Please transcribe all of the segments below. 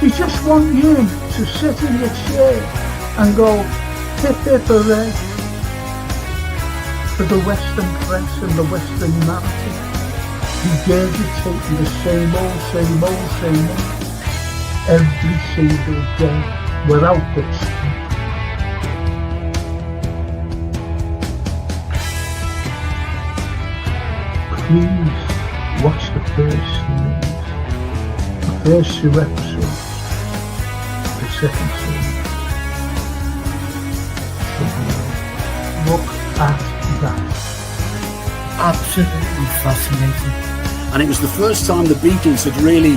They just want you to sit in your chair and go, hip hip hooray, for the Western press and the Western narrative, regurgitating the same old, every single day, without the stop. Please watch the first 2 episodes, the second series. Look at that. Absolutely fascinating. And it was the first time the Beatles had really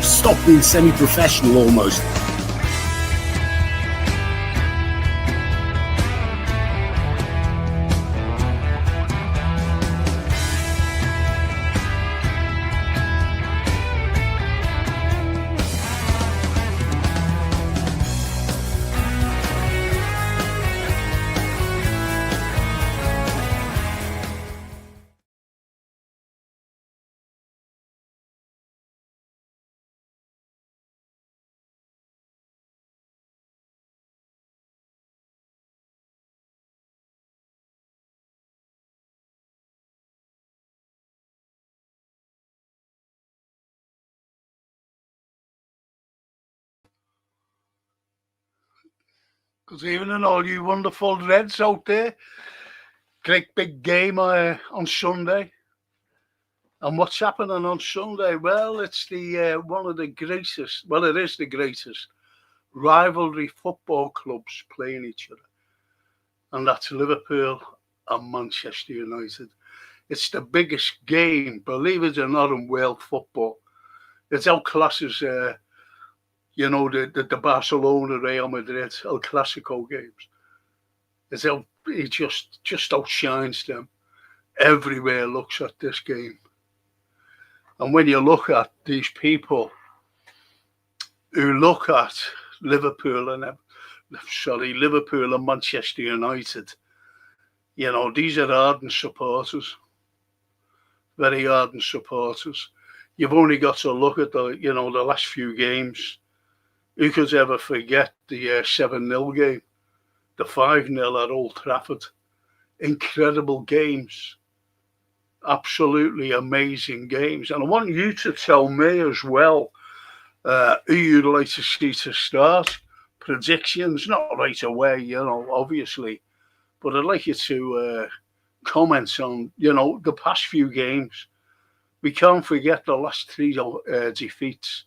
stopped being semi-professional almost. Good evening, all you wonderful Reds out there. Great big game on Sunday. And what's happening on Sunday? Well, it's the one of the greatest, well, it is the greatest rivalry football clubs playing each other. And that's Liverpool and Manchester United. It's the biggest game, believe it or not, in world football. It's outclasses the Barcelona, Real Madrid, El Clasico games. It just outshines them. Everywhere looks at this game. And when you look at these people who look at Liverpool and Manchester United, these are ardent supporters, very ardent supporters. You've only got to look at the last few games. Who could ever forget the 7-0 game, the 5-0 at Old Trafford? Incredible games, absolutely amazing games. And I want you to tell me as well who you'd like to see to start. Predictions, not right away, obviously, but I'd like you to comment on, the past few games. We can't forget the last 3 defeats.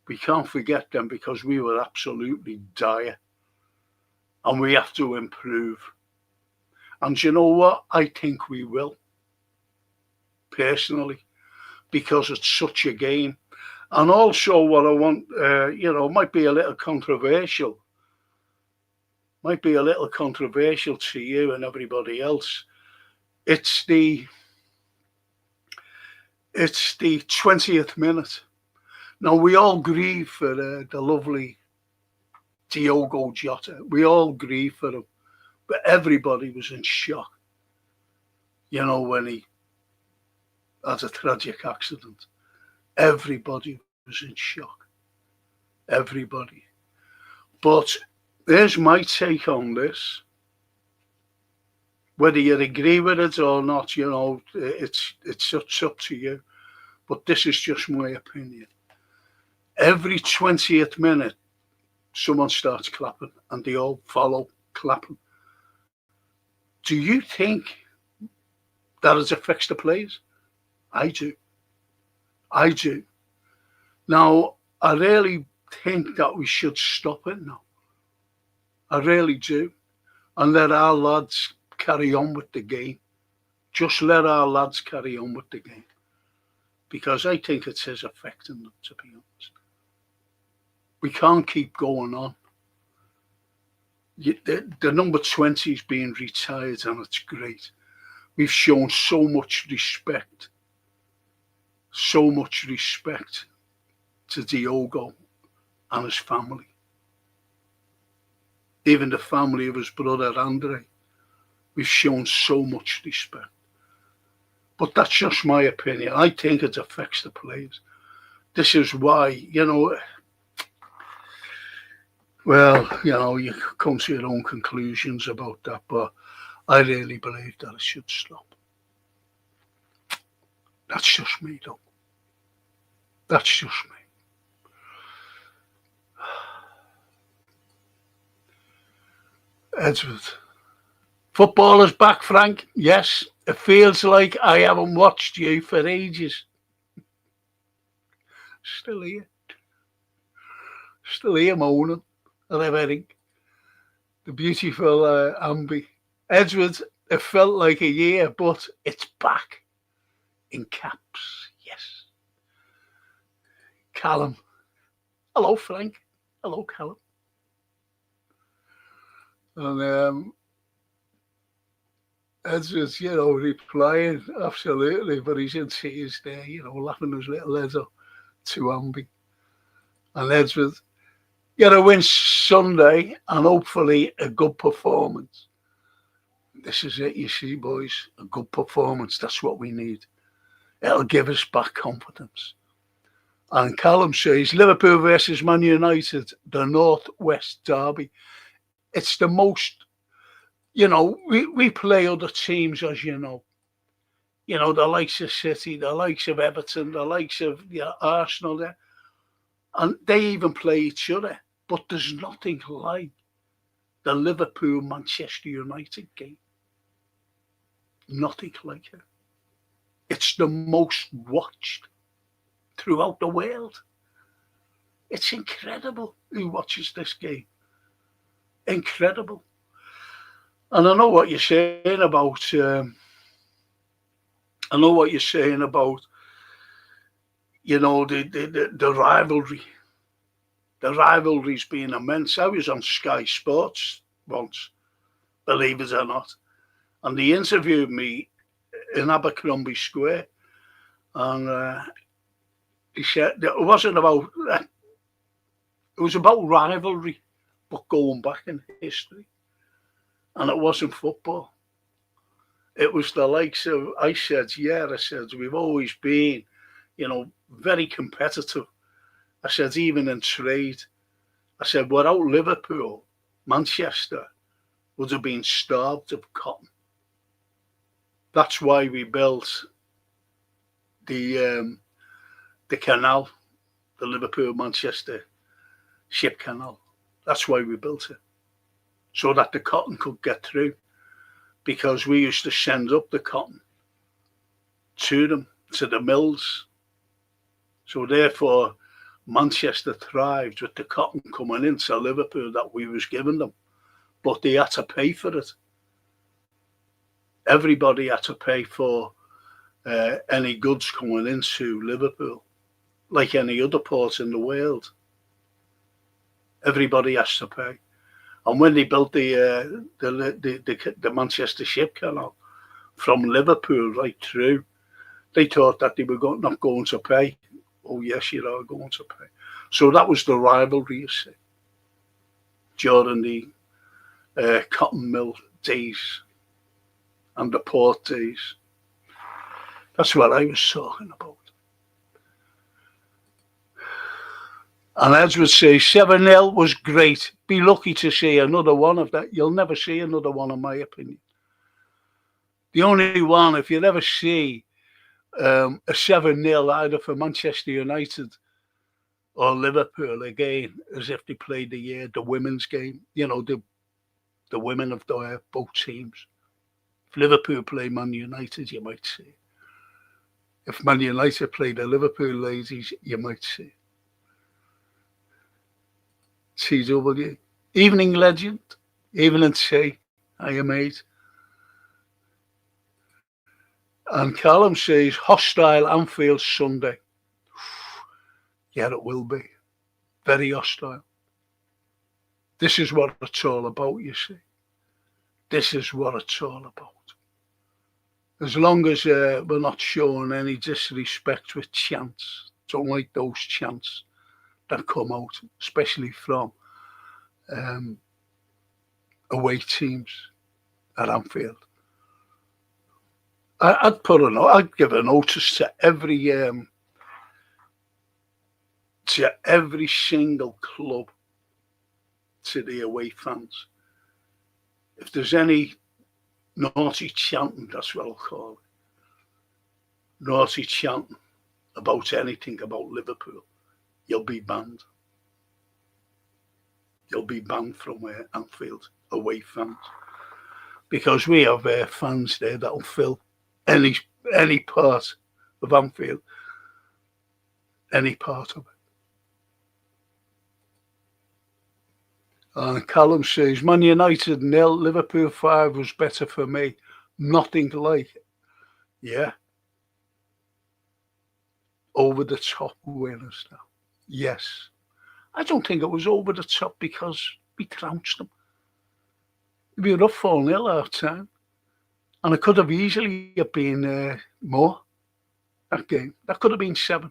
We can't forget them because we were absolutely dire. And we have to improve. And you know what? I think we will. Personally. Because it's such a game. And also what I want, might be a little controversial. Might be a little controversial to you and everybody else. It's the 20th minute. Now, we all grieve for the lovely Diogo Jota. We all grieve for him. But everybody was in shock, when he had a tragic accident. Everybody was in shock. Everybody. But here's my take on this. Whether you agree with it or not, it's up to you. But this is just my opinion. Every 20th minute, someone starts clapping and they all follow clapping. Do you think that it affects the players? I do. I do. Now, I really think that we should stop it now. I really do. And let our lads carry on with the game. Just let our lads carry on with the game. Because I think it is affecting them, to be honest. We can't keep going on. The number 20 is being retired and it's great. We've shown so much respect to Diogo and his family. Even the family of his brother Andre. We've shown so much respect. But that's just my opinion. I think it affects the players. this is why, you know, well, you know, you come to your own conclusions about that, but I really believe that it should stop. That's just me, though. That's just me. Edward. Football is back, Frank. Yes, it feels like I haven't watched you for ages. Still here. Still here moaning and everything. The beautiful Ambi. Edward, it felt like a year, but it's back. In caps, yes. Callum. Hello, Frank. Hello, Callum. And Edward's, you know, replying, absolutely, but he's in tears there, you know, laughing his little head up to Ambi. And Edward, get a win Sunday and hopefully a good performance. This is it, you see, boys. A good performance. That's what we need. It'll give us back confidence. And Callum says, Liverpool versus Man United, the North-West derby. It's the most, you know, we play other teams, as you know. You know, the likes of City, the likes of Everton, the likes of Arsenal there. And they even play each other. But there's nothing like the Liverpool-Manchester United game. Nothing like it. It's the most watched throughout the world. It's incredible who watches this game. Incredible. And I know what you're saying about, you know, the rivalry. The rivalry's been immense. I was on Sky Sports once, believe it or not, and they interviewed me in Abercrombie Square, and he said it wasn't about that. It was about rivalry, but going back in history, and it wasn't football. It was the likes of, I said, we've always been, you know, very competitive. I said, even in trade, I said, without Liverpool, Manchester would have been starved of cotton. That's why we built the canal, the Liverpool-Manchester ship canal. That's why we built it, so that the cotton could get through, because we used to send up the cotton to them, to the mills. So therefore, Manchester thrived with the cotton coming into Liverpool that we was giving them, but they had to pay for it. Everybody had to pay for any goods coming into Liverpool, like any other port in the world. Everybody has to pay. And when they built the Manchester Ship Canal from Liverpool right through, they thought that they were not going to pay. Oh yes, you are going to pay. So that was the rivalry, you see, during the cotton mill days and the port days. That's what I was talking about. And as would say, 7-0 was great. Be lucky to see another one of that. You'll never see another one, in my opinion. The only one, if you'll ever see a 7-0 either for Manchester United or Liverpool again, as if they played the women's game, you know, the women of both teams. If Liverpool play Man United, you might see. If Man United play the Liverpool ladies, you might see. CW, evening legend, evening tea, how you mate? And Callum says, hostile Anfield Sunday. Yeah, it will be. Very hostile. This is what it's all about, you see. This is what it's all about. As long as we're not showing any disrespect with chants, don't like those chants that come out, especially from away teams at Anfield. I'd give a notice to every to every single club, to the away fans. If there's any naughty chanting, that's what I'll call it, naughty chanting about anything about Liverpool, you'll be banned. You'll be banned from Anfield, away fans. Because we have fans there that'll fill any part of Anfield, any part of it. And Callum says, Man United 0, Liverpool 5 was better for me. Nothing like it. Yeah. Over the top winners now. Yes. I don't think it was over the top because we trounced them. We were up 4-0 half time. And it could have easily been more, that game. That could have been 7.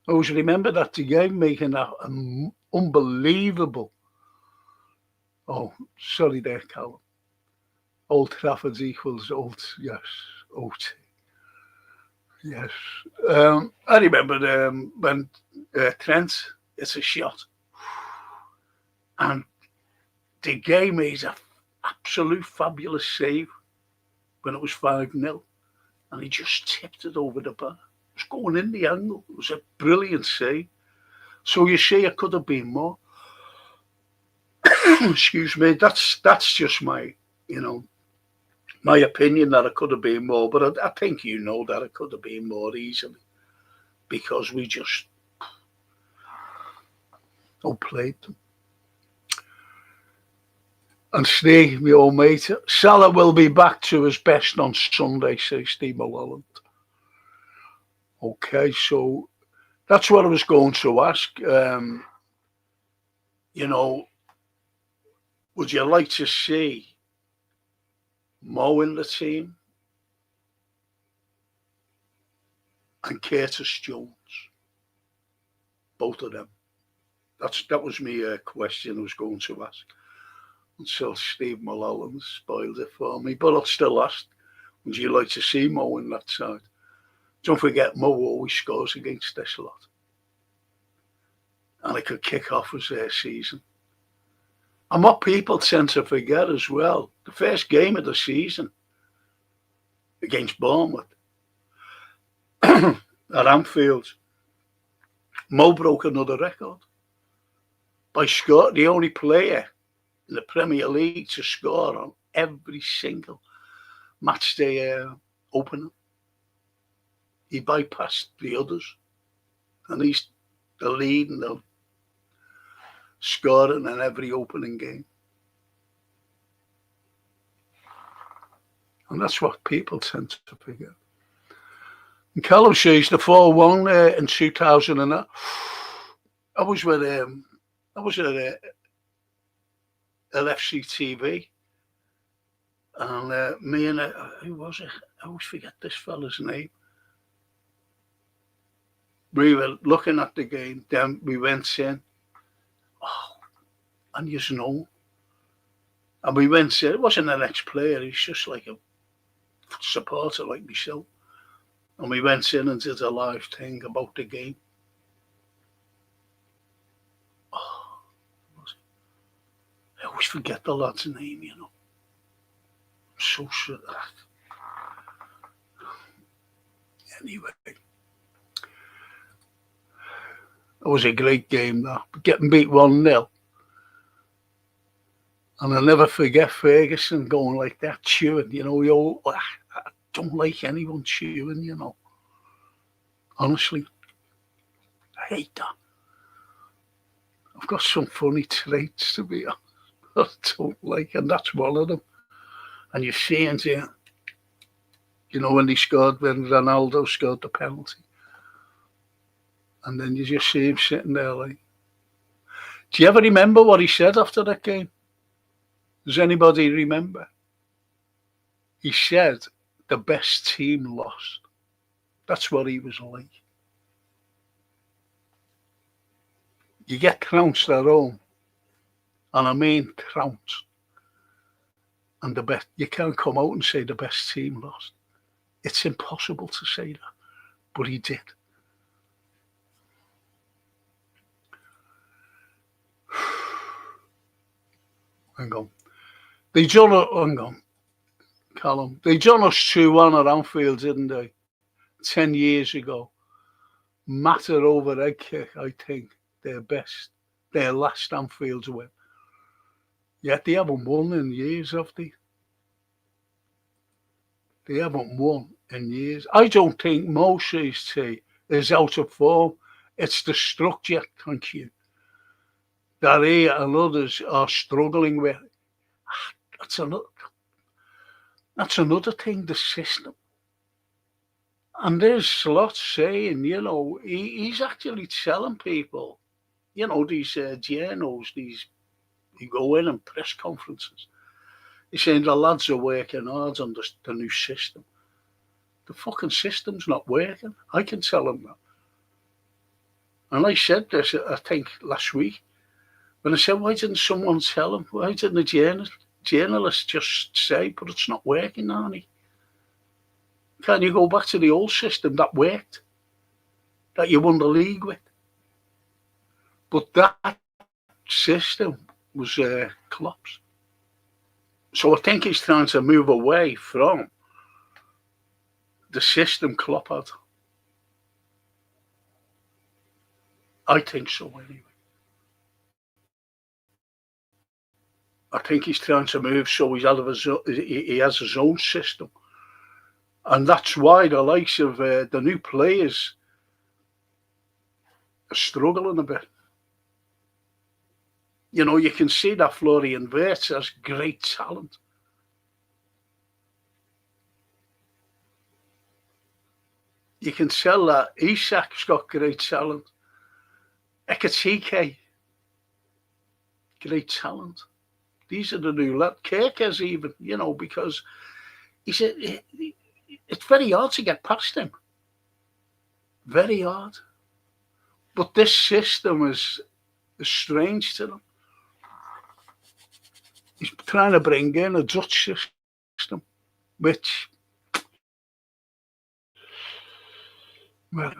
I always remember that game making that unbelievable. Oh, sorry there, Callum. Old Trafford equals old, yes, OT. Yes. I remember when Trent hits a shot. And the game made an absolute fabulous save when it was 5-0. And he just tipped it over the bar. It was going in the angle. It was a brilliant save. So you see, it could have been more. Excuse me. That's just my, my opinion that it could have been more. But I think that it could have been more easily because we just outplayed them. And Steve, my old mate, Salah will be back to his best on Sunday, says Steve Mulholland. Okay, so that's what I was going to ask. Would you like to see Mo in the team and Curtis Jones? Both of them. That was my question I was going to ask. Until Steve Mulholland spoiled it for me. But I'll still ask, would you like to see Mo in that side? Don't forget, Mo always scores against this lot. And it could kick off his season. And what people tend to forget as well, the first game of the season against Bournemouth at Anfield, Mo broke another record by scoring, the only player in the Premier League to score on every single match day opener. He bypassed the others, and he's the lead and the scoring in every opening game. And that's what people tend to forget. And Callum says the 4-1 in 2000. I was with LFC TV, and me and who was it? I always forget this fella's name. We were looking at the game, then we went in. Oh, and and we went in. It wasn't an ex-player; he's just like a supporter like myself. And we went in and did a live thing about the game. I always forget the lad's name, I'm so sure of that. Anyway, it was a great game, that. Getting beat 1-0. And I'll never forget Ferguson going like that, chewing, I don't like anyone chewing, Honestly, I hate that. I've got some funny traits, to be honest. I don't like, and that's one of them. And you see it here, when when Ronaldo scored the penalty. And then you just see him sitting there like. Do you ever remember what he said after that game? Does anybody remember? He said the best team lost. That's what he was like. You get trounced at home. And I mean trounced. And you can't come out and say the best team lost. It's impossible to say that. But he did. hang on. They done it, hang on, Callum. They done us 2-1 at Anfield, didn't they? 10 years ago. Matter over egg kick, I think. Their last Anfield win. Yet they haven't won in years, have they? They haven't won in years. I don't think Moses T is out of form. It's the structure, thank you, that he and others are struggling with. That's another thing, the system. And there's Slot saying, he's actually telling people, these journals, you go in and press conferences. He's saying the lads are working hard on the new system. The fucking system's not working. I can tell them that. And I said this, I think, last week. When I said, why didn't someone tell him? Why didn't the journalist just say, but it's not working, Arnie? Can't you go back to the old system that worked? That you won the league with? But that system was Klopp's. So I think he's trying to move away from the system Klopp had. I think so, anyway. I think he's trying to move so he has his own system. And that's why the likes of the new players are struggling a bit. You can see that Florian Wirtz has great talent. You can tell that Isak's got great talent. Ekatike, great talent. These are the new lads. Kirkers even, because he said it's very hard to get past him. Very hard. But this system is strange to them. He's trying to bring in a Dutch system, which, well,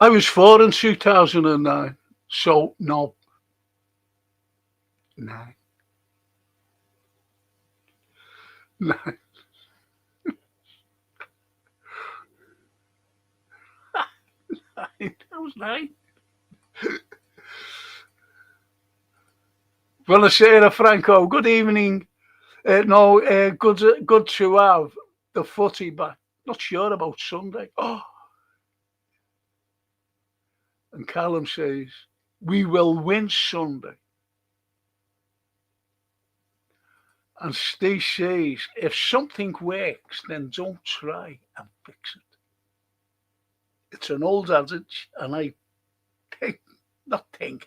I was 4 in 2009, so no. 9. That was 9. Buonasera, Franco. Good evening. Good to have the footy back. Not sure about Sunday. Oh. And Callum says, we will win Sunday. And Steve says, if something works, then don't try and fix it. It's an old adage, and I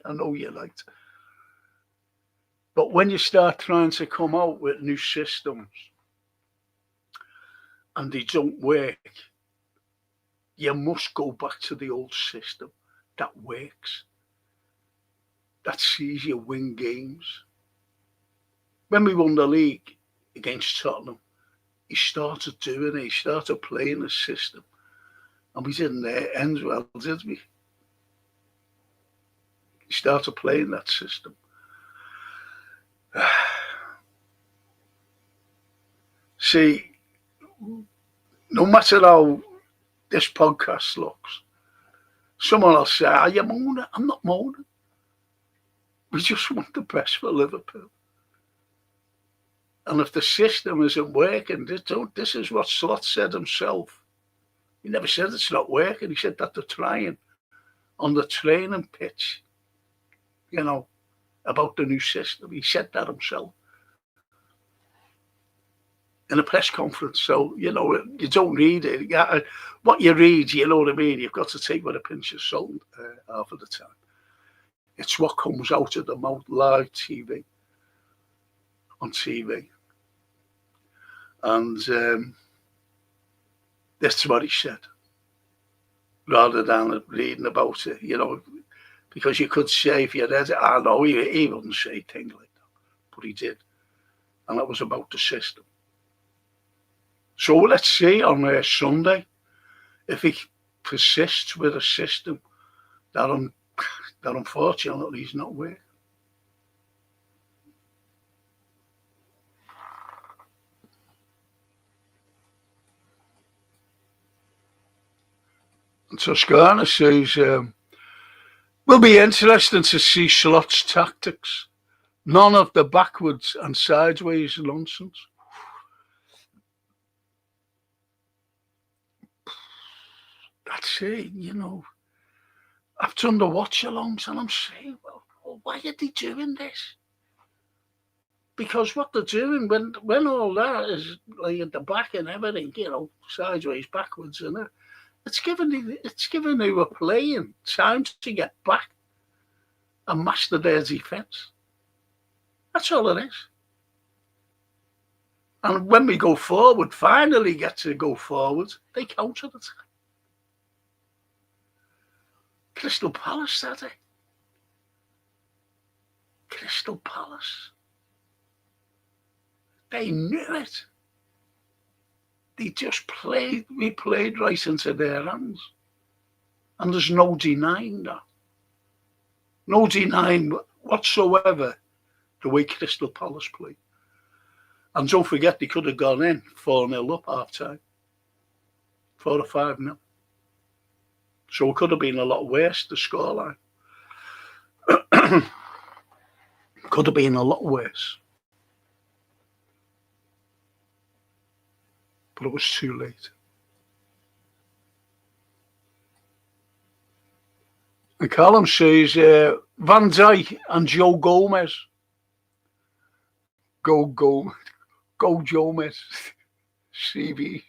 know you're right. But when you start trying to come out with new systems and they don't work, you must go back to the old system that works, that sees you win games. When we won the league against Tottenham, he started doing it. He started playing the system. And we didn't end well, did we? He started playing that system. See, no matter how this podcast looks, someone will say, are you moaning? I'm not moaning. We just want the best for Liverpool. And if the system isn't working, this is what Slot said himself. He never said it's not working. He said that they're trying on the training pitch, about the new system. He said that himself in a press conference. So, you don't read it. What you read, you know what I mean? You've got to take with a pinch of salt half of the time. It's what comes out of the mouth live on TV. And that's what he said, rather than reading about it, because you could say, if you read it, I know he wouldn't say things like that, but he did. And that was about the system. So let's see on Sunday if he persists with a system that unfortunately is not working. Toscana says, will be interesting to see Slot's tactics. None of the backwards and sideways nonsense. That's it, you know. I've done the watch-alongs and I'm saying, well, why are they doing this? Because what they're doing, when all that is like at the back and everything, you know, sideways, backwards, and it's giving who are playing time to get back and master their defence. That's all it is. And when we go forward, finally get to go forward, they counter the attack. Crystal Palace said it. Crystal Palace. They knew it. They just played, we played right into their hands. And there's no denying that. No denying whatsoever the way Crystal Palace played. And don't forget, they could have gone in 4-0 up half time. 4 or 5-0. So it could have been a lot worse, the scoreline. Could have been a lot worse. But it was too late. And Callum says, Van Dijk and Joe Gomez. Go Gomez. CVs.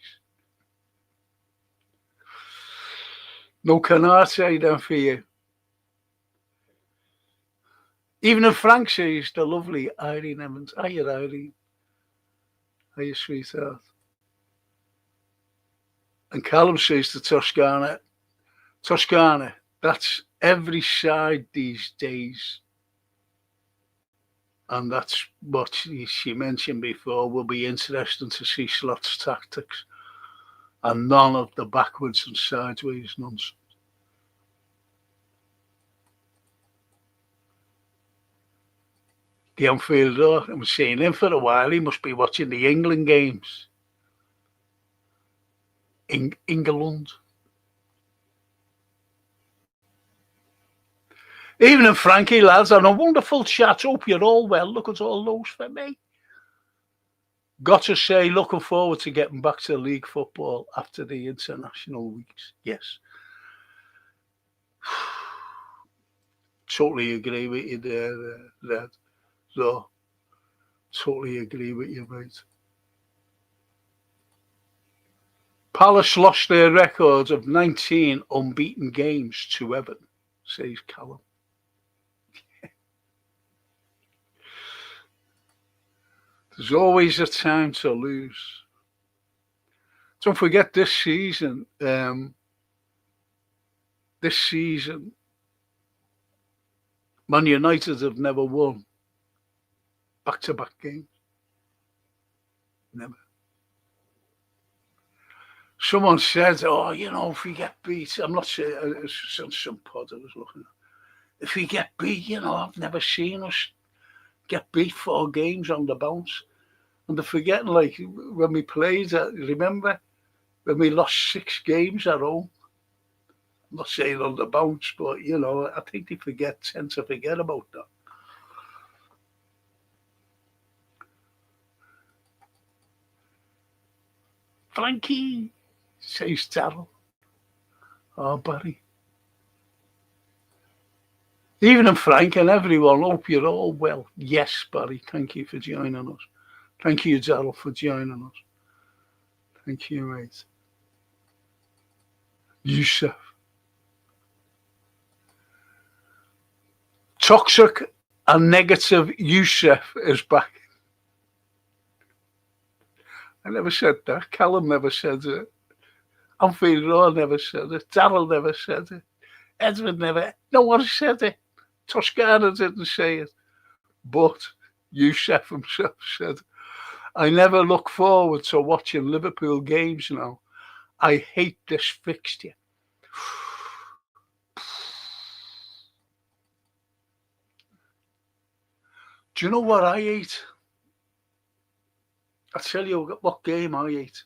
No Canate then for you. Even if Frank says the lovely Irene Evans. Hiya, Irene. Hiya, sweetheart. And Callum says to Toscana, that's every side these days. And that's what she mentioned before. Will be interesting to see Slot's tactics. And none of the backwards and sideways nonsense. The Anfield, I was seeing him for a while. He must be watching the England games. England. Even and Frankie, lads, and a wonderful chat. Hope you're all well. Look at all those for me. Got to say, looking forward to getting back to league football after the international weeks. Yes. Totally agree with you there, Red. So, totally agree with you, mate. Palace lost their record of 19 unbeaten games to Everton, says Callum. There's always a time to lose. Don't forget this season, Man United have never won back-to-back games. Never. Someone said, if we get beat, I'm not saying, it's on some pod I was looking at. If we get beat, I've never seen us get beat 4 games on the bounce. And they're forgetting, like, when we played, remember, when we lost 6 games at home? I'm not saying on the bounce, but, I think they tend to forget about that. Frankie, says Darryl. Oh, Barry. Even and Frank and everyone, hope you're all well. Yes, Barry, thank you for joining us. Thank you, Darryl, for joining us. Thank you, mate. Yusuf. Toxic and negative Yusuf is back. I never said that. Callum never said it. Anfield Road never said it. Darryl never said it. Edward never. No one said it. Toscana didn't say it. But Yusuf himself said, I never look forward to watching Liverpool games now. I hate this fixture. Do you know what I hate? I'll tell you what game I hate.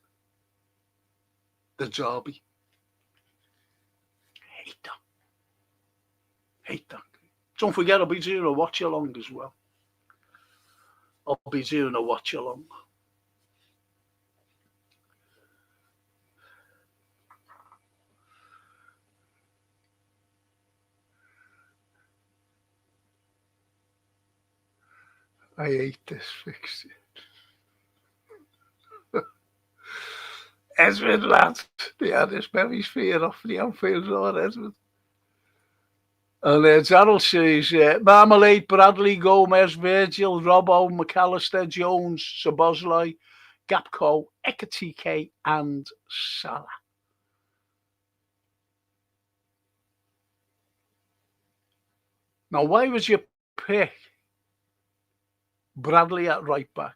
The derby. Hate that. Don't forget, I'll be doing a watch along as well. I'll be doing a watch along. I hate this fixture. Esmond, lads, they had this very sphere off the Anfield Road, Esmond. And Darryl says, Marmalade, Bradley, Gomez, Virgil, Robbo, McAllister, Jones, Szoboszlai, Gapco, Ekatike, and Salah. Now, why would you pick Bradley at right back?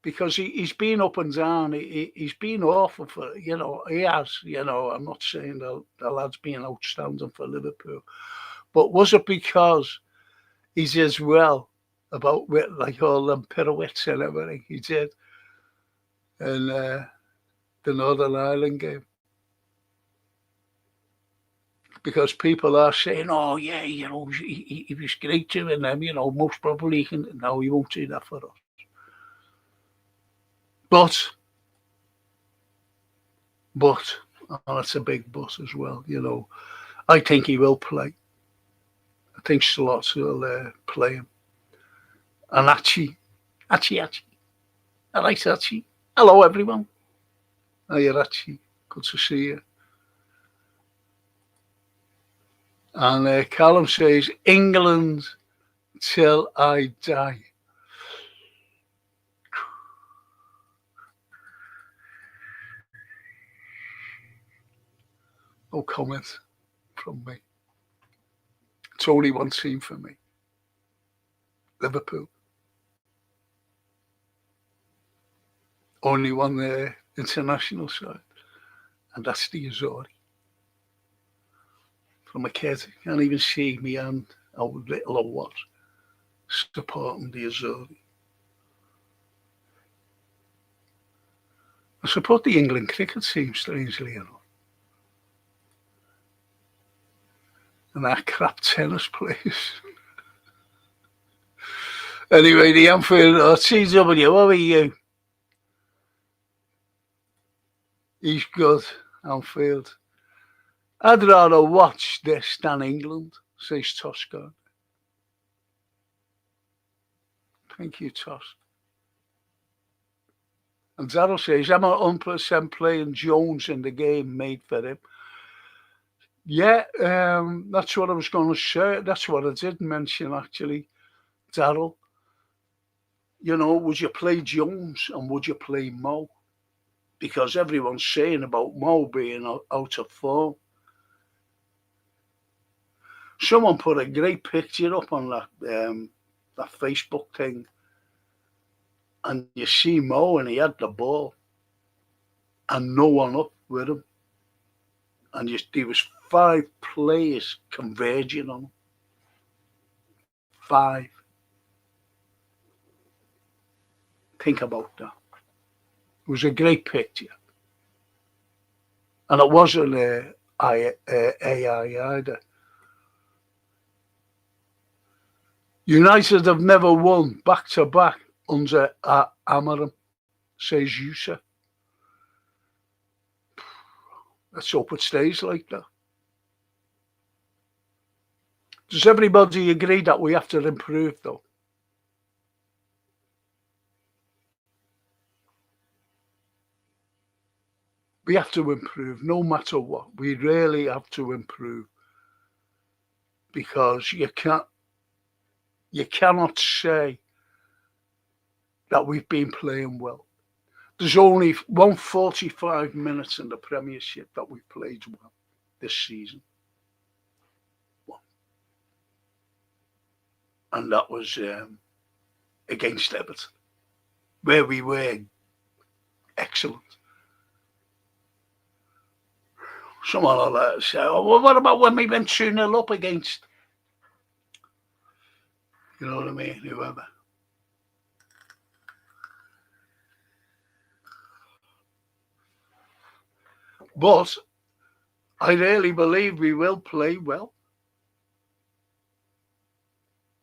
Because he's been up and down. He's been awful for, he has, I'm not saying the lad's been outstanding for Liverpool. But was it because he did well about like all them pirouettes and everything he did in the Northern Ireland game? Because people are saying, oh, yeah, he was great doing them, most probably he can. No, he won't do that for us. But, and it's a big but as well, I think he will play. I think Slots will play him. And Archie. I like Archie. Hello, everyone. Hiya, Archie. Good to see you. And Callum says, England till I die. No comment from me. It's only one team for me. Liverpool. Only one international side. And that's the Azori. From a kid, I can't even see me and how little I was supporting the Azori. I support the England cricket team, strangely enough. And our crap tennis players. Anyway, the Anfield, TW, how are you? He's good, Anfield. I'd rather watch this than England, says Tosca. Thank you, Tos. And Darryl says, I'm 100% playing Jones in the game made for him. Yeah, that's what I was going to say. That's what I did mention, actually, Darryl. Would you play Jones and would you play Mo? Because everyone's saying about Mo being out of form. Someone put a great picture up on that Facebook thing. And you see Mo and he had the ball. And no one up with him. And there was 5 players converging on him. 5. Think about that. It was a great picture. And it wasn't AI either. United have never won back-to-back under Amarim, says Yusa. Let's hope it stays like that. Does everybody agree that we have to improve, though? We have to improve, no matter what. We really have to improve. Because you cannot say that we've been playing well. There's only 145 minutes in the Premiership that we've played well this season. And that was against Everton, where we were excellent. Someone will say, oh, well, what about when we went 2-0 up against, you know what I mean, whoever. But I really believe we will play well.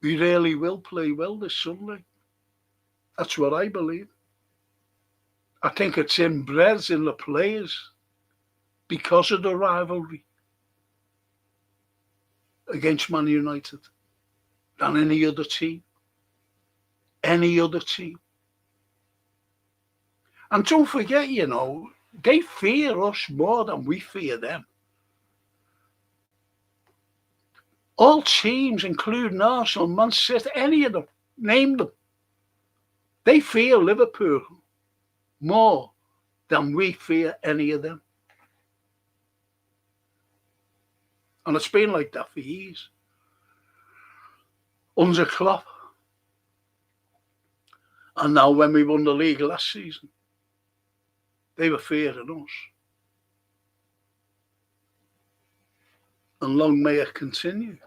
We really will play well this Sunday. That's what I believe. I think it's inbred in the players because of the rivalry against Man United than any other team. Any other team. And don't forget, they fear us more than we fear them. All teams, including Arsenal, Man City, any of them, name them, they fear Liverpool more than we fear any of them. And it's been like that for years. Under Klopp. And now when we won the league last season, they were fearing us. And long may it continue.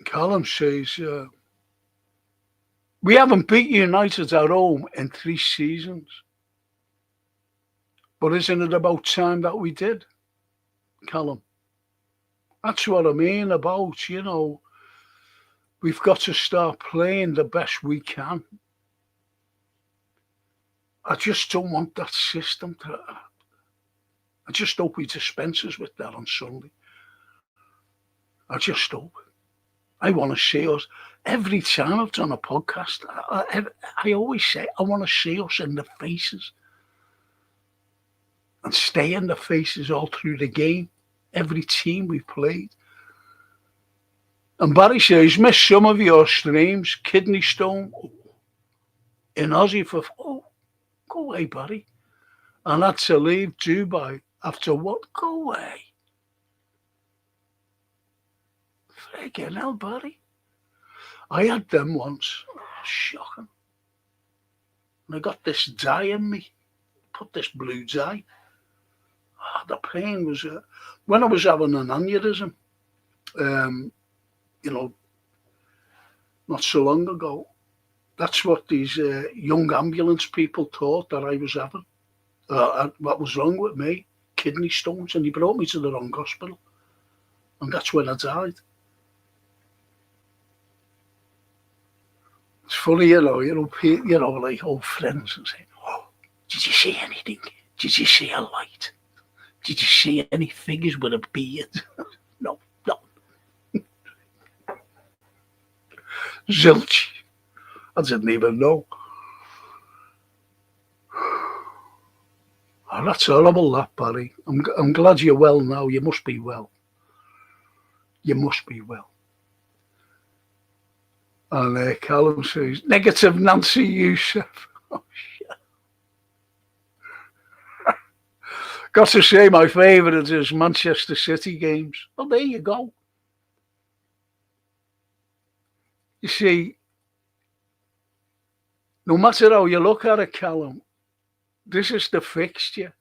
Callum says, we haven't beat United at home in 3 seasons. But isn't it about time that we did, Callum? That's what I mean about, we've got to start playing the best we can. I just don't want that system to... I just hope he dispenses with that on Sunday. I just hope. I want to see us. Every time I've done a podcast, I always say, I want to see us in the faces. And stay in the faces all through the game. Every team we've played. And Barry says, missed some of your streams. Kidney stone. In Aussie for... Oh, go away, Barry. And had to leave Dubai after what? Go away. Friggin' hell, Barry. I had them once. Oh, shocking. And I got this dye in me. Put this blue dye. Oh, the pain was... when I was having an aneurysm, not so long ago, that's what these young ambulance people thought that I was having. What was wrong with me? Kidney stones. And he brought me to the wrong hospital. And that's when I died. It's funny, like old friends and say, oh, did you see anything? Did you see a light? Did you see any figures with a beard? No. Zilch. I didn't even know. Oh, that's horrible, that, Barry. I'm glad you're well now. You must be well. You must be well. And Callum says, negative Nancy Youssef. Oh, shit. Got to say, my favourite is Manchester City games. Well, there you go. You see, no matter how you look at it, Callum, this is the fixture.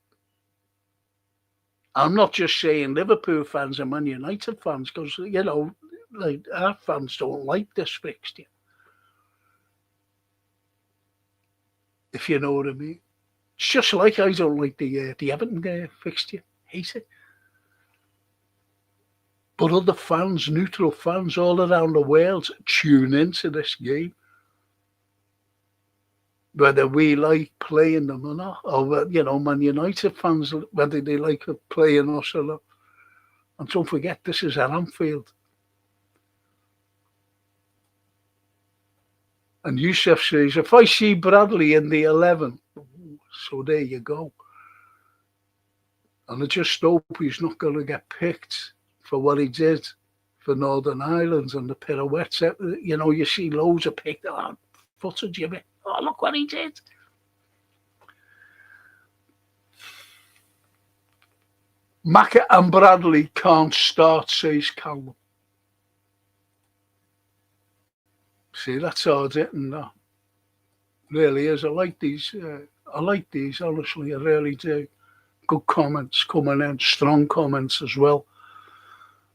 I'm not just saying Liverpool fans and Man United fans, because, like our fans don't like this fixture. If you know what I mean. It's just like I don't like the Everton fixture. Hate it. But other fans, neutral fans all around the world tune into this game. Whether we like playing them or not. Or, Man United fans, whether they like playing us or not. And don't forget, this is at Anfield. And Youssef says, if I see Bradley in the 11, so there you go. And I just hope he's not going to get picked for what he did for Northern Ireland and the pirouettes. You see loads of picked footage of it. Oh, look what he did. Macca and Bradley can't start, says Callum. See, that's hard hitting that. Really is. I like these, honestly, I really do. Good comments coming in, strong comments as well.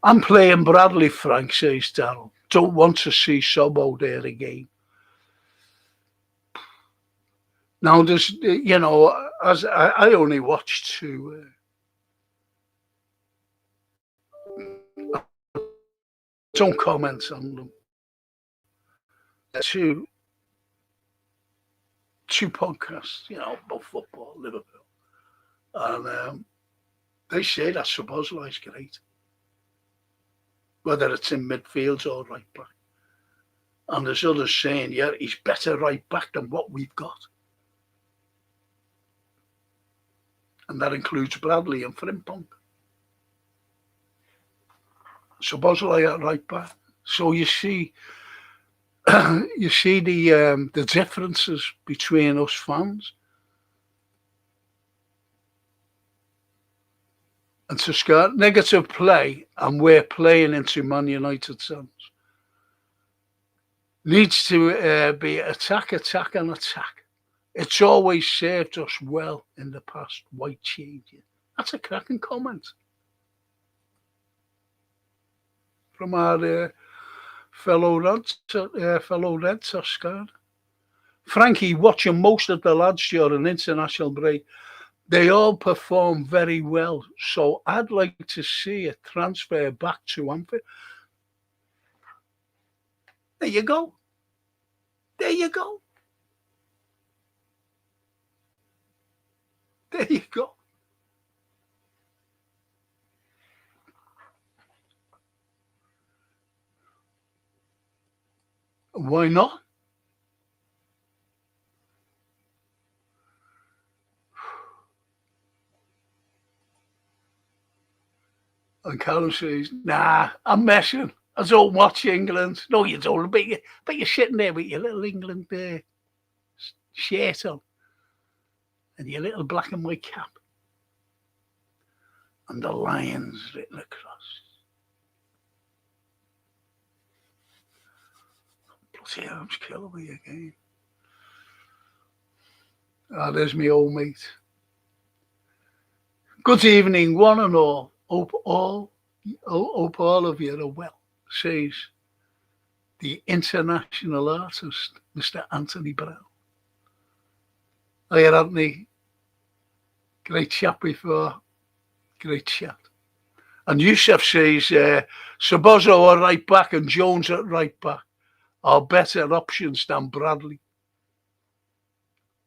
I'm playing Bradley, Frank, says Darryl. Don't want to see Sobbo there again. Now, there's, as I only watched 2 Don't comment on them. Two podcasts, about football, Liverpool, and they say that Szoboszlai's great, whether it's in midfield or right back. And there's others saying, yeah, he's better right back than what we've got. And that includes Bradley and Frimpong. Szoboszlai at right back. So you see the differences between us fans. And to start negative play, and we're playing into Man United's hands. Needs to be attack, and attack. It's always served us well in the past. Why change it? That's a cracking comment from our fellow Red Toscan. Frankie, watching most of the lads during international break, they all perform very well. So I'd like to see a transfer back to Anfield. There you go. There you go. There you go. Why not? And Callum says, nah, I'm messing. I don't watch England. No, you don't. But you're sitting there with your little England shirt on and your little black and white cap and the lions written across. Bloody hell, I'm killing me again. There's my old mate. Good evening, one and all. Hope all of you are well, says the international artist, Mr. Anthony Brown. Hiya, Anthony. Great chat before. Great chat. And Yusuf says, Szoboszlai at right back and Jones at right back are better options than Bradley,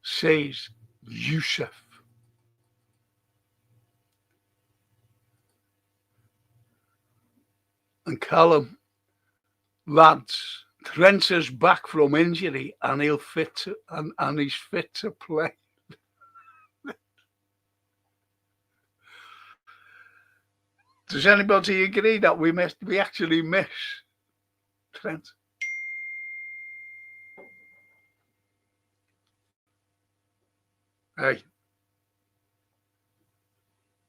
says Yusuf. And Callum, lads, Trent is back from injury and he's fit to play. Does anybody agree that we actually miss Trent? Hey, I'm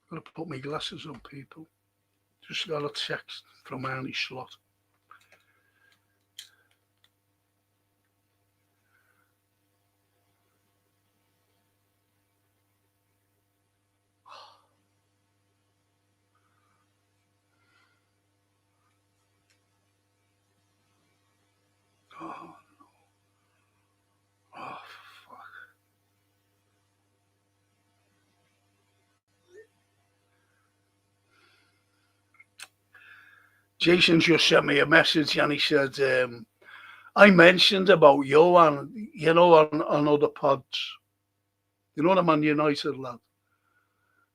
gonna put my glasses on, people. Just got a text from Arnie Slot. Oh, fuck. Jason just sent me a message and he said, I mentioned about Johan, on other pods. You know the Man United lad?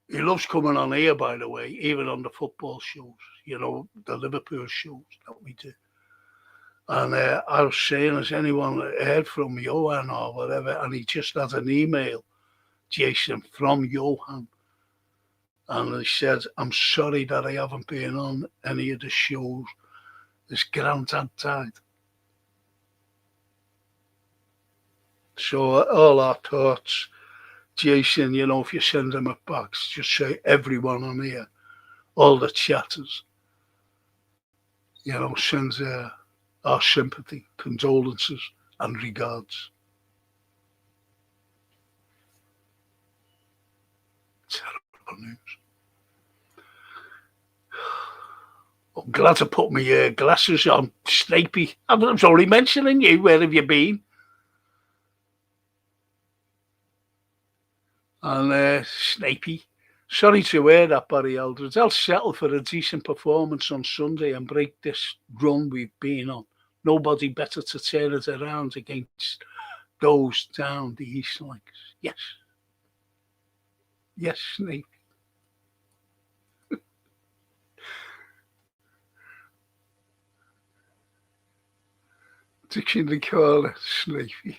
He loves coming on here, by the way, even on the football shows, the Liverpool shows that we do. And I was saying, has anyone heard from Johan or whatever? And he just had an email, Jason, from Johan. And he said, I'm sorry that I haven't been on any of the shows. His granddad died. So all our thoughts, Jason, if you send them a box, just say everyone on here, all the chatters, sends our sympathy, condolences and regards. Terrible news. I'm glad to put my glasses on. Snapey, I was only mentioning you. Where have you been? And Snapey Sorry to hear that, Barry Eldridge. I'll settle for a decent performance on Sunday and break this run we've been on. Nobody better to turn it around against those down the East Lakes. Yes. Yes, Snake. Dictionary call it Snakey.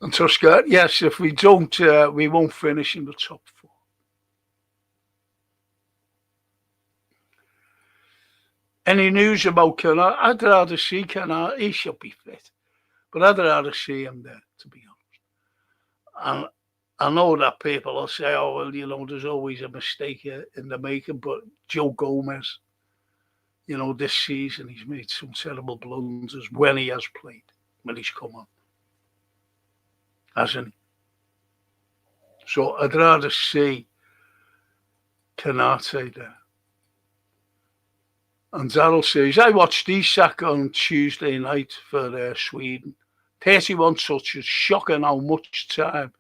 And Tusker, yes, if we don't, we won't finish in the top 4. Any news about Carlyle? I'd rather see Carlyle. He should be fit. But I'd rather see him there, to be honest. And I know that people will say, oh, well, there's always a mistake in the making. But Joe Gomez, this season, he's made some terrible blunders when he has played, when he's come on. Hasn't he? So I'd rather see Kanate there. And Daryl says, I watched Isak on Tuesday night for Sweden. 31 touches. Shocking how much time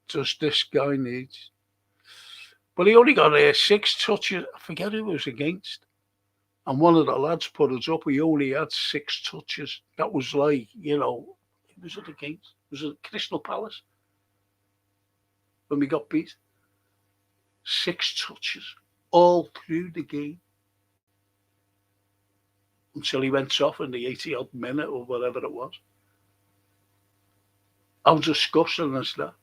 does this guy need. But he only got 6 touches. I forget who it was against. And one of the lads put it up. He only had 6 touches. That was like, who was it against? Was it Crystal Palace? When we got beat? 6 touches all through the game. Until he went off in the 80-odd minute or whatever it was. How disgusting is that?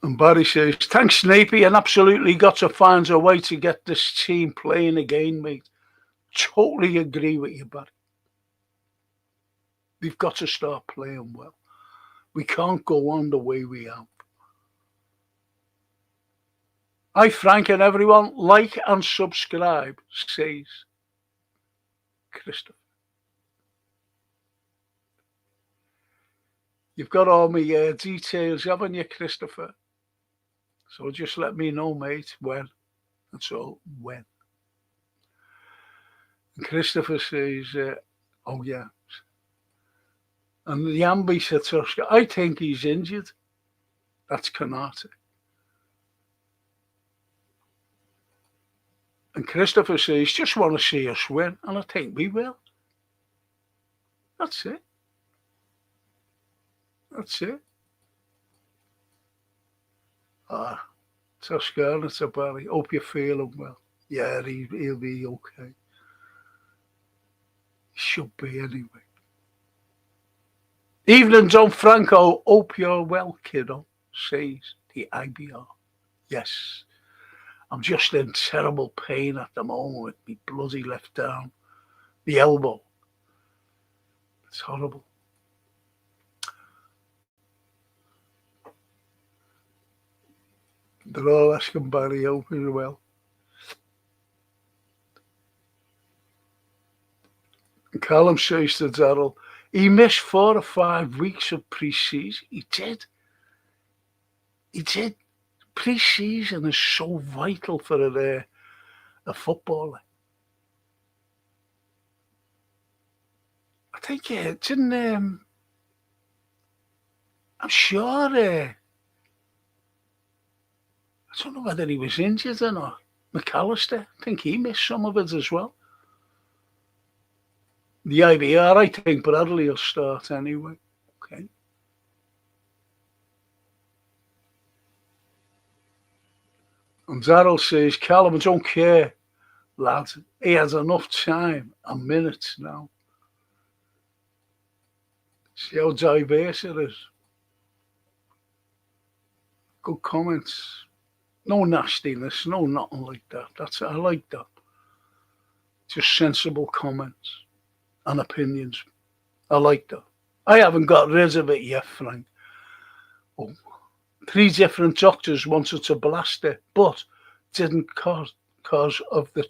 And Barry says, thanks, Snapey, and absolutely got to find a way to get this team playing again, mate. Totally agree with you, Barry. We've got to start playing well. We can't go on the way we have. Hi, Frank and everyone. Like and subscribe, says Christopher. You've got all my details, haven't you, Christopher? So just let me know, mate, when. That's all, when. And Christopher says, oh, yeah. And the Ambi said, I think he's injured. That's Kanate. And Christopher says, just want to see us win. And I think we will. That's it. That's it. Toscana to Barry. Hope you're feeling well. Yeah, he'll be okay. He should be anyway. Evening, John Franco. Hope you're well, kiddo, says the IBR. Yes. I'm just in terrible pain at the moment with my bloody left arm. The elbow. It's horrible. They're all asking Barry hope as well. And Callum says to Daryl, he missed 4 or 5 weeks of pre-season. He did. He did. Pre-season is so vital for a footballer. I think didn't I'm sure I don't know whether he was injured or not. McAllister, I think he missed some of it as well. The IBR, I think Bradley will start anyway. Okay. And Daryl says, Callum, I don't care, lad. He has enough time and minutes now. See how diverse it is. Good comments. No nastiness, no nothing like that. I like that. Just sensible comments and opinions. I like that. I haven't got rid of it yet, Frank. Oh. 3 different doctors wanted to blast it, but didn't cause of the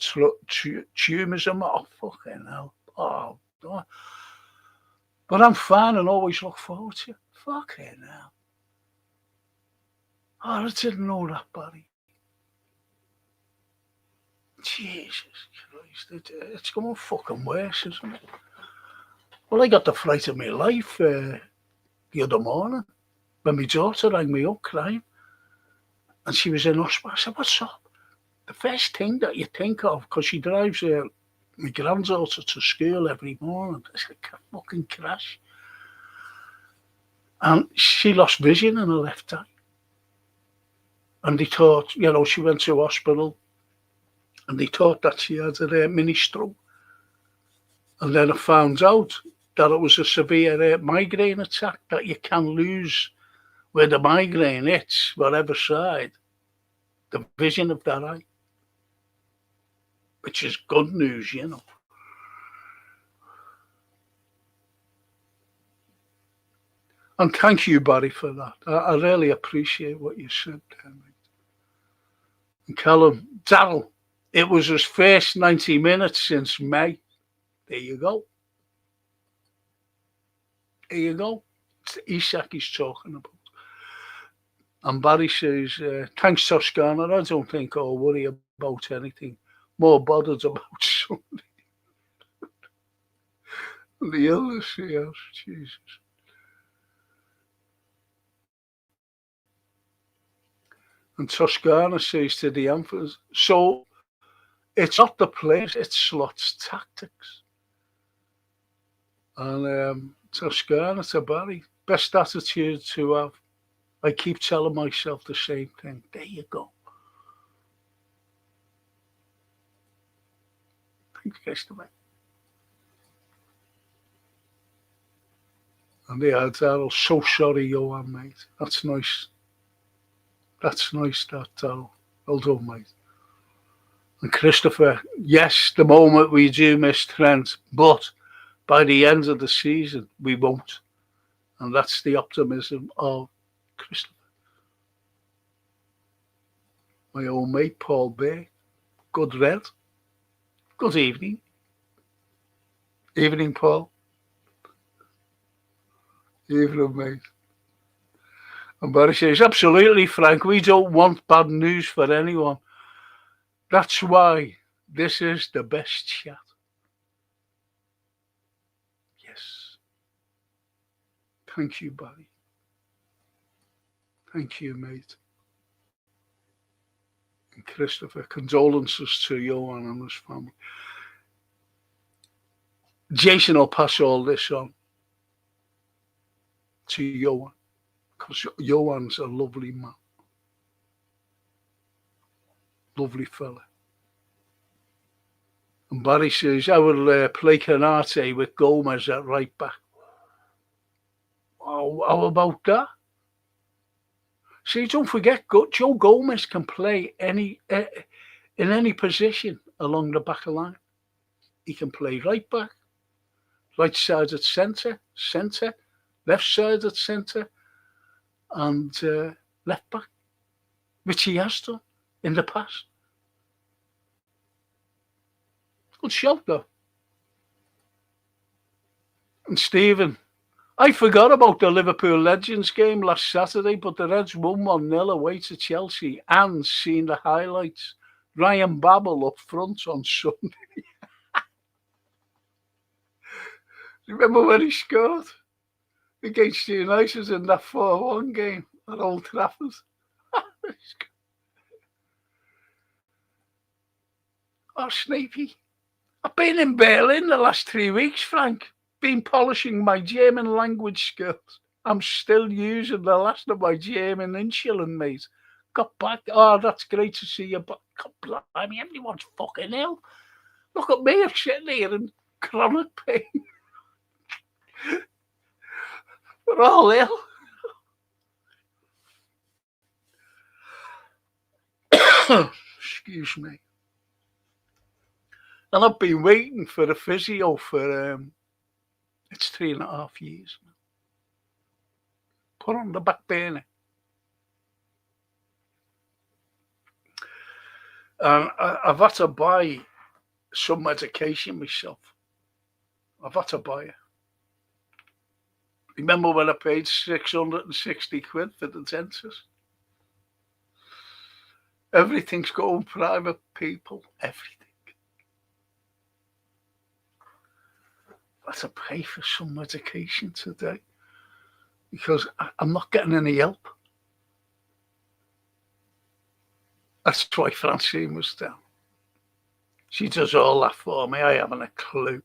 tumours. Oh, fucking hell. Oh. But I'm fine and always look forward to it. Fucking hell. Oh, I didn't know that, Barry. Jesus Christ. It's going fucking worse, isn't it? Well, I got the fright of my life the other morning when my daughter rang me up crying, and she was in hospital. I said, "What's up?" The first thing that you think of, because she drives my granddaughter to school every morning, I said, "Fucking crash." And she lost vision in her left eye. And they thought, she went to hospital, and they thought that she had a mini stroke. And then I found out that it was a severe migraine attack that you can lose where the migraine hits, whatever side, the vision of that eye, which is good news, And thank you, Barry, for that. I really appreciate what you said there, mate. And Callum, Darryl, it was his first 90 minutes since May. There you go. There you go. It's Isak he's talking about. And Barry says, thanks, Toscana. I don't think I'll worry about anything. More bothered about something. The illness, yes, Jesus. And Toscana says to the Emperors, so it's not the players, it's Slot's tactics. And Toscana to Barry, best attitude to have. I keep telling myself the same thing. There you go. Thanks, Christopher. And yeah, Darryl, so sorry, Johan, mate. That's nice. That's nice, that, Darryl. Well done, mate. And Christopher, yes, the moment we do miss Trent, but by the end of the season, we won't. And that's the optimism of Christopher. My old mate, Paul Bay. Good red. Good evening. Evening, Paul. Evening, mate. And Barry says, absolutely, Frank. We don't want bad news for anyone. That's why this is the best chat. Yes. Thank you, Barry. Thank you, mate. And Christopher, condolences to Johan and his family. Jason will pass all this on to Johan, because Johan's a lovely man. Lovely fella. And Barry says, I will play Canate with Gomez at right back. Oh, how about that? See, don't forget, Joe Gomez can play in any position along the back of line. He can play right back, right side at centre, left side at centre, and left back, which he has done in the past. Good shout, though. And Stephen, I forgot about the Liverpool Legends game last Saturday, but the Reds won 1-0 away to Chelsea and seen the highlights. Ryan Babel up front on Sunday. Remember when he scored against United in that 4-1 game at Old Trafford? Oh, Snappy. I've been in Berlin the last 3 weeks, Frank. Been polishing my German language skills. I'm still using the last of my German insulin, mate. Got back. Oh, that's great to see you. But God blimey, everyone's fucking ill. Look at me, I'm sitting here in chronic pain. We're all ill. Excuse me. And I've been waiting for a physio for it's 3.5 years now. Put on the back burner. And I've had to buy some medication myself. I've had to buy it. Remember when I paid 660 quid for the dentist? Everything's going private, people. Everything. I've to pay for some medication today because I'm not getting any help. That's why Francine was down. She does all that for me. I haven't a clue.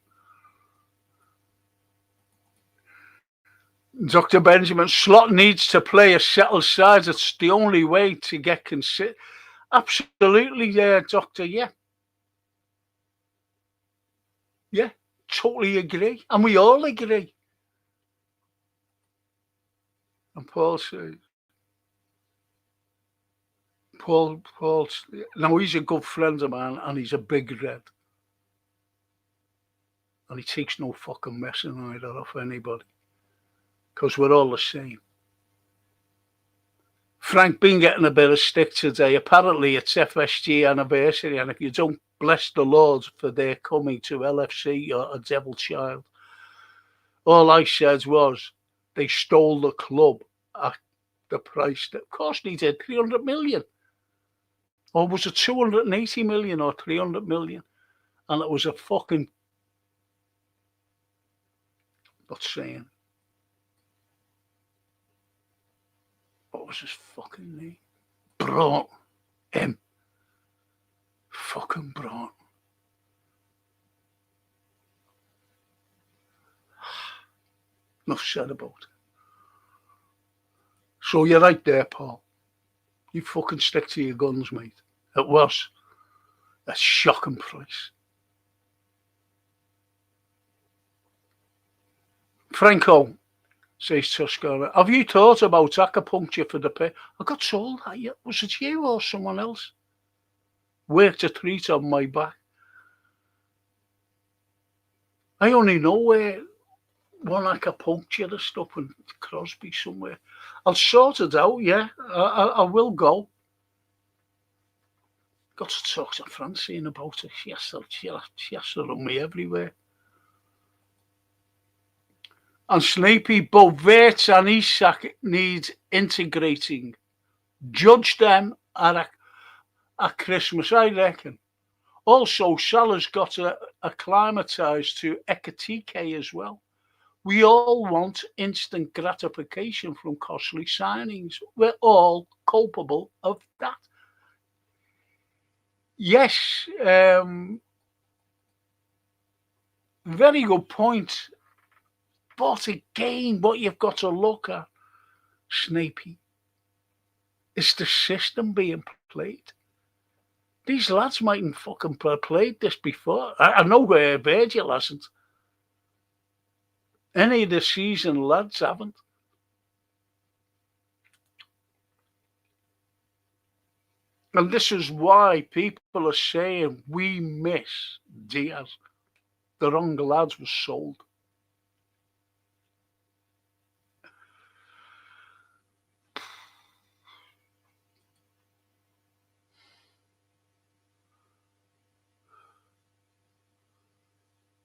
Dr. Benjamin, Slot needs to play a settled side. It's the only way to get considered. Absolutely, Doctor, yeah. Yeah, totally agree. And we all agree. And Paul says, Paul, now he's a good friend of mine and he's a big red. And he takes no fucking messing either off anybody. Because we're all the same. Frank been getting a bit of stick today. Apparently it's FSG anniversary, and if you don't bless the Lord for their coming to LFC, you're a devil child. All I said was they stole the club at the price that, of course they did, 300 million. Or was it 280 million or 300 million? And it was a fucking, not saying, what was his fucking name? Braun. Fucking Braun. Enough said about it. So you're right there, Paul. You fucking stick to your guns, mate. It was a shocking price. Franco, says Tuscana, have you thought about acupuncture for the pain? I got told that. Was it you or someone else? Worked a treat on my back. I only know where one acupuncturist up in Crosby somewhere. I'll sort it out, yeah. I will go. Got to talk to Francine about it. She has to run me everywhere. And Sleepy, both Wirtz and Isak need integrating. Judge them at Christmas, I reckon. Also, Salah's got to acclimatise to Ekitike as well. We all want instant gratification from costly signings. We're all culpable of that. Yes, very good point. But again, what you've got to look at, Snapey, is the system being played. These lads mightn't fucking played this before. I know Virgil hasn't. Any of the seasoned lads haven't. And this is why people are saying we miss Diaz. The wrong lads was sold.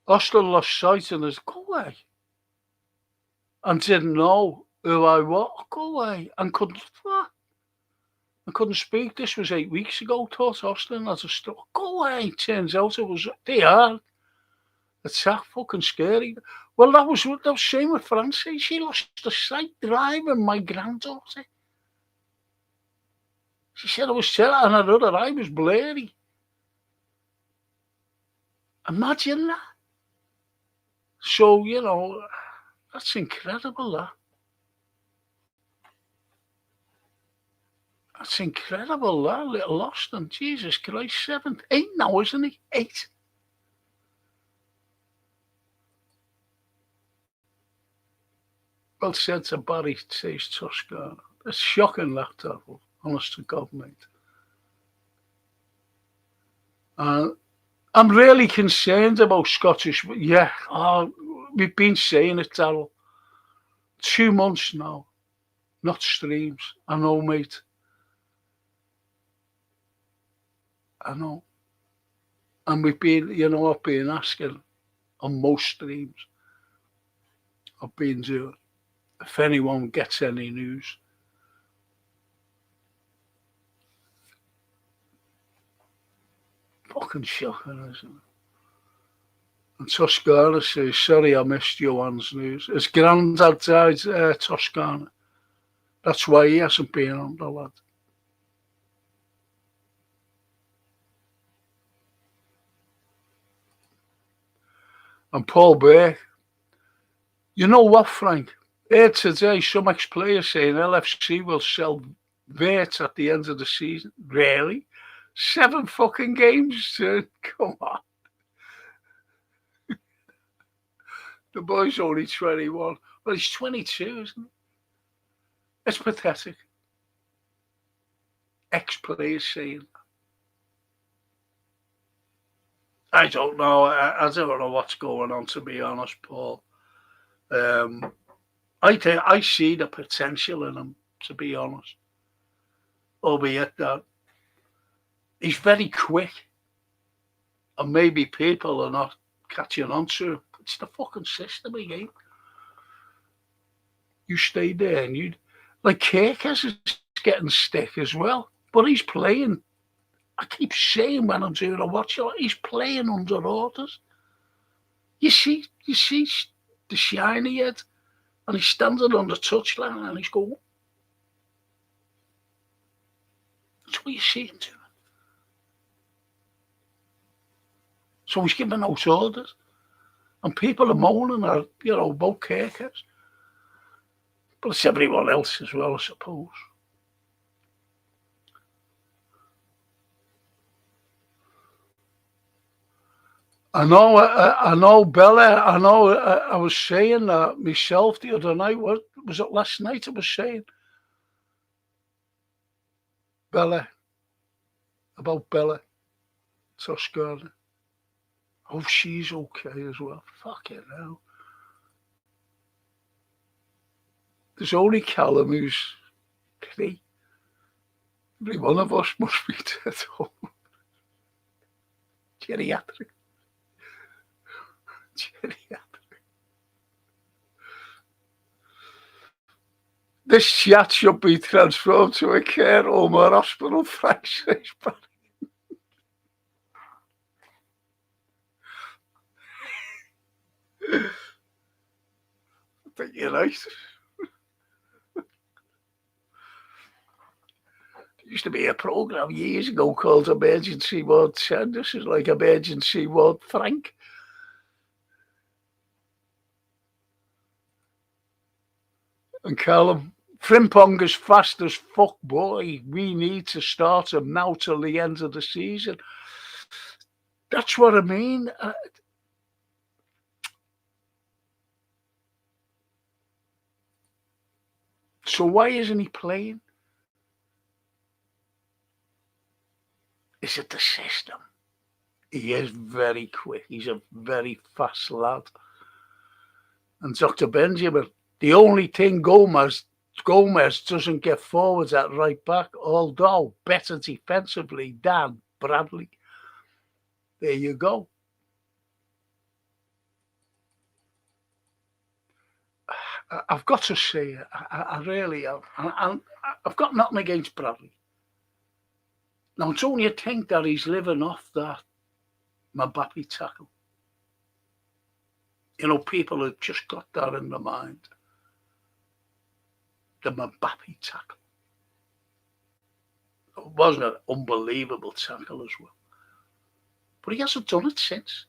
Austin lost sight of his go away. And didn't know who I was. Go away. And couldn't speak. This was 8 weeks ago. Thought Austin as a stuff. Go away. Turns out it was they are. It's that fucking scary. Well, that was same with Francie. She lost the sight driving my granddaughter. She said I was telling and her other eye was blurry. Imagine that. So, that's incredible, that. That's incredible, that little Austin. Jesus Christ, 7, 8 now, isn't he? 8. Well said to Barry, says Tuscana. It's shocking, that devil. Honest to God, mate. I'm really concerned about Scottish. Yeah, we've been saying it, Darryl. 2 months now. Not streams. I know, mate. I know. And we've been, I've been asking on most streams. I've been doing. If anyone gets any news. Fucking shocking, isn't it? And Toscana says, sorry I missed Johan's news. His granddad died Toscana. That's why he hasn't been on, the lad. And Paul Burke, you know what, Frank? Here today, some ex-players saying LFC will sell Vert at the end of the season. Really? 7 fucking games? Come on. The boy's only 21. Well, he's 22, isn't he? It's pathetic. Ex-players saying. I don't know. I don't know what's going on, to be honest, Paul. I see the potential in him, to be honest. Albeit that he's very quick. And maybe people are not catching on to him. It's the fucking system again. You stay there and you... Like, Kirkus is getting stick as well. But he's playing... I keep saying when I'm doing a watch, he's playing under orders. You see the shiny head, and he's standing on the touchline and he's going. That's what you see him doing. So he's giving out orders, and people are moaning at, about Kirkus. But it's everyone else as well, I suppose. I know, Bella. I was saying that myself the other night. What was it last night? I was saying, Bella, about Bella Toscana. Oh, she's okay as well. Fucking hell. There's only Callum who's 3. Every one of us must be dead. Geriatric. This chat should be transformed to a care home or hospital franchise. I think you're right. There used to be a program years ago called Emergency Ward 10. This is like Emergency Ward Frank. And Callum, Frimpong is fast as fuck, boy. We need to start him now till the end of the season. That's what I mean. So why isn't he playing? Is it the system? He is very quick. He's a very fast lad. And Dr. Benjamin, the only thing Gomez doesn't get forwards at right back, although better defensively than Bradley. There you go. I've got to say, I really have. I've got nothing against Bradley. Now, don't you think that he's living off that Mbappe tackle? People have just got that in their mind. The Mbappe tackle. It wasn't an unbelievable tackle as well. But he hasn't done it since.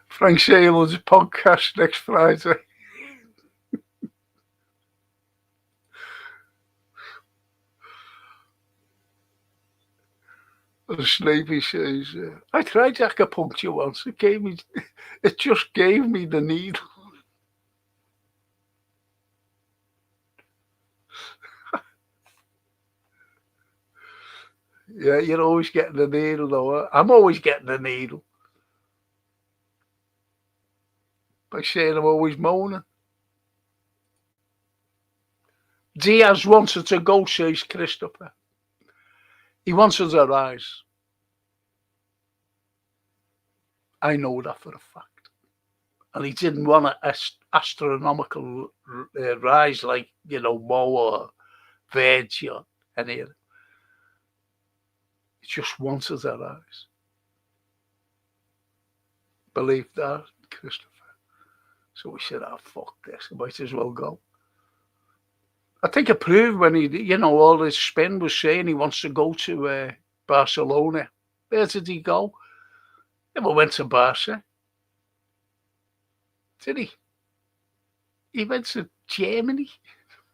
Frank Saylor's podcast next Friday. And Snapey says, I tried acupuncture once. It just gave me the needle. Yeah, you're always getting the needle, though. I'm always getting the needle. By saying I'm always moaning. Diaz wanted to go, says Christopher. He wanted to rise. I know that for a fact. And he didn't want an astronomical rise like, Mo or Verge or any of them. He just wanted a rise. Believe that, Christopher. So we said, fuck this. I might as well go. I think it proved when he, all his spin was saying he wants to go to Barcelona. Where did he go? Never went to Barca. Did he? He went to Germany.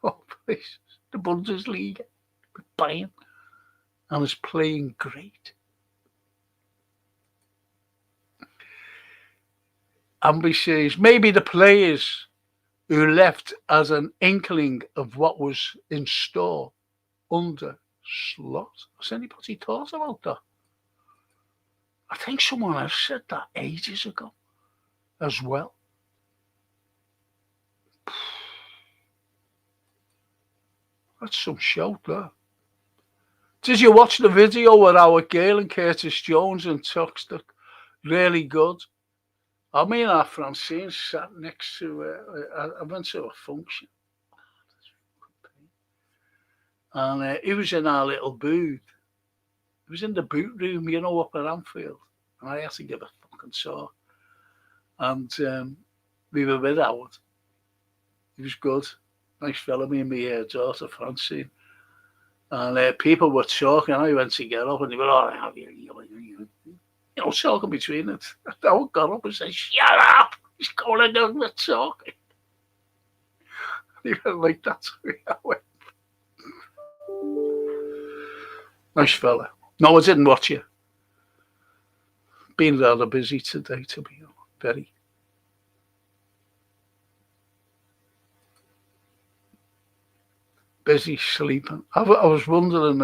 Oh, please. The Bundesliga. With Bayern. And is playing great. Amby says, maybe the players who left as an inkling of what was in store under Slot. Has anybody thought about that? I think someone else said that ages ago as well. That's some shout there. Did you watch the video with Howard Gale and Curtis Jones and Tuxton? Really good. I mean, our Francine sat next to I went to a function. And he was in our little booth. He was in the boot room, up at Anfield. And I had to give a fucking talk. And we were with Howard. He was good. Nice fella, me and my daughter, Francine. And people were talking. I went to get up and they were all talking between it. I got up and said, shut up! He's going down the talking. He went like, that's where I went. Nice fella. No, I didn't watch you. Been rather busy today, to be honest. Very. Busy sleeping. I was wondering,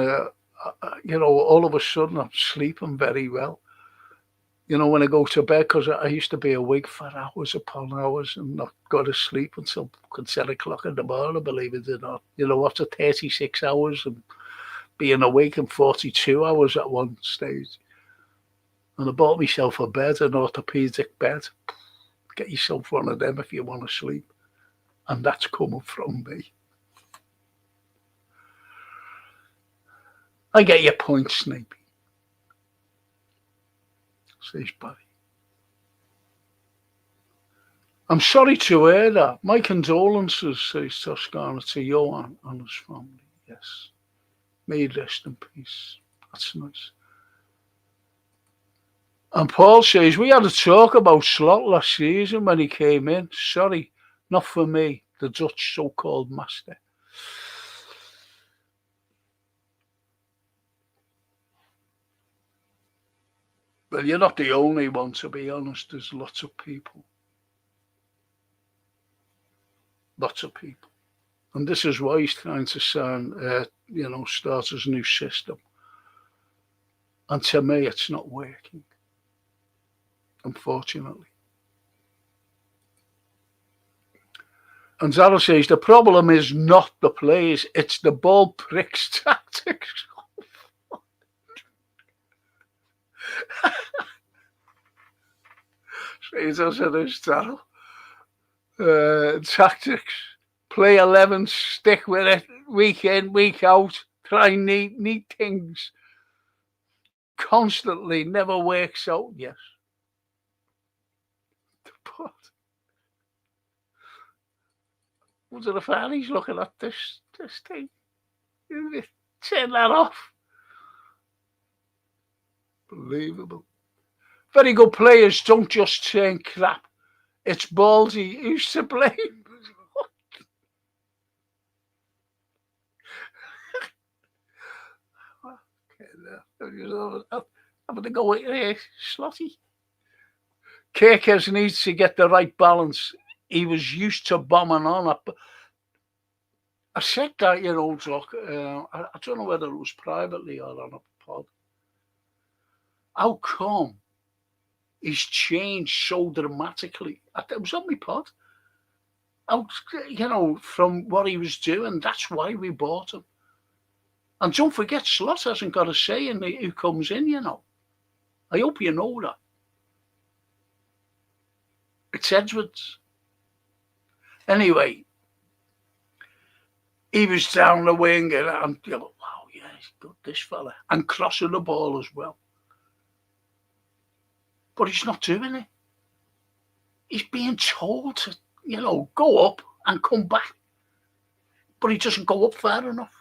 all of a sudden I'm sleeping very well. When I go to bed, because I used to be awake for hours upon hours and not go to sleep until 10 o'clock in the morning, believe it or not. After 36 hours and being awake in 42 hours at one stage. And I bought myself a bed, an orthopedic bed. Get yourself one of them if you want to sleep. And that's coming from me. I get your point, Snape. Says Barry. I'm sorry to hear that. My condolences, says Toscana, to Johan and his family. Yes. May he rest in peace. That's nice. And Paul says, we had a talk about Slot last season when he came in. Sorry, not for me, the Dutch so-called master. Well, you're not the only one, to be honest. There's lots of people. Lots of people. And this is why he's trying to start his new system. And to me, it's not working. Unfortunately. And Zara says, the problem is not the players, it's the ball pricks tactics. Says it is, Daryl. Tactics. Play 11, stick with it, week in, week out, try neat things. Constantly, never works out, yes. But wonder if Annie's looking at this thing. Turn that off. Believable. Very good players don't just turn crap. It's ballsy. Who's to blame? I'm going to go with Slotty. Kirkers needs to get the right balance. He was used to bombing on it. I said that, Doc. I don't know whether it was privately or on a pod. How come he's changed so dramatically? It was on my pod. From what he was doing, that's why we bought him. And don't forget, Slot hasn't got a say in who comes in, I hope you know that. It's Edwards. Anyway, he was down the wing and you know, wow, yeah, he's got this fella. And crossing the ball as well. But he's not doing it. He's being told to, you know, go up and come back. But he doesn't go up far enough.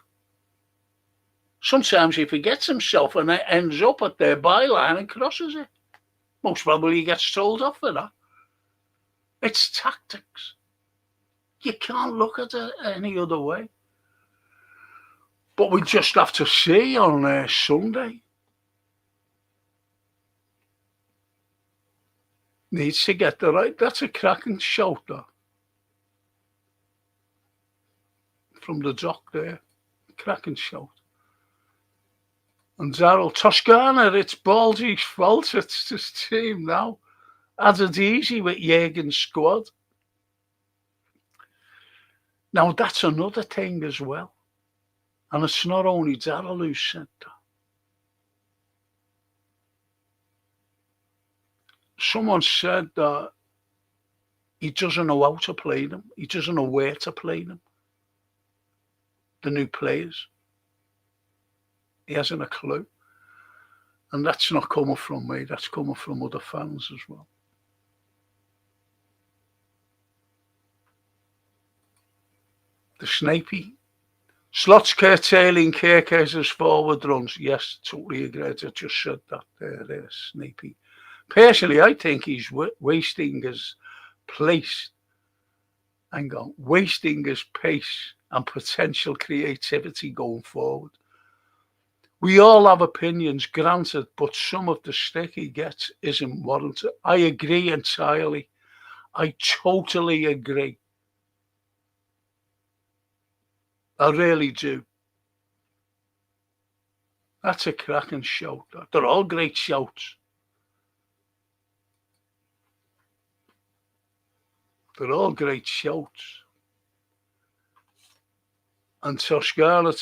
Sometimes he forgets himself and ends up at their byline and crosses it. Most probably he gets told off for that. It's tactics. You can't look at it any other way. But we just have to see on Sunday. Needs to get the right. That's a cracking shout, though. From the dock there. Cracking shout. And Daryl Toscana, it's Baldy's fault. It's his team now. Had it easy with Jürgen's squad. Now, that's another thing as well. And it's not only Daryl who said that. Someone said that he doesn't know how to play them. He doesn't know where to play them. The new players. He hasn't a clue. And that's not coming from me. That's coming from other fans as well. The Snapey. Slots curtailing Kirkes' forward runs. Yes, totally agree. I just said that there, Snapey. Personally, I think he's wasting his place. Wasting his pace and potential creativity going forward. We all have opinions, granted, but some of the stick he gets isn't warranted. I agree entirely. I totally agree. I really do. That's a cracking shout. They're all great shouts. They're all great shouts. And Toscana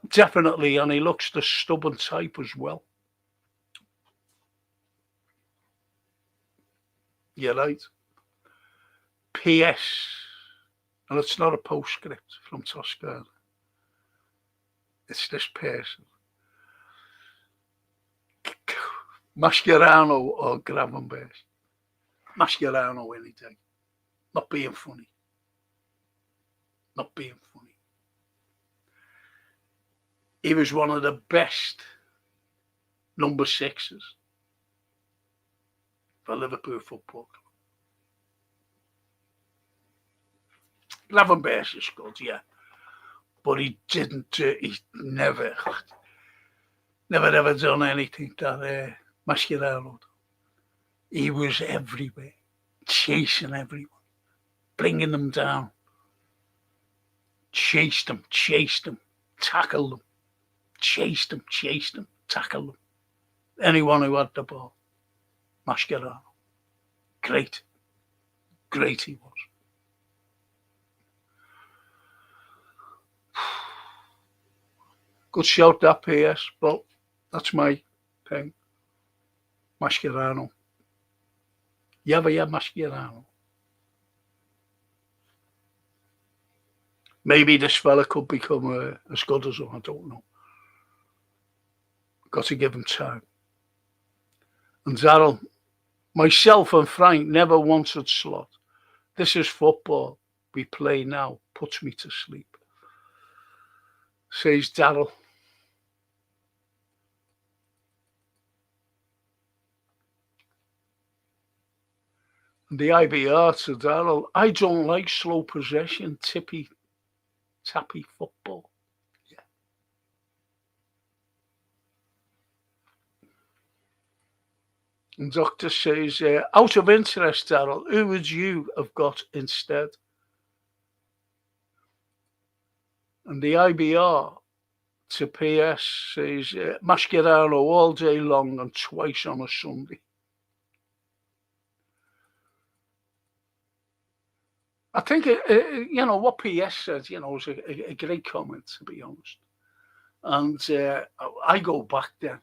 definitely, and he looks the stubborn type as well. You're right. P.S. And it's not a postscript from Toscana. It's this person. Mascherano or Gravenberg. Mascherano any day. Not being funny. Not being funny. He was one of the best number sixes for Liverpool Football Club. Gravenberg is good, yeah. But he didn't, he never ever done anything that Mascherano. He was everywhere, chasing everyone, bringing them down. Chased them, tackled them. Chased them, tackled them. Anyone who had the ball. Mascherano. Great he was. Good shout that PS, but that's my thing. Mascherano. Yeah, Mascherano. Maybe this fella could become as good as him, I don't know. Got to give him time. And Daryl, myself and Frank never wanted slot. This is football. We play now. Puts me to sleep. Says Daryl. And the IBR to Daryl, I don't like slow possession, tappy football. Yeah. And Doctor says, out of interest, Daryl, who would you have got instead? And the IBR to PS says, Mascherano all day long and twice on a Sunday. I think, what PS says, is a great comment, to be honest. And I go back then.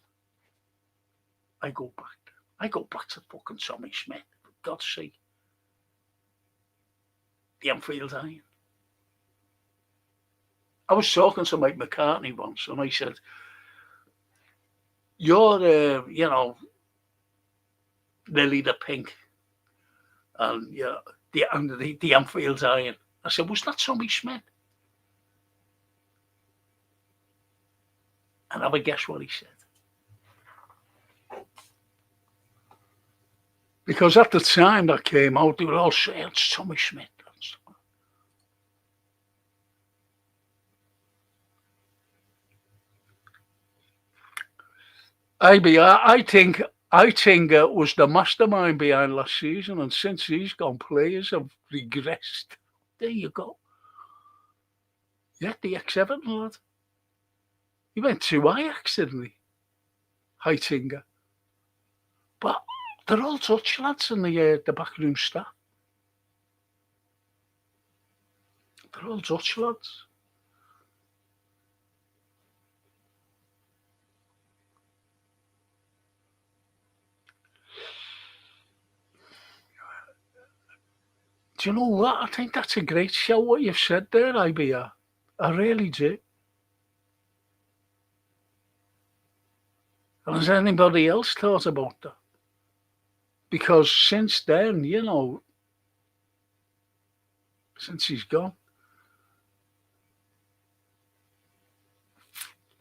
I go back to fucking Tommy Smith, for God's sake. the Anfield Iron. I was talking to Mike McCartney once, and I said, "You're, Lily the Pink, and the Anfield Iron." I said, "Was that Tommy Smith?" And have a guess what he said. Because at the time that came out, they were all saying it's Tommy Smith. I think it was the mastermind behind last season, and since he's gone, players have regressed. There you go. Yeah, the ex-Everton lad. He went to Ajax, didn't he? Heitinga. But they're all Dutch lads in the backroom staff. They're all Dutch lads. Do you know what? I think that's a great show, what you've said there, IBR. I really do. And has anybody else thought about that? Because since then, since he's gone.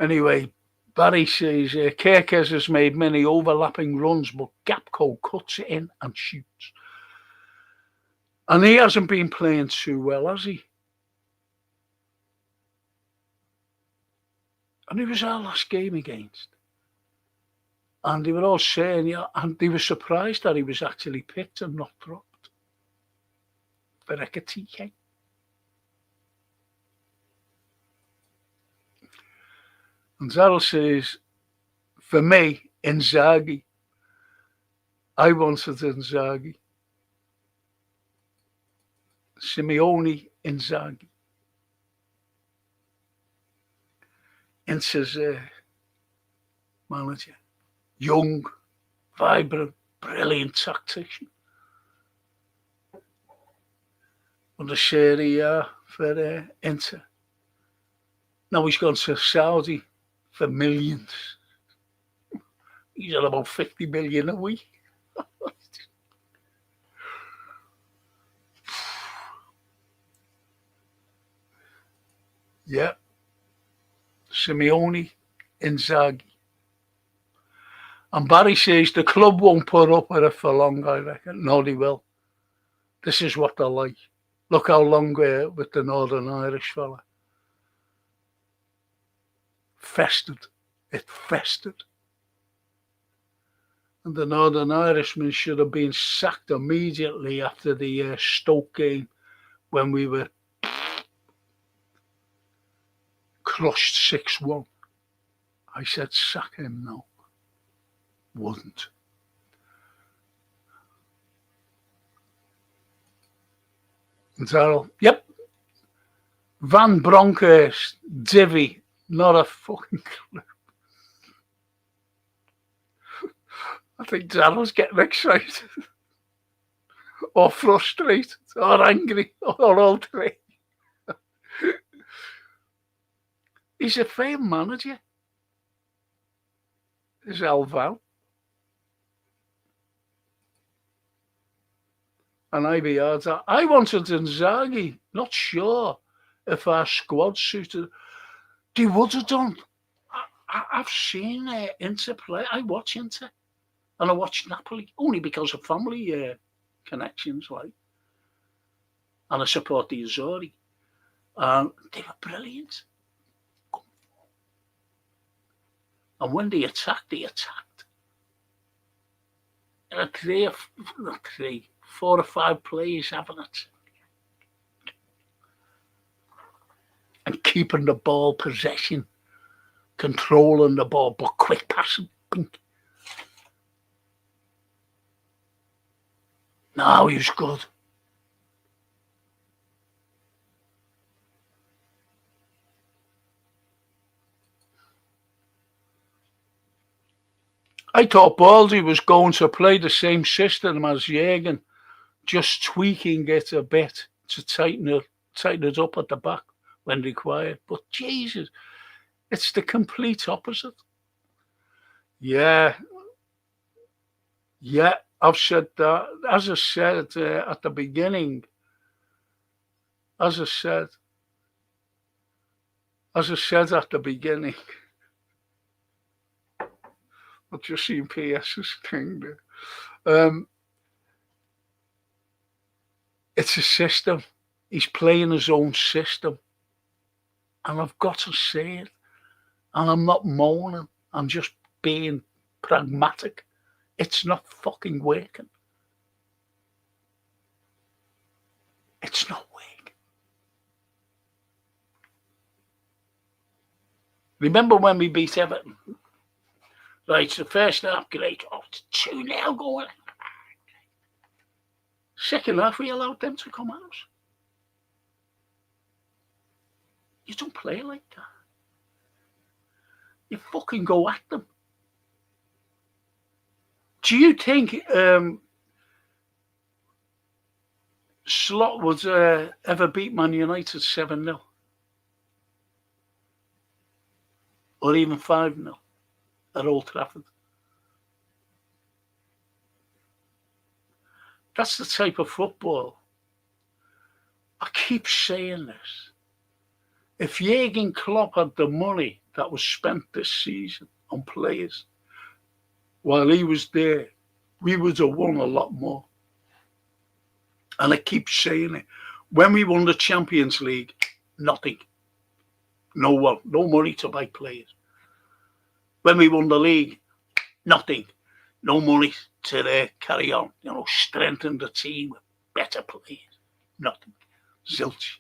Anyway, Barry says, Kerkez has made many overlapping runs, but Gapco cuts it in and shoots. And he hasn't been playing too well, has he? And it was our last game against. And they were all saying, and they were surprised that he was actually picked and not dropped for Ekatike. And Zaral says, for me, Inzaghi. I wanted Inzaghi. Simeone, Inzaghi. Inter's manager. Young, vibrant, brilliant tactician. Under Serie A for Inter. Now he's gone to Saudi for millions. He's on about 50 million a week. Yeah. Simeone, Inzaghi. And Barry says the club won't put up with it for long, I reckon. No, they will. This is what they're like. Look how long we're with the Northern Irish fella. Festered. It festered. And the Northern Irishman should have been sacked immediately after the Stoke game when we were crushed 6-1. I said, sack him now. Wouldn't. And Darryl, yep. Van Bronckhorst, Divvy, not a fucking clue. I think Darryl's getting excited. Or frustrated, or angry, or all three. He's a famed manager. Is Alval. And IBR, I wanted Inzaghi, not sure if our squad suited. They would have done. I've seen Inter play. I watch Inter. And I watch Napoli, only because of family connections, like. And I support the Azzurri. They were brilliant. And when they attacked. And 4 or 5 players having it. And keeping the ball, possession, controlling the ball, but quick passing. No, he was good. I thought Baldy was going to play the same system as Jürgen, just tweaking it a bit to tighten it up at the back when required. But Jesus, it's the complete opposite. Yeah, I've said that. As I said at the beginning, as I said at the beginning, I've just seen PS's thing there. It's a system. He's playing his own system. And I've got to say it. And I'm not moaning. I'm just being pragmatic. It's not fucking working. It's not working. Remember when we beat Everton? Right, so first half, great. Oh, it's 2-0 going. Second half, we allowed them to come out. You don't play like that. You fucking go at them. Do you think Slot would ever beat Man United 7-0? Or even 5-0 at Old Trafford? That's the type of football. I keep saying this. If Jurgen Klopp had the money that was spent this season on players while he was there, we would have won a lot more. And I keep saying it. When we won the Champions League, nothing. No one. No money to buy players. When we won the league, nothing. No money to carry on. Strengthen the team with better players. Nothing. Zilch.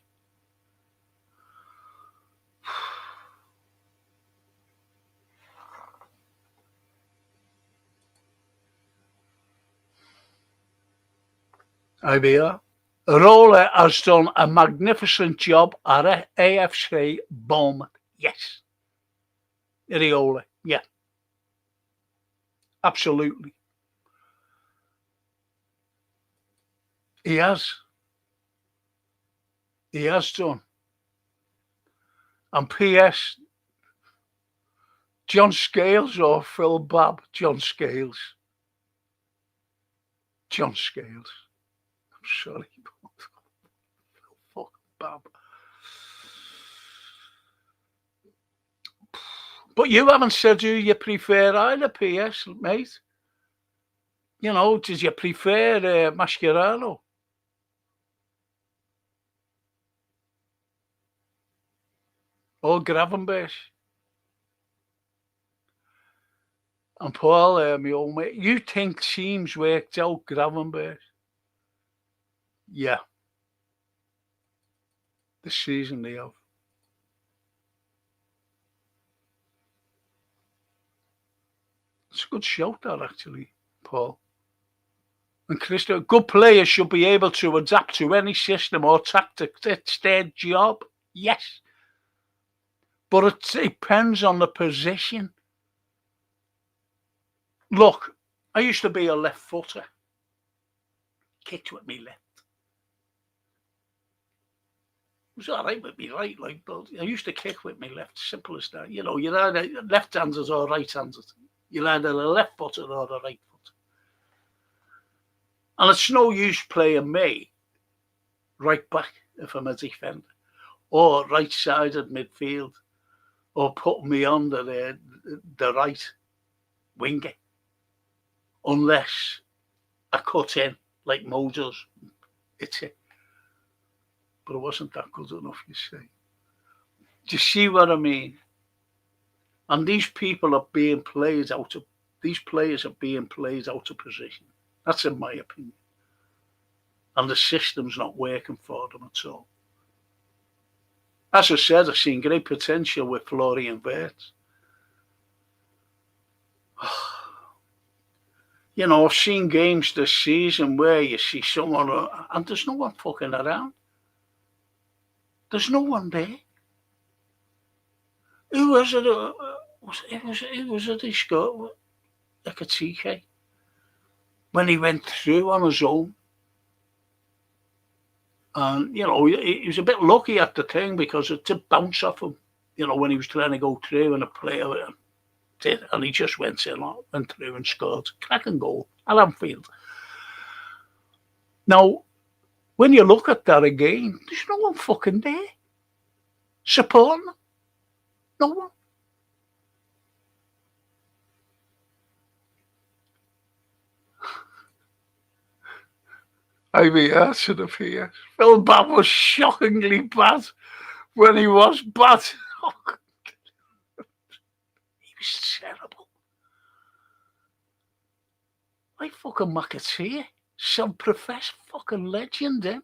IBR. Roller has done a magnificent job at AFC Bournemouth. Yes. Iraola. Yeah. Absolutely. He has. He has done. And P.S. John Scales or Phil Babb? John Scales. John Scales. I'm sorry. Phil Babb. But you haven't said who you prefer either, P.S., mate. Did you prefer Mascherano? Or Gravenberch? And Paul, my old mate, you think teams worked out Gravenberch? Yeah. This season they have. It's a good shout, that, actually, Paul. And Christo, good players should be able to adapt to any system or tactic. It's their job, yes. But it depends on the position. Look, I used to be a left footer. Kicked with me left. It was all right with me right, but I used to kick with me left. Simple as that. You're either left-handed or right-handed. You're either a left footer or a right footer. And it's no use playing me right back if I'm a defender, or right-sided midfield, or putting me on the right winger, unless I cut in like Moses. It's it. But it wasn't that good enough, you see. Do you see what I mean? And these people are being played out of, these players are being played out of position. That's in my opinion. And the system's not working for them at all. As I said, I've seen great potential with Florian Wirtz. I've seen games this season where you see someone, and there's no one fucking around. There's no one there. Who was it? It was at his score, like a TK, when he went through on his own. And, he was a bit lucky at the thing because it did bounce off him, when he was trying to go through and a player did. And he just went through and scored. Cracking goal at Anfield. Now, when you look at that again, there's no one fucking there supporting them. No one. I mean, that should have here. Phil Babb was shockingly bad when he was bad. He was terrible. Like fucking McAteer, some professed fucking legend, eh?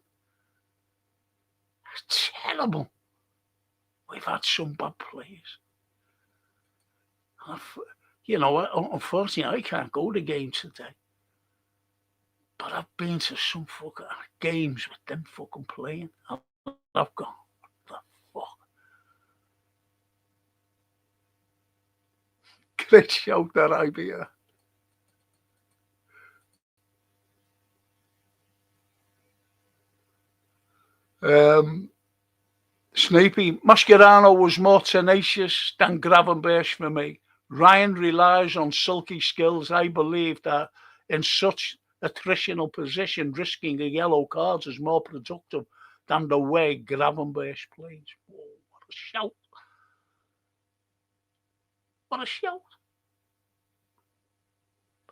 That's terrible. We've had some bad players. Unfortunately, I can't go to games today. But I've been to some fucking games with them fucking playing. I've gone, what the fuck? Great shout that idea. Snoopy, Mascherano was more tenacious than Gravenberch for me. Ryan relies on sulky skills. I believe that in such attritional position, risking a yellow card is more productive than the way Gravenberch plays. Oh, what a shout. What a shout.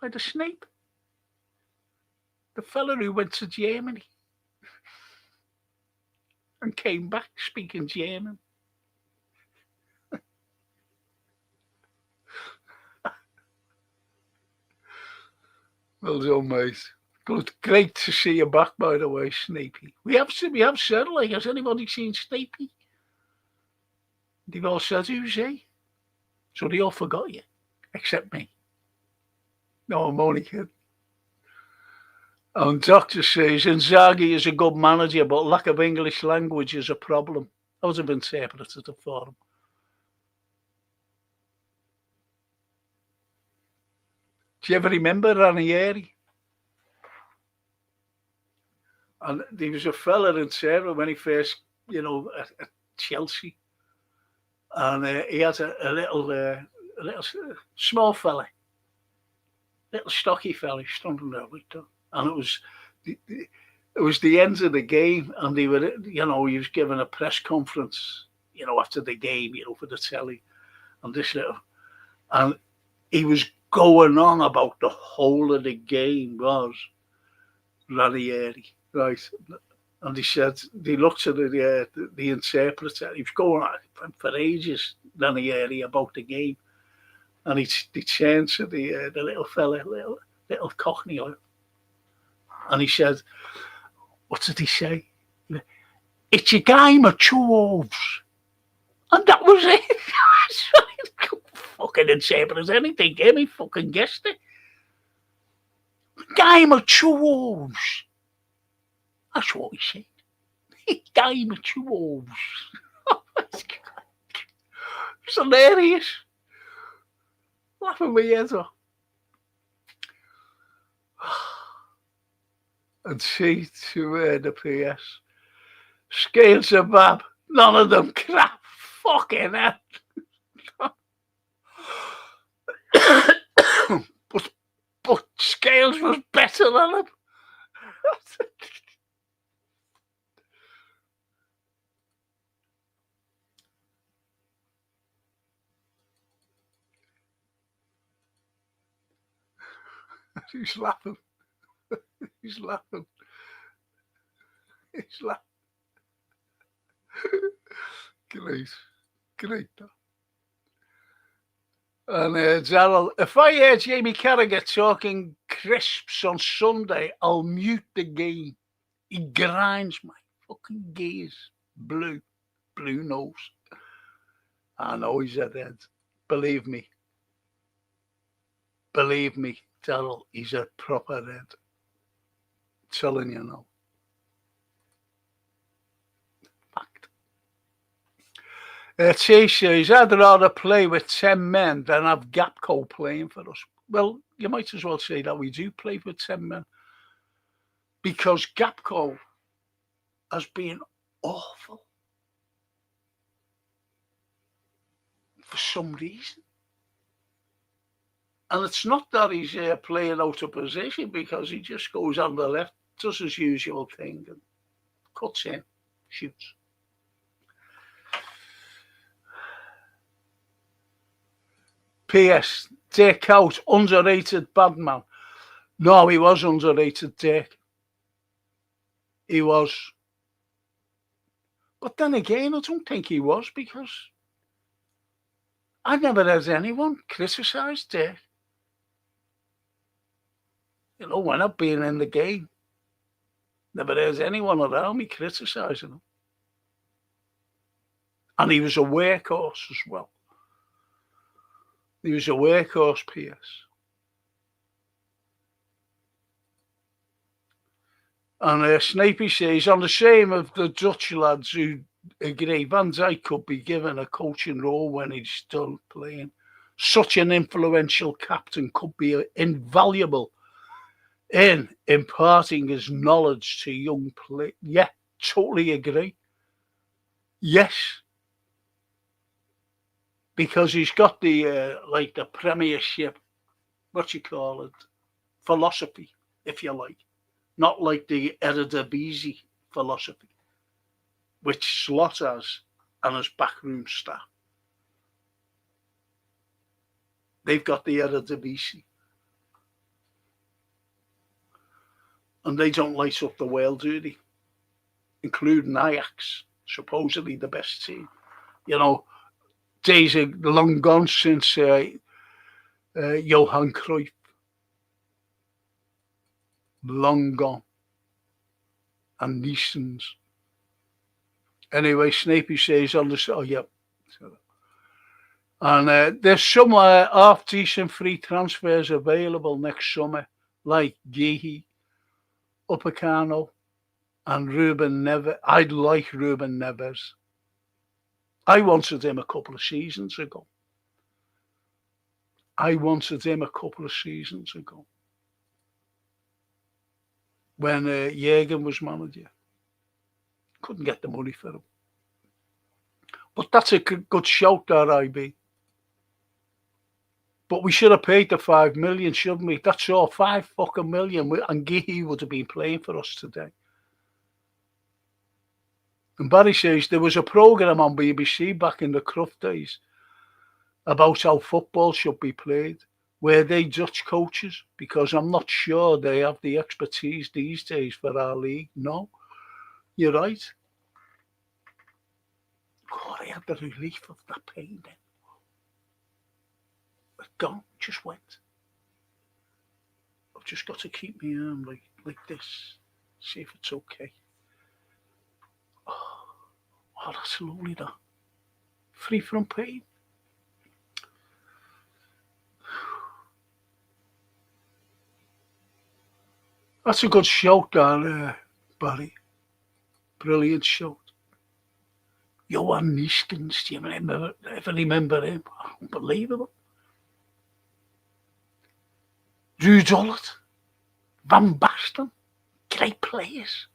By the Snape. The fella who went to Germany and came back speaking German. Well done, mate. Good, great to see you back, by the way, Snapey. We have said, like, has anybody seen Snapey? They've all said, who's he? So they all forgot you, except me. No, I'm only kidding. And Doctor says, Inzaghi is a good manager, but lack of English language is a problem. I would have interpreted it for him. Do you ever remember Ranieri? And there was a fella in Sarah when he first, at Chelsea. And he had a little small fella, little stocky fella, standing there like that. And it was the end of the game, and they were, he was giving a press conference, after the game, for the telly, and this little, and he was going on about the whole of the game was Ranieri, right? And he said, they looked at the interpreter, he was going on for ages, Ranieri, about the game, and he turned to the little fella, little cockney, and he said, what did he say? It's a game of two wolves. And that was it. Fucking interpret anything, he fucking guessed it. Game of two wolves. That's what he said. Game of two wolves. It's hilarious. Laughing my head off. And see to the PS. Scales of Bab. None of them crap. Fucking hell. but Scales was better than him. He's laughing. He's laughing. He's laughing. Great. And Darryl, if I hear Jamie Carragher talking crisps on Sunday, I'll mute the game. He grinds my fucking gears. Blue nose. I know he's a dead. Believe me, Darryl, he's a proper dead. Telling you now. Fact. T says, I'd rather play with 10 men than have Gapco playing for us. Well, you might as well say that we do play with 10 men. Because Gapco as being awful for some reason. And it's not that he's playing out of position, because he just goes on the left, does his usual thing, and cuts in, shoots. P.S. Dick out, underrated bad man. No, he was underrated, Dick. He was. But then again, I don't think he was, because I never heard anyone criticise Dick. You know, when I've been in the game, never heard anyone around me criticising him. And he was a workhorse as well. He was a workhorse, P.S. And Snapey says, on the same of the Dutch lads who agree, Van Dijk could be given a coaching role when he's done playing. Such an influential captain could be invaluable in imparting his knowledge to young players. Yeah, totally agree. Yes. Because he's got the, like the Premiership, what you call it, philosophy, if you like. Not like the Eredivisie philosophy, which Slot has and his backroom staff. They've got the Eredivisie. And they don't light up the world, do they? Including Ajax, supposedly the best team. You know, days are long gone since Johan Cruyff. Long gone. And Neeson's. Anyway, Snapey says on the... Oh, yeah. And there's some half-decent free transfers available next summer, like Gehi, Upamecano, and Ruben Neves. I'd like Ruben Neves. I wanted him a couple of seasons ago. When Jürgen was manager. Couldn't get the money for him. But that's a good shout there, IB. But we should have paid the 5 million, shouldn't we? That's all, 5 fucking million. And Gehi would have been playing for us today. And Barry says there was a programme on BBC back in the Clough days about how football should be played. Were they Dutch coaches? Because I'm not sure they have the expertise these days for our league. No, you're right. God, I had the relief of that pain then. It's gone, just went. I've just got to keep my arm like this. See if it's okay. Oh, that's lovely, that. Free from pain. That's a good shout there, Barry. Brilliant shout. Johan Neeskens, do you ever remember him? Unbelievable. Ruud Gullit, Van Basten, great players.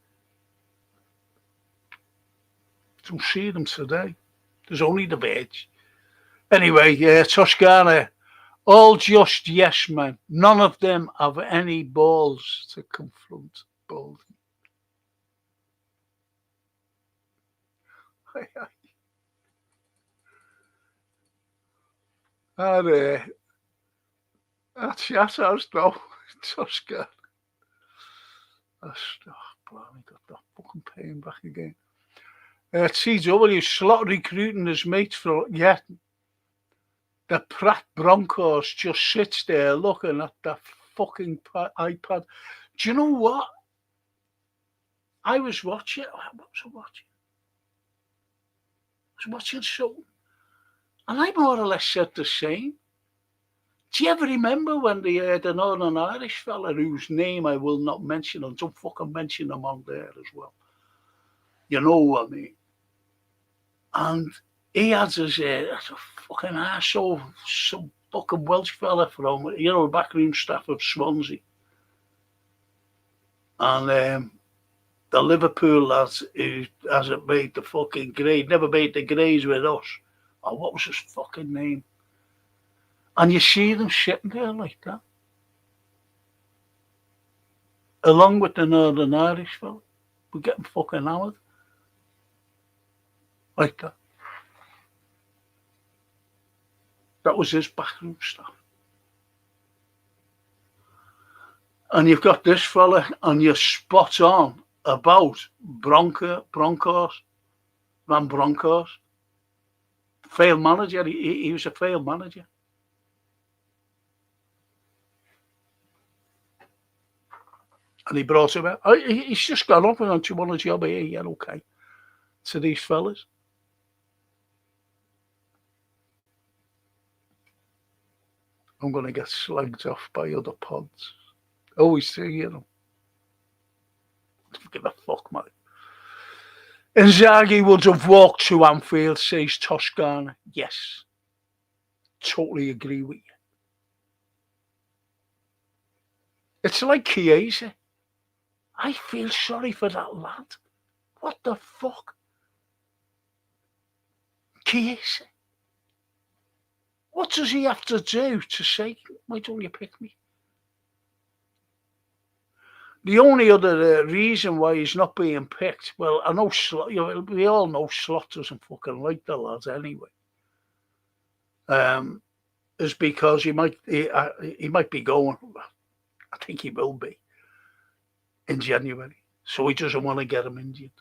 Don't see them today. There's only the Verge. Anyway, Toscana, all just yes men. None of them have any balls to confront Baldy. That's house though, Toscana. Blimey, got that fucking pain back again. TW, Slot recruiting his mates for, the Pratt Broncos just sits there looking at that fucking iPad. Do you know what? I was watching something, and I more or less said the same. Do you ever remember when they had an Northern Irish fella whose name I will not mention, and don't fucking mention him on there as well? You know what I mean? And he had his a fucking arsehole, some fucking Welsh fella from, the backroom staff of Swansea. And the Liverpool lads who hasn't made the fucking grade, never made the grades with us. Oh, what was his fucking name? And you see them sitting there like that. Along with the Northern Irish fella. We're getting fucking hammered. Like that. That was his backroom stuff. And you've got this fella, and you're spot on about Broncos. Ran Broncos. Failed manager. He was a failed manager. And he brought him out. He's just gone up and gone, "Do you want a job here?" Yeah, okay. To these fellas. I'm going to get slagged off by other pods. Always say, you know. Don't give a fuck, mate. Inzaghi would have walked to Anfield, says Toscana. Yes. Totally agree with you. It's like Chiesa. I feel sorry for that lad. What the fuck? Chiesa. What does he have to do to say, "Why don't you pick me?" The only other reason why he's not being picked, well, I know we all know Slot doesn't fucking like the lads anyway. Is because he might be going. I think he will be in January, so he doesn't want to get him injured.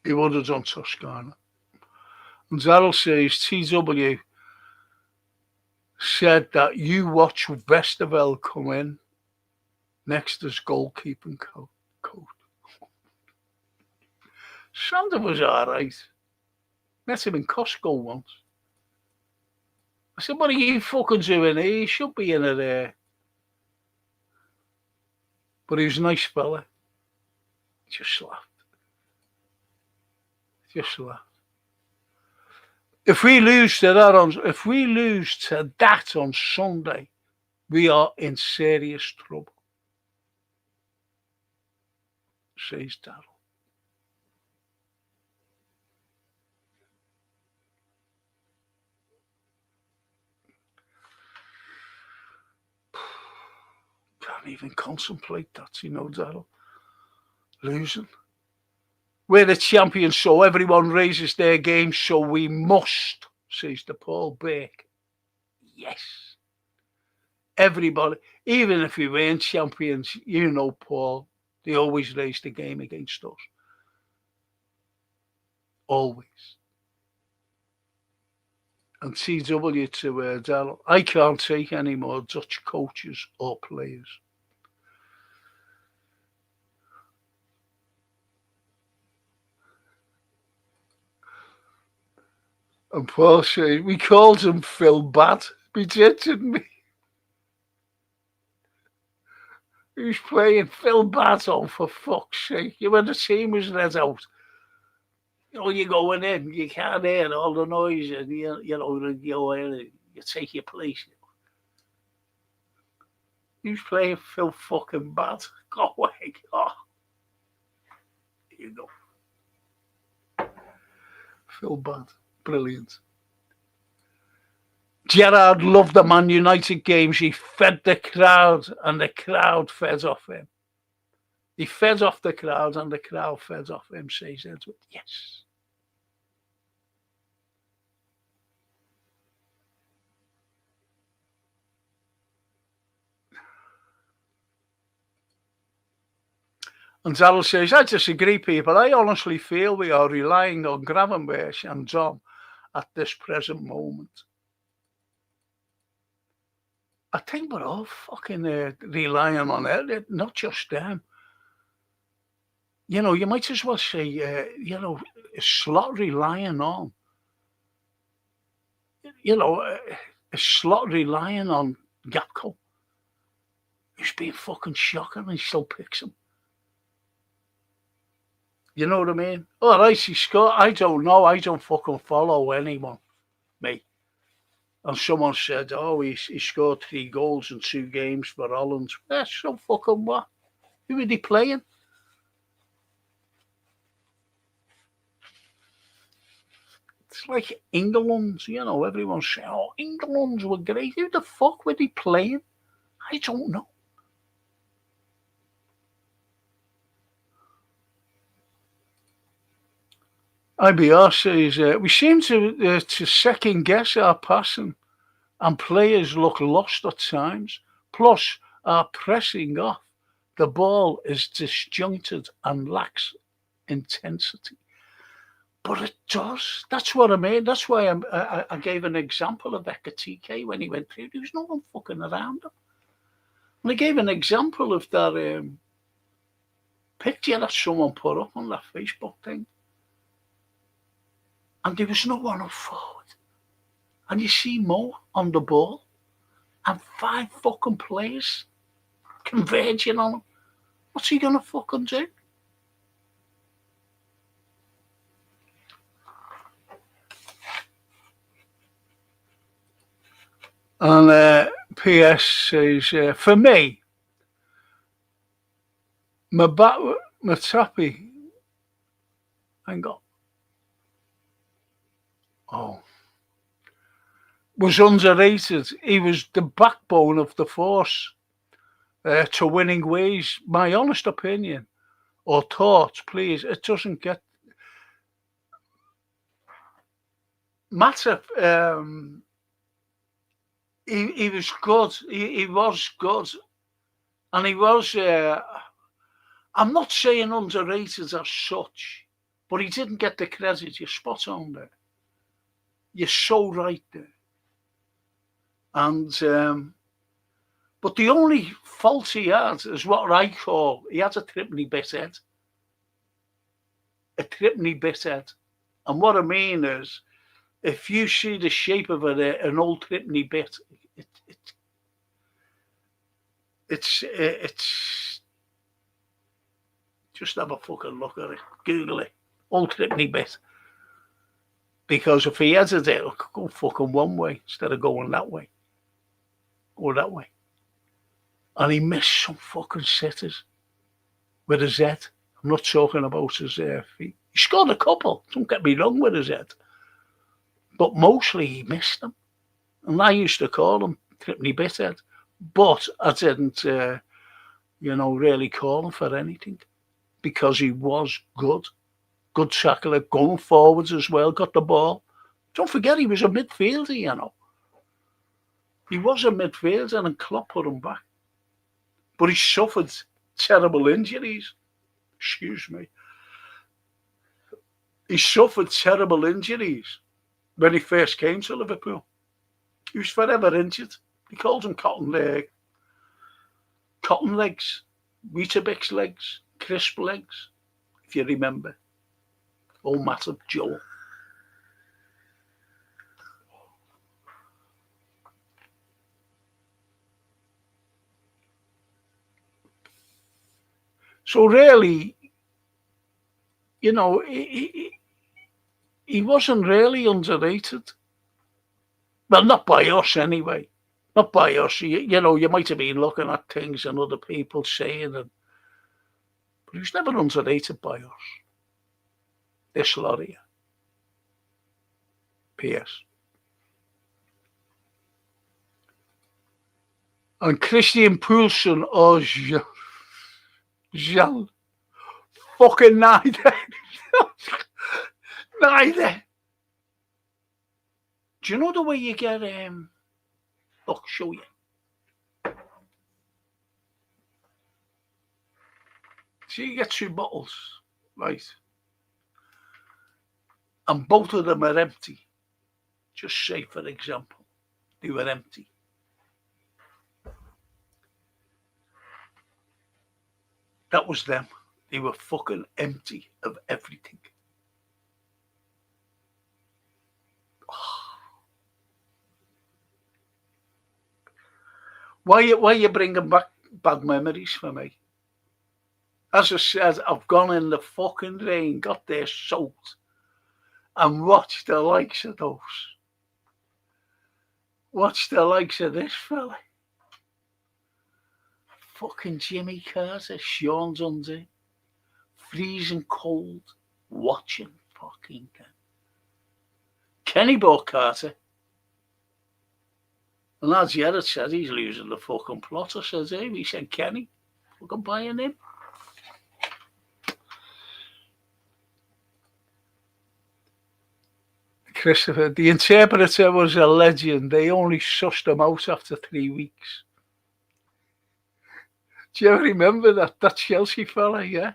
He would have done Toscana. And Zaryl says TW said that you watch Westerveld come in next as goalkeeping coach. Sander was all right. Met him in Costco once. I said, "What are you fucking doing here? You should be in there." But he was a nice fella. Just laughed. If we lose to that on Sunday, we are in serious trouble, says Darryl. Can't even contemplate that, you know, Darryl. Losing. We're the champions, so everyone raises their game, so we must, says the Paul Burke. Yes. Everybody, even if we weren't champions, you know, Paul, they always raise the game against us. Always. And TW to Darryl, I can't take any more Dutch coaches or players. And Paul said, "We called him Phil Bad." We did, didn't we? He was playing Phil Bad on, for fuck's sake. When the team was let out, you know, you're going in, you can't hear all the noise, and you go in, you take your place. He was playing Phil fucking Bad. Go away. Oh. Here you go. Phil Bad. Brilliant. Gerrard loved the Man United games. He fed the crowd, and the crowd fed off him. He fed off the crowd, and the crowd fed off him, says Edward. Yes. And Darryl says, "I disagree, people. I honestly feel we are relying on Gravenberch and Dom at this present moment." I think we're all fucking relying on it, not just them. You know, you might as well say, is Slot relying on? Is Slot relying on Gakpo? He's been fucking shocking, and he still picks him. You know what I mean? All right, he scored. I don't know. I don't fucking follow anyone. me. And someone said, oh, he scored 3 goals in 2 games for Holland. That's so fucking what? Who are they playing? It's like England, you know, everyone's saying, oh, England were great. Who the fuck were they playing? I don't know. IBR says, we seem to second guess our passing and players look lost at times. Plus, our pressing off the ball is disjointed and lacks intensity. But it does. That's what I mean. That's why I gave an example of Ekatike when he went through. There was no one fucking around him. And I gave an example of that picture that someone put up on that Facebook thing. And there was no one up forward. And you see Mo on the ball and 5 fucking players converging on him. What's he going to fucking do? And PS says, for me, Matapi, hang on. Oh. Was underrated. He was the backbone of the force to winning ways. My honest opinion or thoughts, please. It doesn't get Matip. He was good. He was good, and he was. I'm not saying underrated as such, but he didn't get the credit. You're spot on there. You're so right there. And but the only fault he had is what I call he had a threepenny bit head. A threepenny bit head. And what I mean is, if you see the shape of an old threepenny bit, it's just have a fucking look at it. Google it. Old threepenny bit. Because if he headed it, it could go fucking one way instead of going that way. Or that way. And he missed some fucking sitters with his head. I'm not talking about his feet. He scored a couple, don't get me wrong, with his head. But mostly he missed them. And I used to call him threepenny bithead. But I didn't, really call him for anything. Because he was good. Good tackler, going forwards as well, got the ball. Don't forget he was a midfielder, you know. He was a midfielder and Klopp put him back. But he suffered terrible injuries. Excuse me. He suffered terrible injuries when he first came to Liverpool. He was forever injured. He called him cotton legs, Weetabix legs, crisp legs, if you remember. Oh, Matip Joe. So really, he wasn't really underrated. Well, not by us anyway. Not by us. You might have been looking at things and other people saying it. But he was never underrated by us. This lot here. P.S. And Christian Poulsen, Jean. Fucking neither. Neither. Do you know the way you get, look, show you. So you get 2 bottles, right? And both of them are empty. Just say, for example, they were empty. That was them. They were fucking empty of everything. Why are you bringing back bad memories for me? As I said, I've gone in the fucking rain, got there soaked, and watched the likes of those. Watch the likes of this fella. Fucking Jimmy Carter, Sean Dundee, freezing cold, watching fucking Kenny bought Carter. And as Gerrard said, he's losing the fucking plot. I said, hey, he said, Kenny, fucking buying him. Christopher, the interpreter was a legend. They only sussed him out after 3 weeks. Do you ever remember that Chelsea fella, yeah?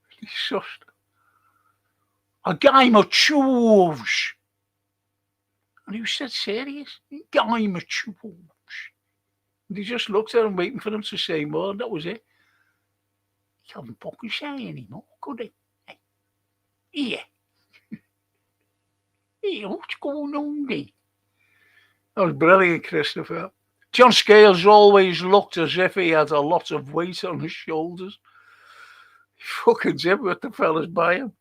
He sussed. A game of choose. And he was dead serious. A game of choose. And he just looked at him, waiting for him to say more, and that was it. He couldn't fucking say anymore, could he? Hey. Yeah. Hey, what's going on there? That was brilliant, Christopher. John Scales always looked as if he had a lot of weight on his shoulders. He fucking did with the fellas by him.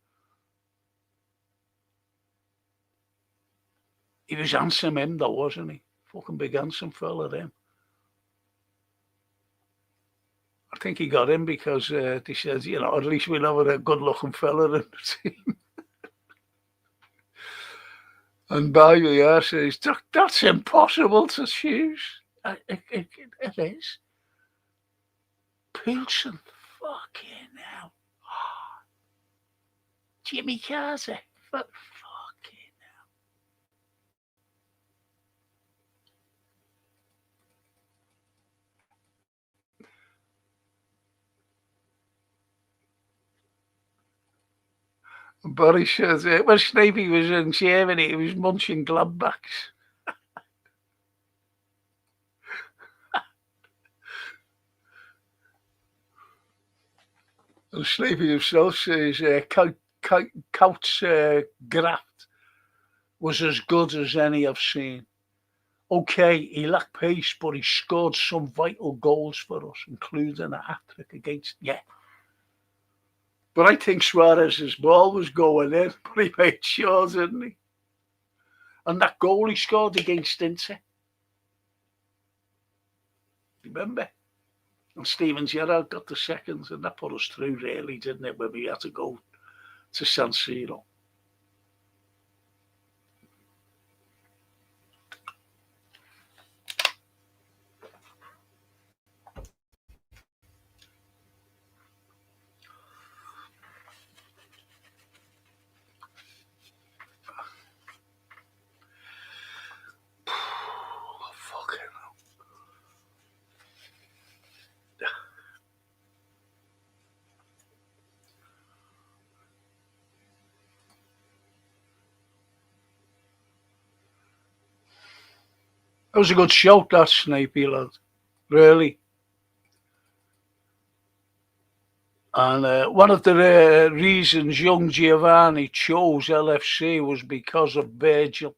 He was handsome, him, though, wasn't he? Fucking big handsome fella, him. I think he got him because they said, you know, at least we'll have a good-looking fella in the team. And Bayer says, that's impossible to choose. It is. Poulsen, fucking hell. Oh. Jimmy Carter, fucking hell. Boris says, when Snapey was in Germany, he was munching Gladbachs. And Snapey himself says, Coutts graft was as good as any I've seen. Okay, he lacked pace, but he scored some vital goals for us, including a hat-trick against, But I think Suarez's ball was going in, but he made sure, didn't he? And that goal he scored against Inter. Remember? And Steven Gerrard got the seconds, and that put us through, really, didn't it, when we had to go to San Siro. That was a good shout, that Snapey, lad. Really. And one of the reasons young Giovanni chose LFC was because of Virgil.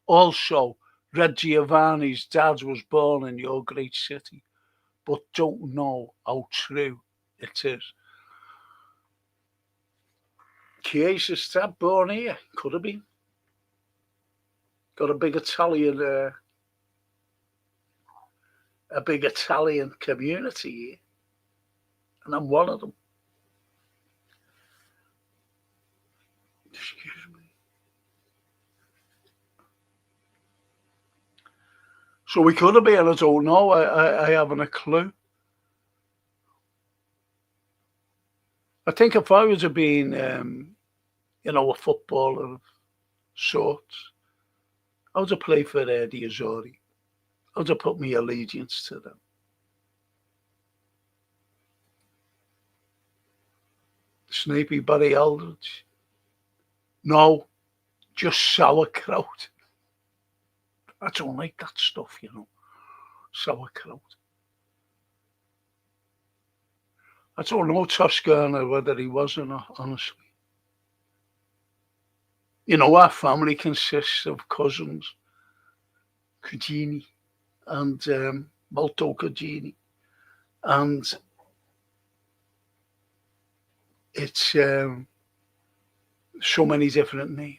Also, Red Giovanni's dad was born in your great city, but don't know how true it is. Chiesa's dad born here, could have been. Got a big Italian community here, and I'm one of them. Excuse me. So we could have been, I don't know, I haven't a clue. I think if I was to be, a footballer of sorts, I would have played for the Azzurri. I would have put my allegiance to them. Snapey, Barry Aldridge. No, just sauerkraut. I don't like that stuff, sauerkraut. I don't know Toscana whether he was or not, honestly. Our family consists of cousins, Cugini and Molto Cugini, and it's so many different names.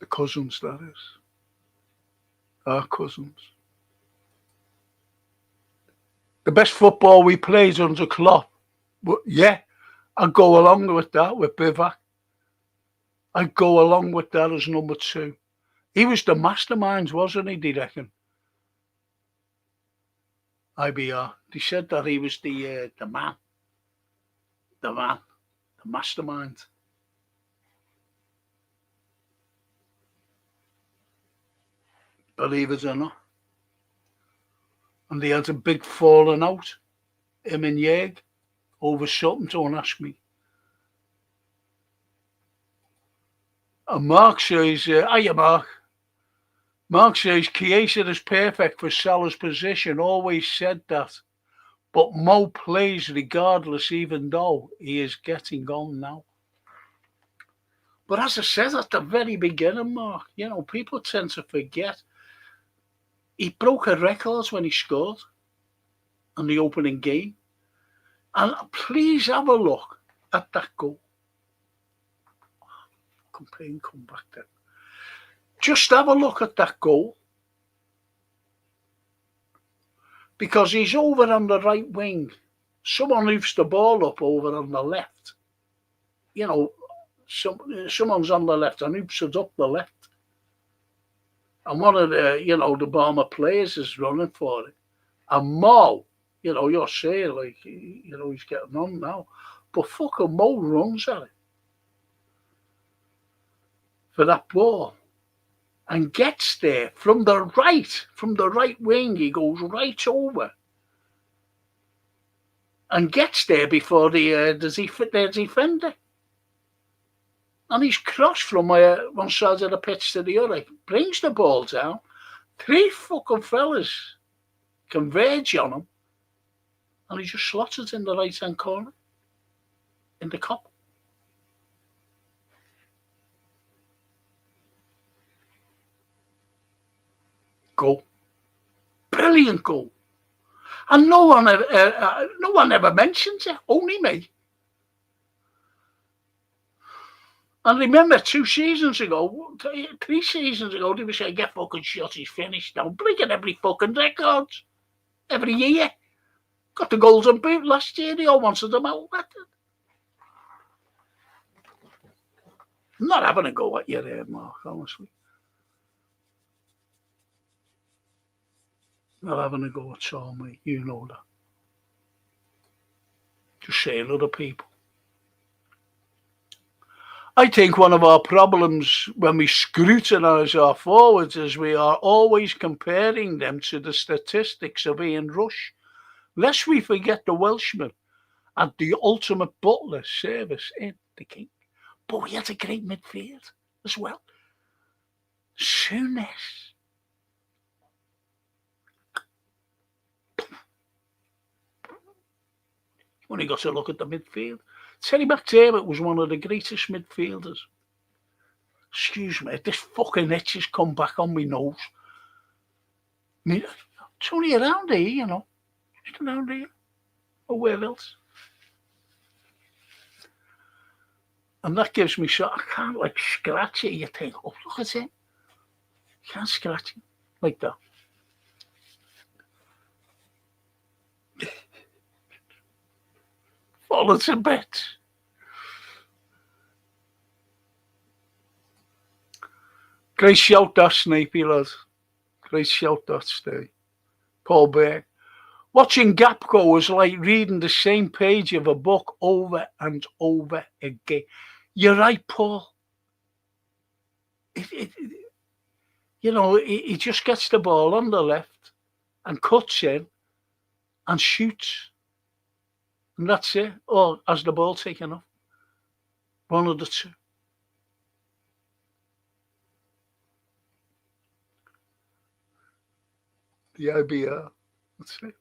The cousins, that is. Our cousins. The best football we played under Klopp. But yeah, I'd go along with that, with Bivac. I'd go along with that as number 2. He was the mastermind, wasn't he, do you reckon? IBR. They said that he was the man. The man. The mastermind. Believe it or not. And they had a big falling out, him and Yeg, over something, don't ask me. And Mark says, hiya Mark. Mark says, Chiesa is perfect for Salah's position, always said that. But Mo plays regardless, even though he is getting on now. But as I said at the very beginning, Mark, you know, people tend to forget. He broke a record when he scored in the opening game. And please have a look at that goal. Come back then. Just have a look at that goal. Because he's over on the right wing. Someone lifts the ball up over on the left. You know, someone's on the left and hoops it up the left. And one of the, you know, the Barmer players is running for it. And Mo, you know, you're saying, like, you know, he's getting on now. But fucking Mo runs at it. For that ball. And gets there from the right wing. He goes right over. And gets there before the defender. And he's crossed from one side of the pitch to the other. Brings the ball down. 3 fucking fellas converge on him. And he just slots it in the right-hand corner. In the cup. Goal. Brilliant goal. And no one ever mentions it. Only me. And remember, 2 seasons ago, 3 seasons ago, they were saying, get fucking shot, he's finished now. Breaking every fucking record. Every year. Got the golden boot last year, they all wanted them out. I'm not having a go at you there, Mark, honestly. Not having a go at all, mate. You know that. Just saying other people. I think one of our problems when we scrutinise our forwards is we are always comparing them to the statistics of Ian Rush. Lest we forget the Welshman had the ultimate butler service in the King. But we had a great midfield as well. Souness. When he got to look at the midfield. Terry McDermott was one of the greatest midfielders. Excuse me, this fucking itch has come back on my nose. I mean, it's only around here, you know. Just around here. Or where else? And that gives me I can't like scratch it. You think, oh, look at it. You can't scratch it like that. Fallen to bits. Great shout that, Snapey, lad. Great shout that, Steve. Paul Bear. Watching Gapco was like reading the same page of a book over and over again. You're right, Paul. You know, he just gets the ball on the left and cuts in and shoots. And that's it. Or has the ball taken off? One of the two. The IBR. That's it.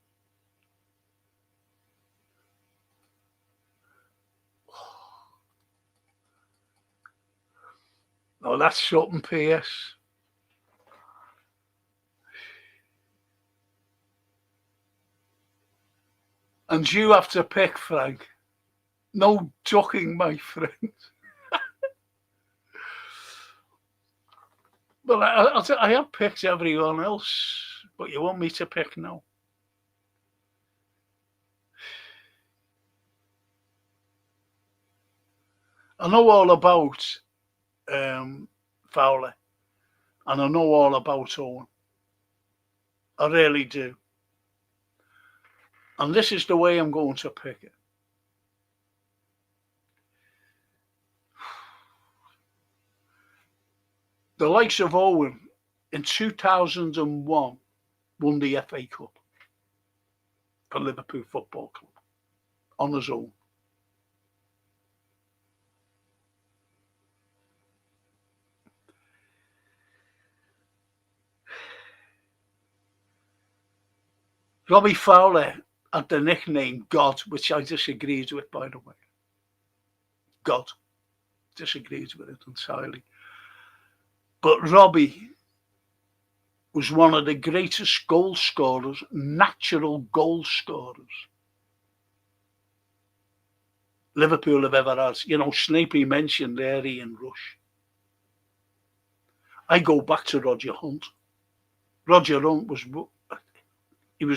Oh, that's something, PS. And you have to pick, Frank. No ducking, my friend. Well, I have picked everyone else, but you want me to pick now? I know all about Fowler, and I know all about Owen. I really do. And this is the way I'm going to pick it. The likes of Owen in 2001 won the FA Cup for Liverpool Football Club on his own. Robbie Fowler had the nickname God, which I disagreed with, by the way. God. Disagreed with it entirely. But Robbie was one of the greatest goal scorers, natural goal scorers Liverpool have ever had. You know, Snapey mentioned there Ian Rush. I go back to Roger Hunt. Roger Hunt was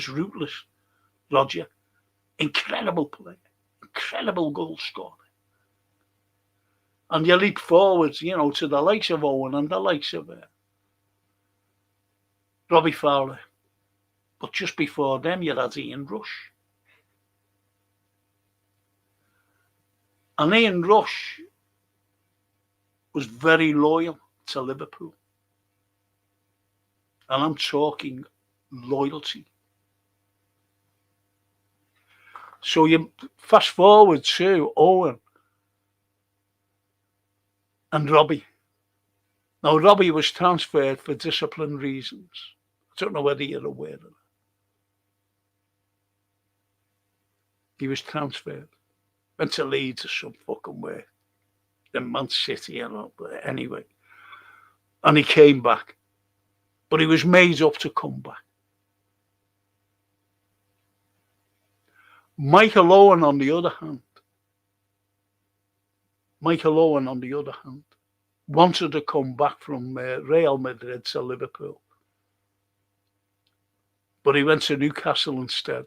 ruthless. Roger, incredible player, incredible goal scorer. And you leap forwards, you know, to the likes of Owen and the likes of Robbie Fowler. But just before them, you had Ian Rush. And Ian Rush was very loyal to Liverpool. And I'm talking loyalty. So you fast forward to Owen and Robbie. Now, Robbie was transferred for discipline reasons. I don't know whether you're aware of that. He was transferred. Went to Leeds or some fucking way. Then Man City, I don't know. Anyway. And he came back. But he was made up to come back. Michael Owen, on the other hand, wanted to come back from Real Madrid to Liverpool. But he went to Newcastle instead.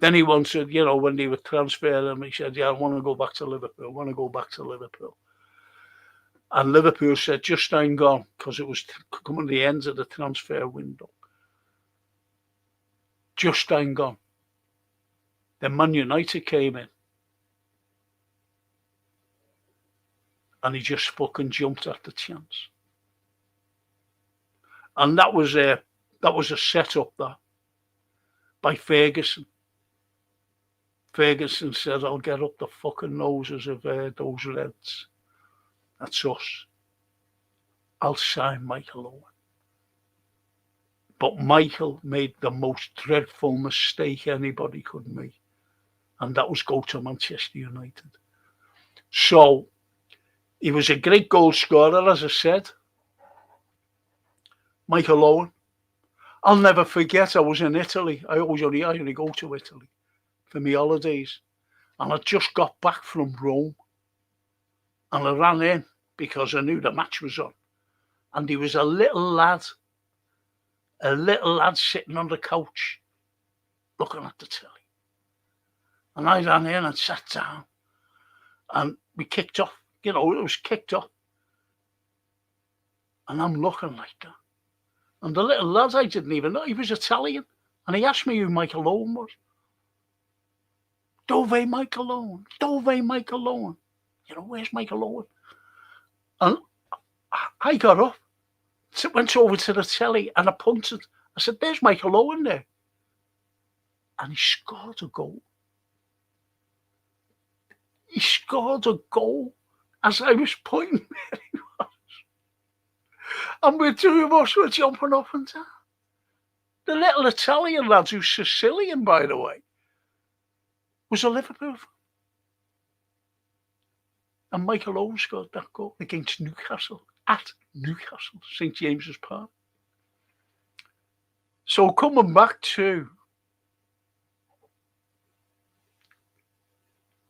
Then he wanted, you know, when they were transferring him, he said, yeah, I want to go back to Liverpool. And Liverpool said, just hang on, because it was coming to the end of the transfer window. Just hang on. Then Man United came in. And he just fucking jumped at the chance. And that was a setup that by Ferguson. Ferguson said, I'll get up the fucking noses of those Reds. That's us. I'll sign Michael Owen. But Michael made the most dreadful mistake anybody could make. And that was go to Manchester United. So, he was a great goal scorer, as I said. Michael Owen. I'll never forget, I was in Italy. I only go to Italy for my holidays. And I just got back from Rome. And I ran in because I knew the match was on. And there was a little lad sitting on the couch looking at the telly. And I ran in and sat down. And we kicked off. You know, it was kicked off. And I'm looking like that. And the little lad, I didn't even know, he was Italian. And he asked me who Michael Owen was. Dove Michael Owen. You know, where's Michael Owen? And I got up, went over to the telly and I punted. I said, there's Michael Owen there. And he scored a goal. As I was pointing where he was. And the two of us were jumping up and down. The little Italian lad, who's Sicilian, by the way, was a Liverpool fan. And Michael Owen scored that goal against Newcastle, at Newcastle, St. James's Park. So coming back to,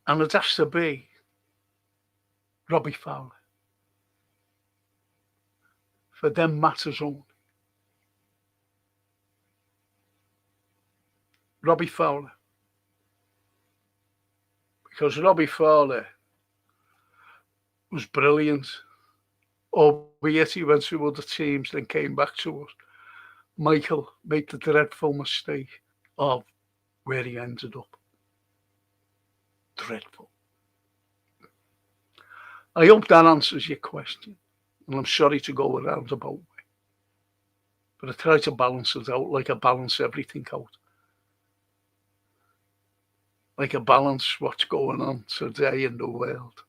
and it has to be Robbie Fowler. for them matters only. Robbie Fowler. Because Robbie Fowler was brilliant, albeit he went to other teams, then came back to us. Michael made the dreadful mistake of where he ended up. Dreadful. I hope that answers your question. And I'm sorry to go a roundabout way. But I try to balance it out like I balance everything out. Like I balance what's going on today in the world.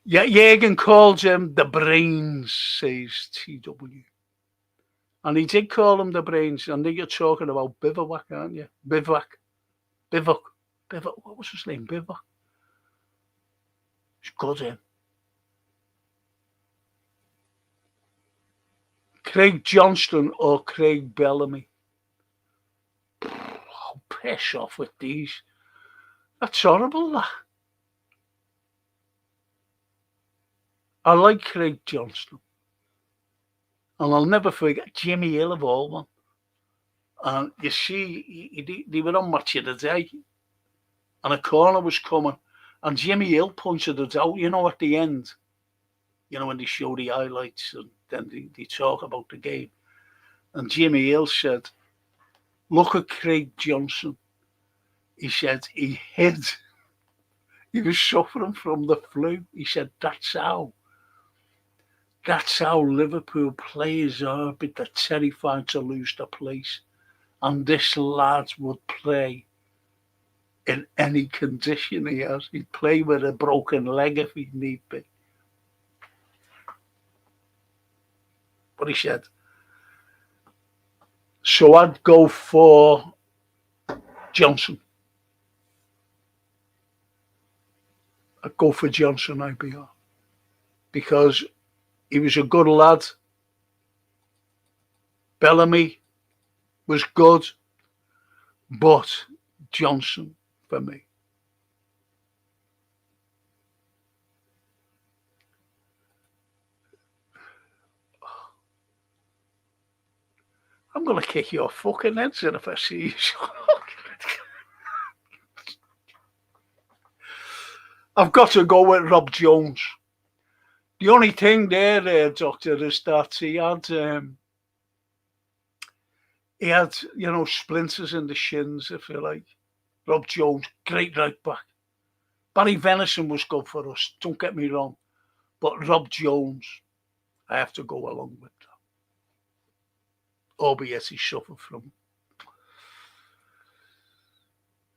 Yeah, Jürgen calls him the brains, says TW. And he did call him the brains. I think you're talking about Bivouac, aren't you? Bivouac. What was his name? Bivouac. It's good, him. Craig Johnston or Craig Bellamy? Oh, piss off with these. That's horrible, that. I like Craig Johnston. And I'll never forget Jimmy Hill of all one. And you see, they were on Match of the Day. And a corner was coming. And Jimmy Hill pointed it out, at the end. When they show the highlights and then they talk about the game. And Jimmy Hill said, look at Craig Johnson. He said he hid. He was suffering from the flu. He said, that's how Liverpool players are, but they're terrified to lose the place. And this lad would play in any condition he has. He'd play with a broken leg if he need be. But he said, so I'd go for Johnson. I'd go for Johnson, IBR. Because he was a good lad. Bellamy was good. But Johnson for me. I'm going to kick your fucking heads in if I see you. I've got to go with Rob Jones. The only thing there, Doctor, is that he had, splinters in the shins, if you like. Rob Jones, great right back. Barry Venison was good for us, don't get me wrong. But Rob Jones, I have to go along with that. Albeit he suffered from.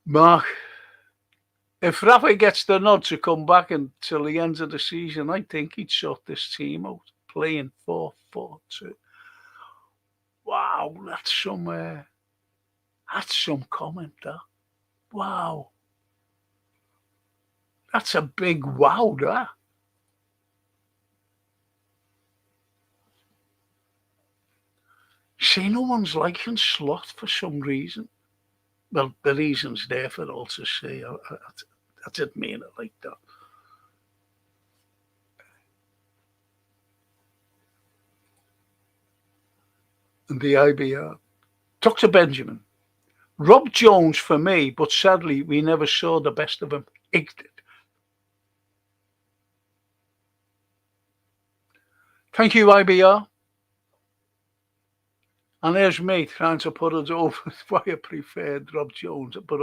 Mark, if Rafa gets the nod to come back until the end of the season, I think he'd sort this team out, playing 4-4-2. Wow, that's some comment, that. Wow. That's a big wow, that. See, no one's liking Slot for some reason. Well, the reason's there for all to see. I didn't mean it like that. And the IBR. Dr. Benjamin. Rob Jones for me, but sadly we never saw the best of him. Thank you, IBR. And there's me trying to put it over why I preferred Rob Jones, but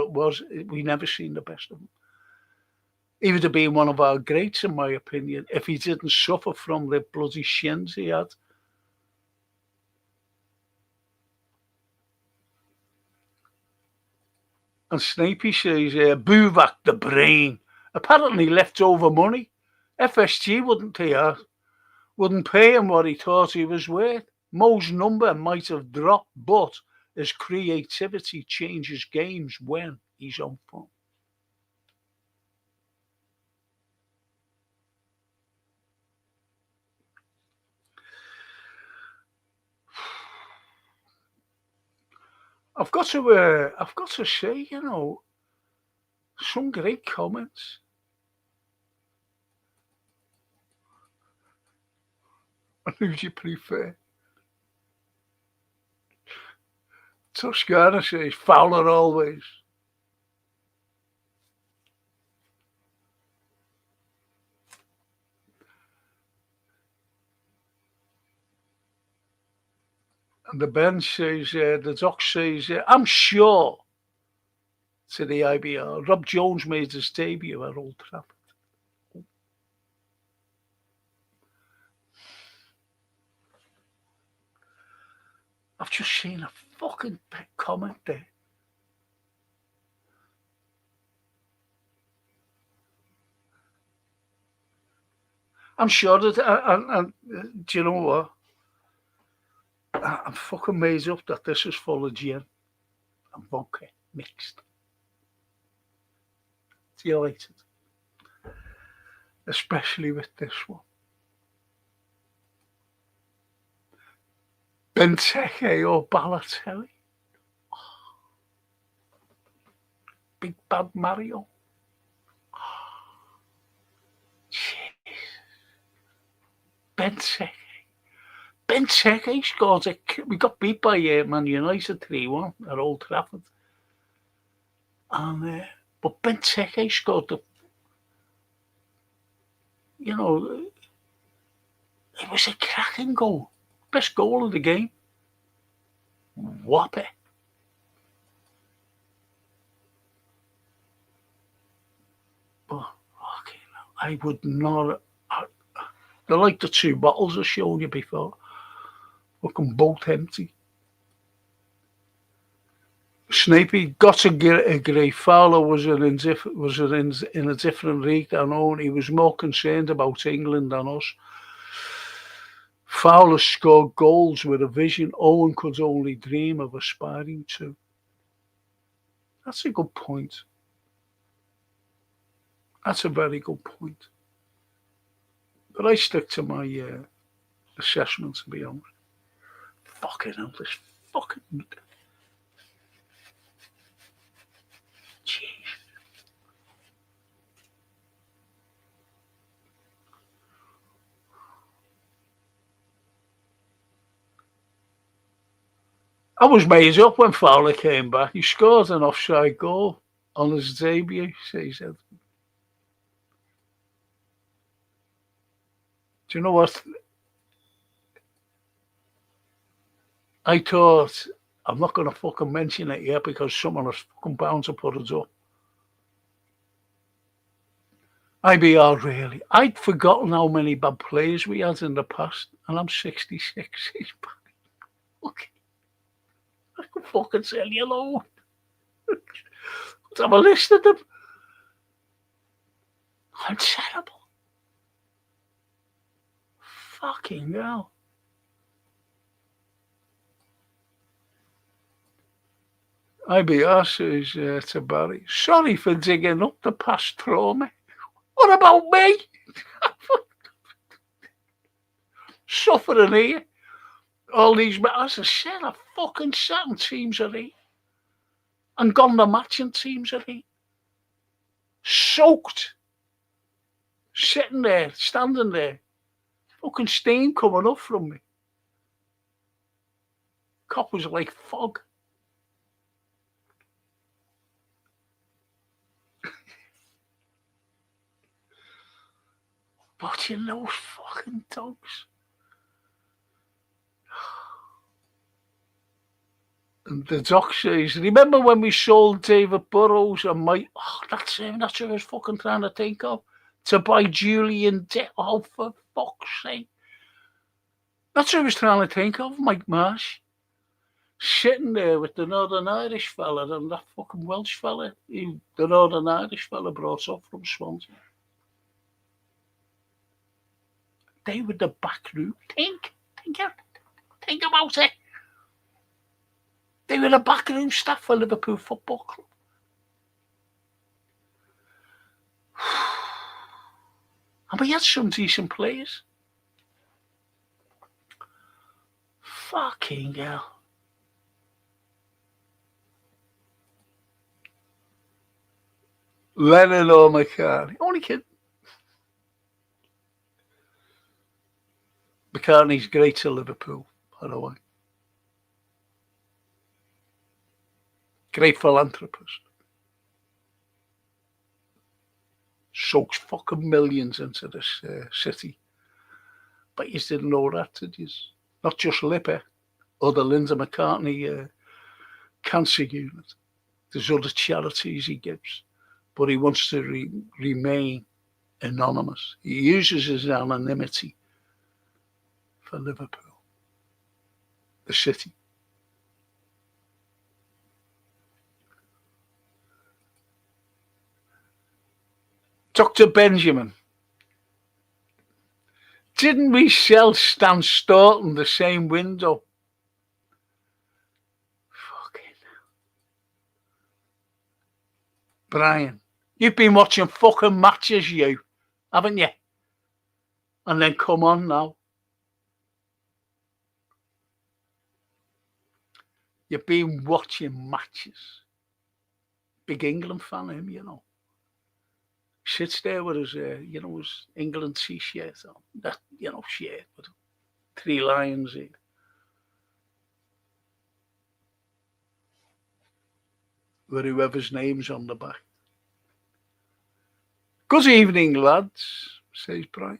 we never seen the best of him. He would have been one of our greats, in my opinion, if he didn't suffer from the bloody shins he had. And Snapey says, Buvak the brain. Apparently leftover money. FSG wouldn't pay him what he thought he was worth. Mo's number might have dropped, but his creativity changes games when he's on form. I've got to say, some great comments. Who do you prefer? Toscana says Fowler always. And the bench says, the doc says, I'm sure, to the IBR, Rob Jones made his debut at Old Trafford. I've just seen a fucking comment there. I'm sure that, and do you know what? I'm fucking amazed up that this is full of gin and vodka mixed. Delighted. Especially with this one. Benteke or Balotelli. Oh. Big Bad Mario. Oh. Jeez. Benteke scored we got beat by Man United 3-1 at Old Trafford. And but Benteke scored it was a cracking goal. Best goal of the game. Whopper. But okay, I would not. They're like the two bottles I showed you before. Fucking both empty. Snapey got a great Fowler was in a different league than own. He was more concerned about England than us. Fowler scored goals with a vision Owen could only dream of aspiring to. That's a good point. That's a very good point. But I stick to my assessment, to be honest. Fucking hell, this fucking... Jeez. I was made up when Fowler came back. He scored an offside goal on his debut, he said. Do you know what? I thought, I'm not going to fucking mention it yet because someone is fucking bound to put it up. IBR, really. I'd forgotten how many bad players we had in the past, and I'm 66. Okay. I can fucking tell you alone. Let's have a list of them. I'm terrible. Fucking hell. IBR says to Barry, sorry for digging up the past trauma. What about me? Suffering here. All these, as I said, I fucking sat in teams are here. And gone the matching teams are here. Soaked. Sitting there, standing there. Fucking steam coming up from me. Cop was like fog. But you know, fucking dogs. And the doc says, remember when we sold David Burrows and Mike? Oh, that's him. That's who I was fucking trying to think of. To buy Julian Oh, for fuck's sake. That's who I was trying to think of, Mike Marsh. Sitting there with the Northern Irish fella and that fucking Welsh fella. The Northern Irish fella brought up from Swansea. They were the back room. Think about it. They were the backroom staff for Liverpool Football Club. And we had some decent players. Fucking hell. Lennon or McCartney. Only kid. McCartney's great to Liverpool, by the way. Great philanthropist. Soaks fucking millions into this city. But you didn't know that, did you? Not just Lipper or the Linda McCartney cancer unit. There's other charities he gives. But he wants to remain anonymous. He uses his anonymity for Liverpool, the city. Dr. Benjamin, didn't we sell Stan Staunton the same window? Fucking Brian, you've been watching fucking matches, you, haven't you? And then come on now. You've been watching matches. Big England fan, him, you know. Sits there with his, his England t-shirt on. That, shirt with 3 lions in. With whoever's name's on the back. Good evening, lads, says Brian.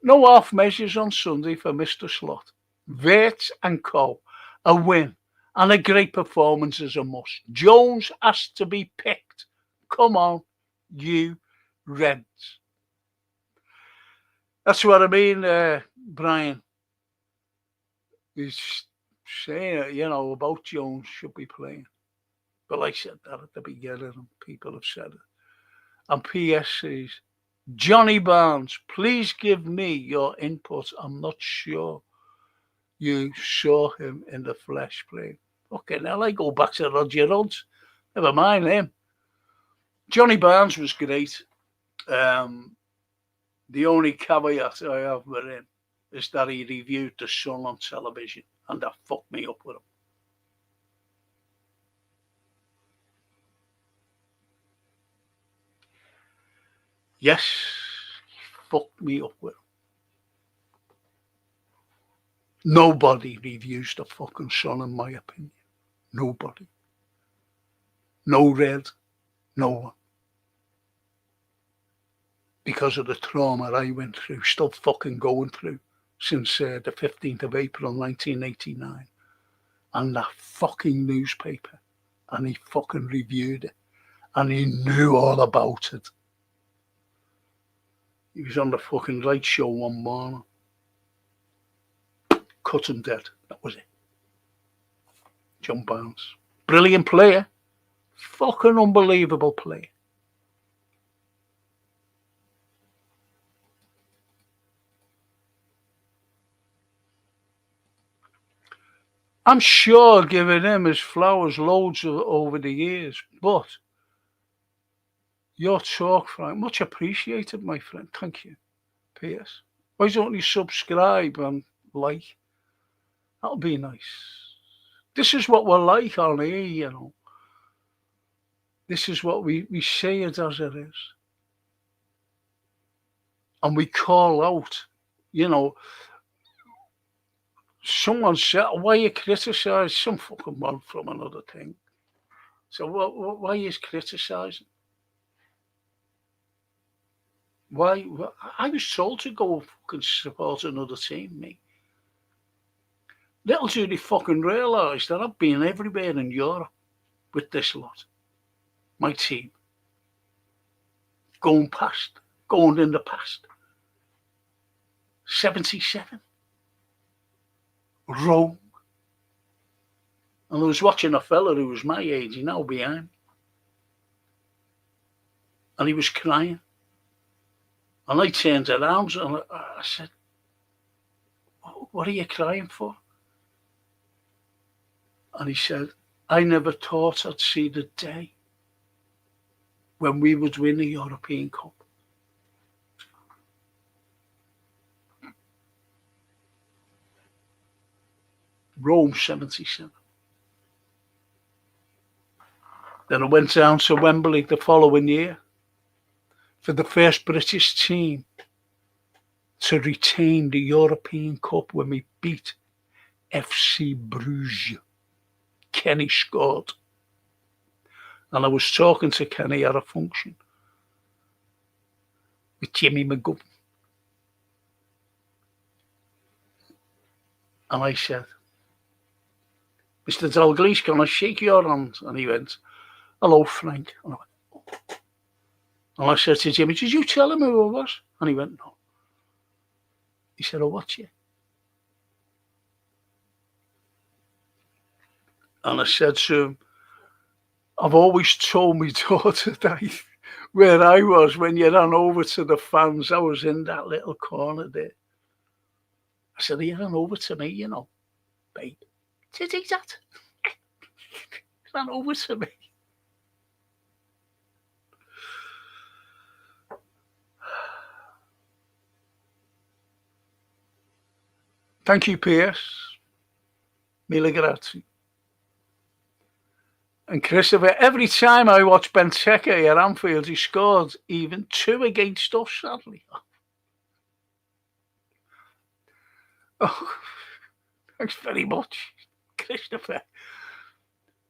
No half measures on Sunday for Mr. Slot. Wirtz and Co. A win and a great performance is a must. Jones has to be picked. Come on, you Reds. That's what I mean, Brian. He's saying, about Jones should be playing. But I said that at the beginning, and people have said it. And P.S. says, Johnny Barnes, please give me your input. I'm not sure you saw him in the flesh playing. Okay, now I go back to Roger Rhodes. Never mind him. Johnny Barnes was great. The only caveat I have with him is that he reviewed The Sun on television, and that fucked me up with him. Yes, he fucked me up with him. Nobody reviews The fucking Sun, in my opinion. Nobody. No Red, no one. Because of the trauma I went through, still fucking going through, since the 15th of April 1989. And that fucking newspaper. And he fucking reviewed it. And he knew all about it. He was on the fucking Light Show one morning. Cut him dead. That was it. John Barnes. Brilliant player. Fucking unbelievable player. I'm sure giving him his flowers loads over the years, but your talk, Frank, much appreciated, my friend. Thank you. P.S. Why don't you subscribe and like? That'll be nice. This is what we're like on here, This is what we say it as it is. And we call out, someone said, why you criticise some fucking one from another thing? So why is criticising? Why? I was told to go fucking support another team, me. Little do they fucking realise that I've been everywhere in Europe with this lot. My team. Going in the past. 77. Rome. And I was watching a fella who was my age, he now behind. And he was crying. And I turned around and I said, what are you crying for? And he said, I never thought I'd see the day when we would win the European Cup. Rome 77. Then I went down to Wembley the following year for the first British team to retain the European Cup when we beat FC Bruges. Kenny scored. And I was talking to Kenny at a function with Jimmy McGovern. And I said, Mr. Dalglish, can I shake your hand? And he went, hello, Frank. And I went, oh. And I said to Jimmy, did you tell him who I was? And he went, no. He said, oh, what's you? And I said to him, I've always told my daughter that where I was when you ran over to the fans, I was in that little corner there. I said, he ran over to me, you know, babe. Did he that? Ran over to me. Thank you, Pierce. Mille grazie. And Christopher, every time I watch Benteke at Anfield, he scored even 2 against us, sadly. Oh, thanks very much, Christopher.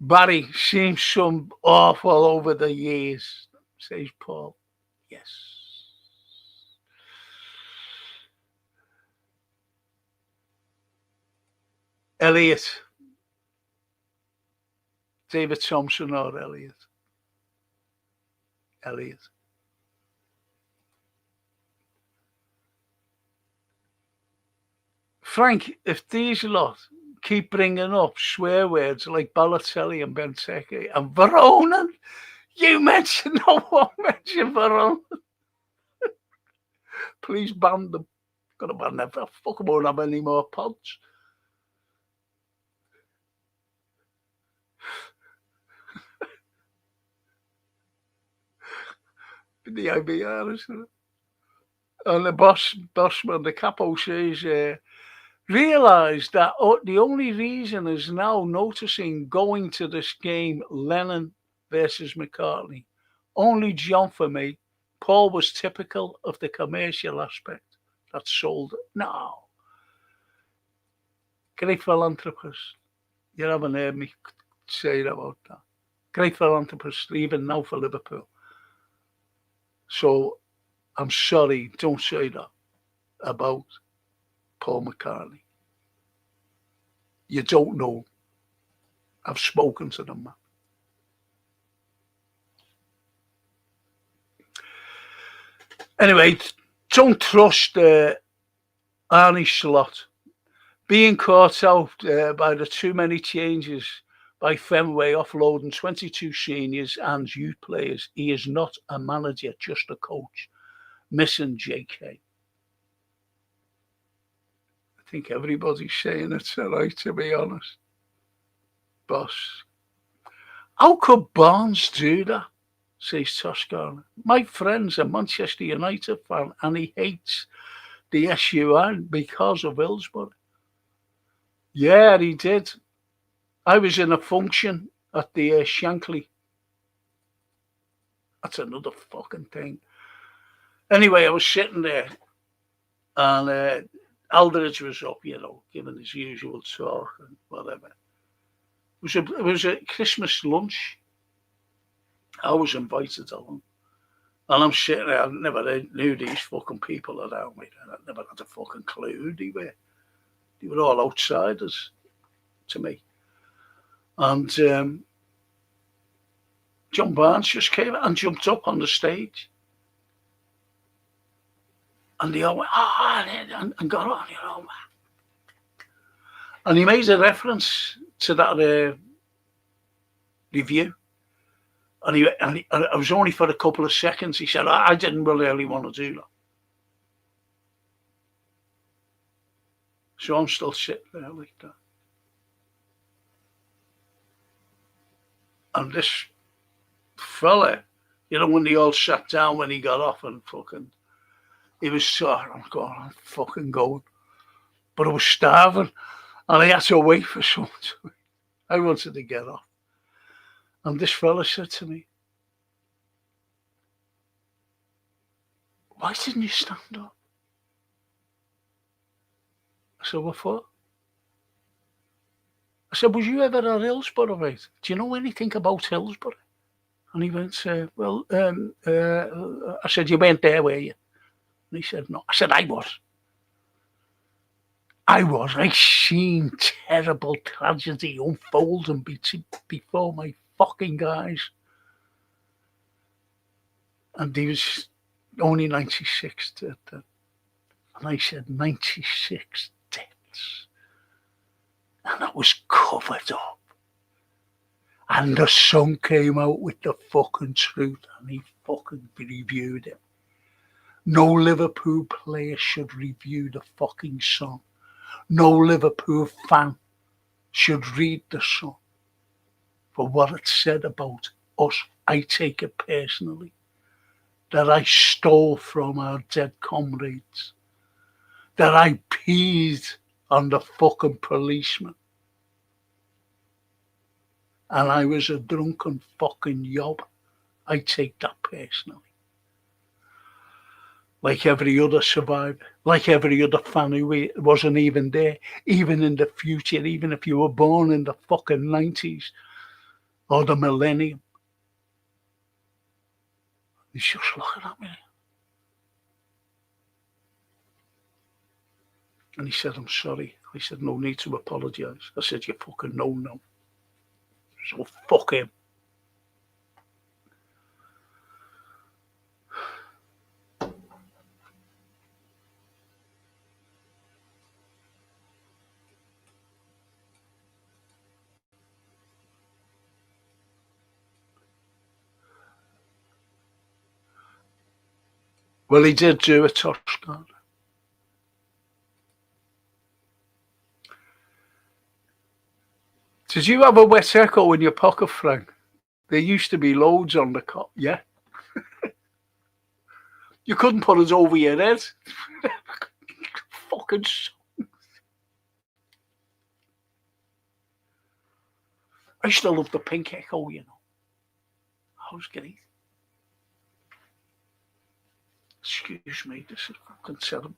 Barry, seen some awful over the years, says Paul. Yes. Elliot. David Thompson or Elliot? Elliot. Frank, if these lot keep bringing up swear words like Balotelli and Benteke and Verona, you mentioned no one mentioned Verona. Please ban them. Got to ban them. I fucking won't have any more pods. The IBR, isn't it? And the bossman, the capo says, realise that the only reason is now noticing going to this game, Lennon versus McCartney. Only John for me. Paul was typical of the commercial aspect that sold it. No. Great philanthropist. You haven't heard me say about that. Great philanthropist, even now for Liverpool. So, I'm sorry, don't say that about Paul McCartney. You don't know. I've spoken to them, man. Anyway, don't trust Arnie Slot. Being caught out by the too many changes by Fenway offloading 22 seniors and youth players. He is not a manager, just a coach. Missing JK. I think everybody's saying it's right, to be honest. Boss. How could Barnes do that? Says Toscana. My friend's a Manchester United fan and he hates the SUN because of Hillsborough. Yeah, he did. I was in a function at the Shankly. That's another fucking thing. Anyway, I was sitting there and Aldridge was up, you know, giving his usual talk and whatever. It was a Christmas lunch. I was invited along. And I'm sitting there, I never knew these fucking people around me. I never had a fucking clue who they were. They were all outsiders to me. And John Barnes just came and jumped up on the stage. And they all went, and got on, you know. And he made a reference to that review. And it was only for a couple of seconds. He said, I didn't really want to do that. So I'm still sitting there like that. And this fella, you know, when they all sat down when he got off and fucking, he was sorry, I'm fucking going. But I was starving and I had to wait for someone to, I wanted to get off. And this fella said to me, why didn't you stand up? said, what for? I said, was you ever at Hillsborough, mate? Do you know anything about Hillsborough? And he went, I said, you went there, were you? And he said, no. I said, I was. I seen terrible tragedy unfolding before my fucking eyes. And he was only 96. And I said, 96 deaths. And I was covered up. And the Sun came out with the fucking truth, and he fucking reviewed it. No Liverpool player should review the fucking Sun. No Liverpool fan should read the Sun for what it said about us. I take it personally that I stole from our dead comrades, that I peed on the fucking policeman, and I was a drunken fucking yob. I take that personally. Like every other survivor, like every other fan who wasn't even there, even in the future, even if you were born in the fucking 90s or the millennium. He's just looking at me. And he said, I'm sorry. I said, no need to apologise. I said, you fucking know now. So fuck him. Well, he did do a touchdown. Did you have a wet echo in your pocket, Frank? There used to be loads on the cot, yeah? You couldn't put it over your head. Fucking songs. I used to love the pink echo, you know. I was great. Excuse me, this is fucking terrible.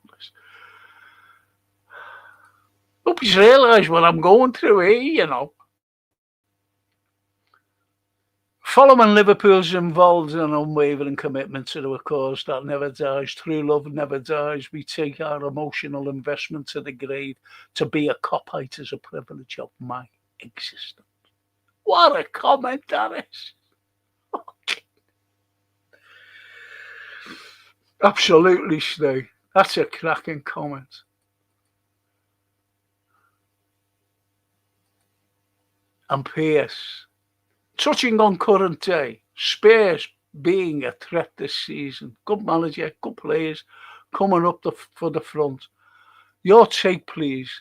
Hope you realise what I'm going through here, you know. Following Liverpool's involved in an unwavering commitment to a cause that never dies, true love never dies, we take our emotional investment to the grave. To be a copite is a privilege of my existence. What a comment that is. Absolutely, Stu. That's a cracking comment. And P.S. touching on current day, Spurs being a threat this season. Good manager, good players coming up for the front. Your take, please.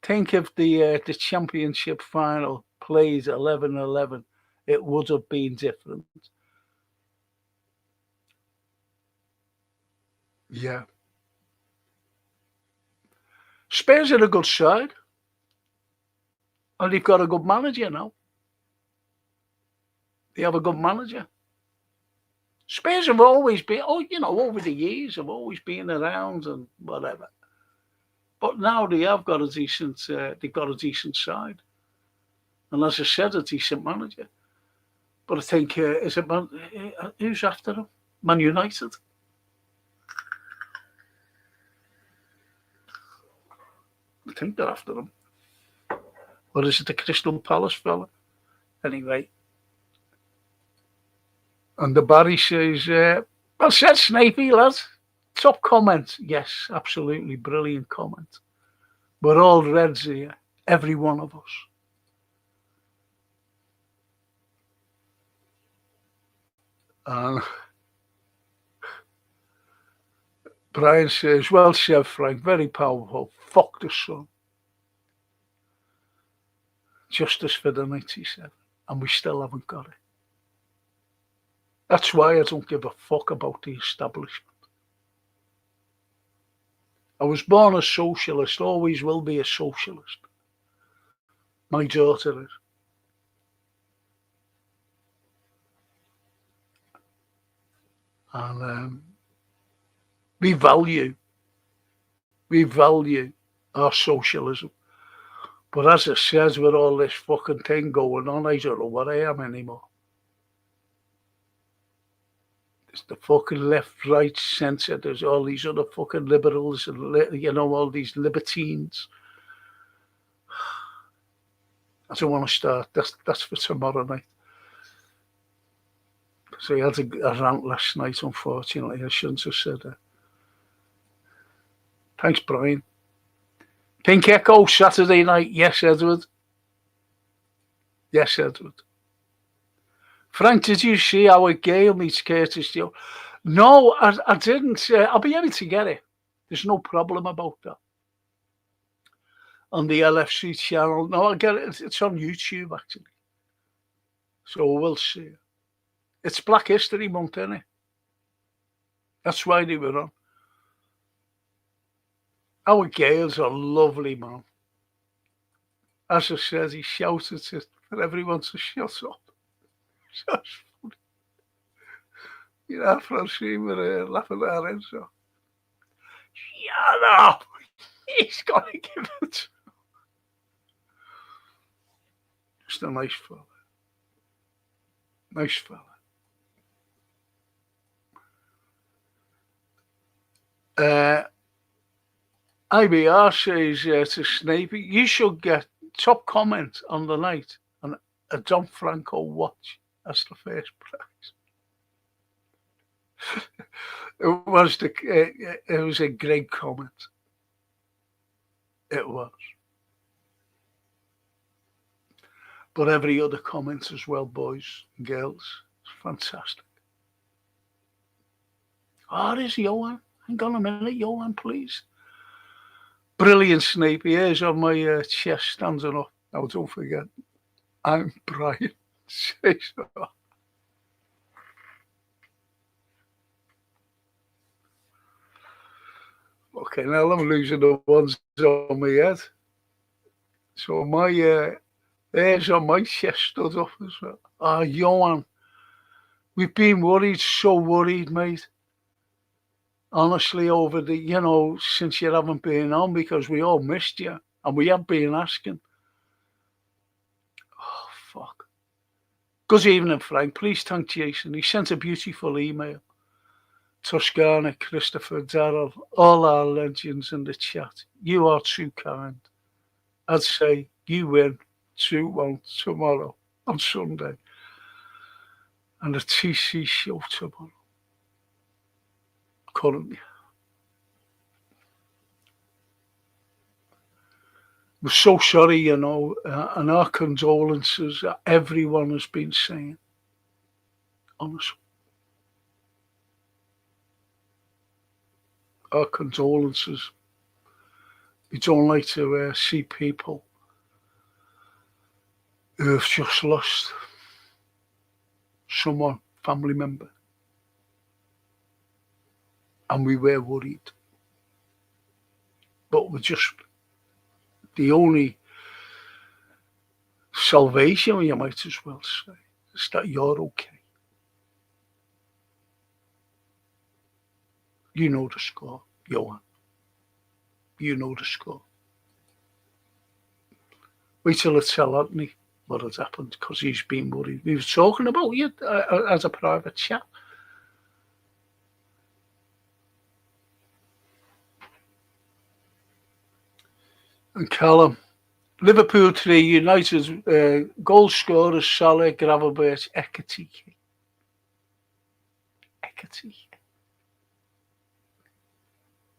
Think if the championship final played 11-11, it would have been different. Yeah. Spurs are a good side. And they've got a good manager now. They have a good manager. Spurs have always been, over the years, have always been around and whatever. But now they have got a decent, side. And as I said, a decent manager. But I think, who's after them? Man United. I think they're after them. Or is it the Crystal Palace fella? Anyway. And the Barry says, well said, Snapey, lad. Top comment. Yes, absolutely brilliant comment. We're all Reds here, every one of us. Brian says, well said, Frank, very powerful. Fuck the Sun. Justice for the 97. And we still haven't got it. That's why I don't give a fuck about the establishment. I was born a socialist, always will be a socialist. My daughter is. And we value or socialism. But as it says, with all this fucking thing going on, I don't know what I am anymore. There's the fucking left, right, centre. There's all these other fucking liberals and, you know, all these libertines. I don't want to start. That's for tomorrow night. So I had a rant last night, unfortunately. I shouldn't have said that. Thanks, Brian. Pink Echo, Saturday night. Yes, Edward. Yes, Edward. Frank, did you see how Gale meets Curtis Steele? No, I didn't. I'll be able to get it. There's no problem about that. On the LFC channel. No, I'll get it. It's on YouTube, actually. So we'll see. It's Black History Month, isn't it? That's why they were on. Our Gale's a lovely man. As I said, he shouted for everyone to shut up. That's funny. You know, Francine were laughing at our heads off. Shut up! He's got to give it. Just a nice fella. Nice fella. IBR says to Snapey, you should get top comment on the night and a Don Franco watch. That's the first prize. It was a great comment. It was. But every other comment as well, boys and girls. It's fantastic. Oh, there's Johan. Hang on a minute, Johan, please. Brilliant, Snape. Here's on my chest standing up. Now, don't forget, I'm Brian. Say so. Okay, now I'm losing the ones on my head. So my hairs on my chest stood up as well. Ah, Johan, we've been worried, so worried, mate. Honestly, over the, you know, since you haven't been on, because we all missed you and we have been asking. Oh, fuck. Good evening, Frank. Please thank Jason. He sent a beautiful email. Toscana, Christopher, Darrell, all our legends in the chat. You are too kind. I'd say you win 2-1 tomorrow on Sunday. And the TC show tomorrow. Currently. We're so sorry, you know, and our condolences, everyone has been saying. Honestly. Our condolences. We don't like to see people who have just lost someone, family member. And we were worried. But we're just, the only salvation, you might as well say, is that you're okay. You know the score, Johan. You know the score. Wait till I tell Anthony what had happened, because he's been worried. We were talking about you as a private chat. And Callum, Liverpool 3, United goal scorers, Salah, Gravenberch, Ekatike.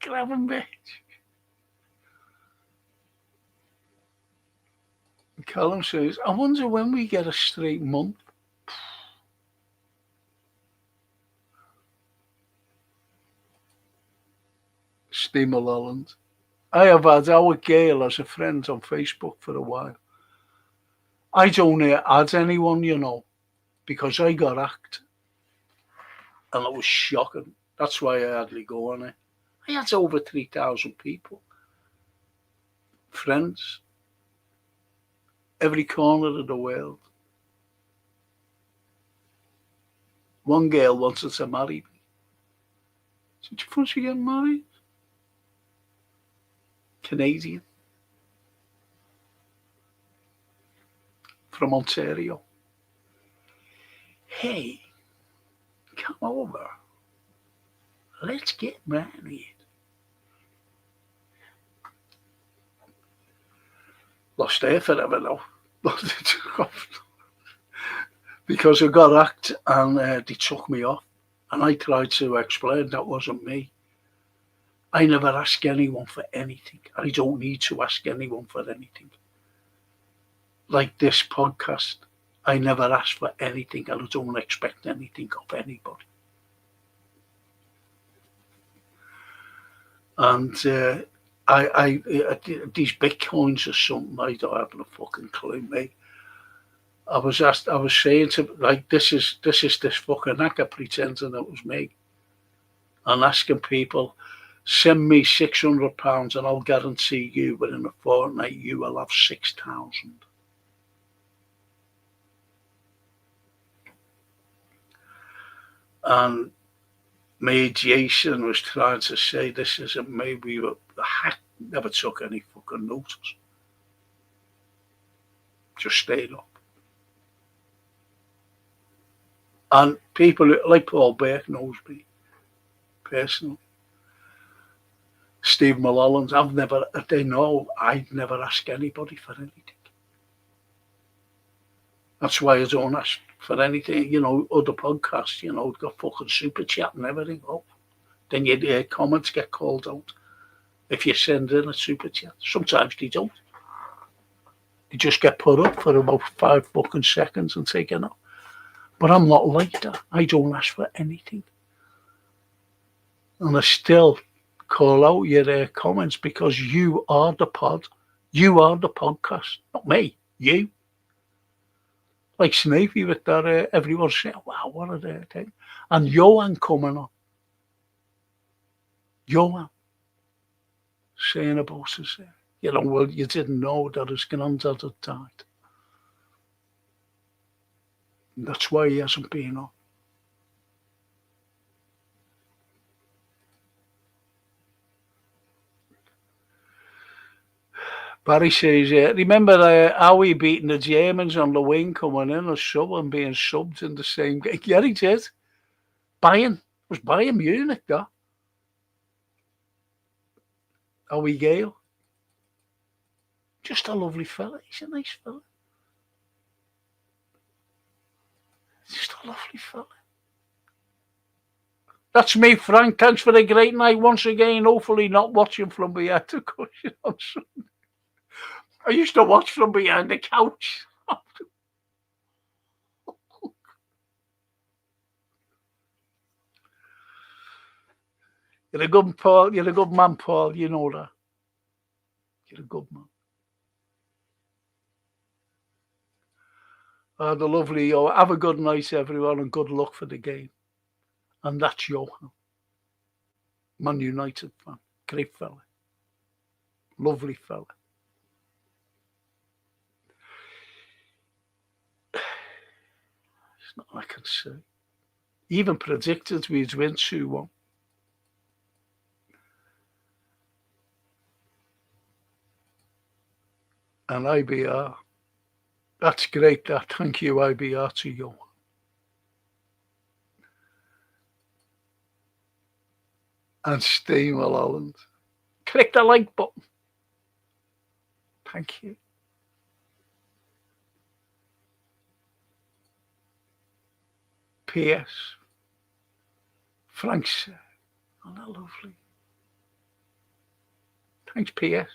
Gravenberch. And Callum says, I wonder when we get a straight month. Steve Holland. I have had our Gail as a friend on Facebook for a while. I don't add anyone, you know, because I got hacked. And it was shocking. That's why I hardly go on it. I had over 3,000 people. Friends. Every corner of the world. One girl wanted to marry me. I said, do you fancy getting married? Canadian from Ontario. Hey, come over. Let's get married. Lost air forever now. Because I got hacked and they took me off. And I tried to explain that wasn't me. I never ask anyone for anything. I don't need to ask anyone for anything. Like this podcast, I never ask for anything and I don't expect anything of anybody. And these bitcoins or something, I don't have a fucking clue, mate. I was saying to, like, this is this fucking hacker pretending it was me. And asking people, send me £600 and I'll guarantee you within a fortnight you will have 6,000. And me, Jason, was trying to say this isn't me. The hack never took any fucking notice. Just stayed up. And people like Paul Burke knows me personally. Steve Mulholland, they know I'd never ask anybody for anything. That's why I don't ask for anything. You know, other podcasts, you know, got fucking super chat and everything. Oh, then your comments get called out if you send in a super chat. Sometimes they don't. They just get put up for about 5 fucking seconds and taken out. But I'm not like that. I don't ask for anything. And I still call out your comments because you are the pod. You are the podcast. Not me. You. Like Snavy with that, everyone's saying, wow, what are they doing? And Johan coming on. Johan saying about us, you know, well, you didn't know that his granddad had died. And that's why he hasn't been on. Barry says, remember how we beating the Germans on the wing coming in a sub and being subbed in the same game? Yeah, he did. Bayern. It was Bayern Munich, that. Howie Gale. Just a lovely fella. He's a nice fella. Just a lovely fella. That's me, Frank. Thanks for the great night once again. Hopefully not watching from behind the cushion on Sunday. I used to watch from behind the couch. You're a good Paul. You're a good man, Paul. You know that. You're a good man. The lovely. Have a good night, everyone, and good luck for the game. And that's Johan. Man United fan. Great fella. Lovely fella. There's nothing I can say. Even predicted we'd win 2-1. And IBR. That's great, that. Thank you, IBR, to you. And Steve Mulholland. Click the like button. Thank you. P.S. Frank's. Oh, that lovely. Thanks, P.S.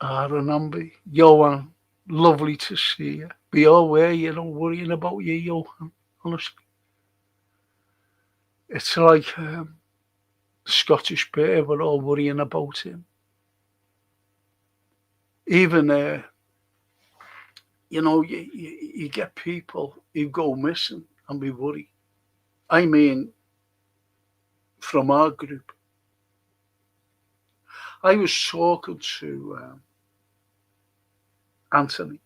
Renambi. Johan, lovely to see you. Be aware you're not worrying about you, Johan, honestly. It's like Scottish pair, we're all worrying about him. Even, you know, you get people who go missing and we worry. I mean, from our group. I was talking to Anthony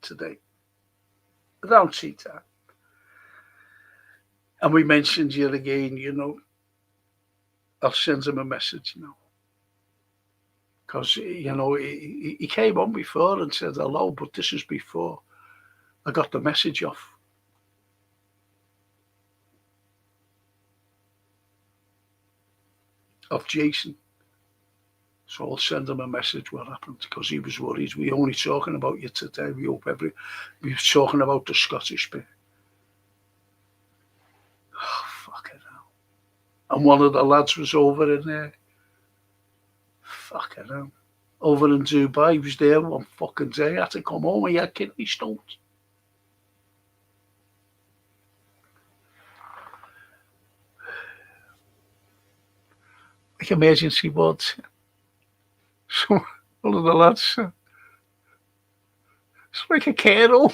today, around tea time. and we mentioned you again, I'll send him a message, because, he came on before and said hello, but this is before I got the message off. Of Jason. So I'll send him a message what happened, because he was worried. We only talking about you today. We hope we were talking about the Scottish bit. Oh, fuck it hell. And one of the lads was over in there. Fuck it hell. Over in Dubai. He was there one fucking day. I had to come home. He had kidney stones. Like emergency wards. So one of the lads said, it's like a care home.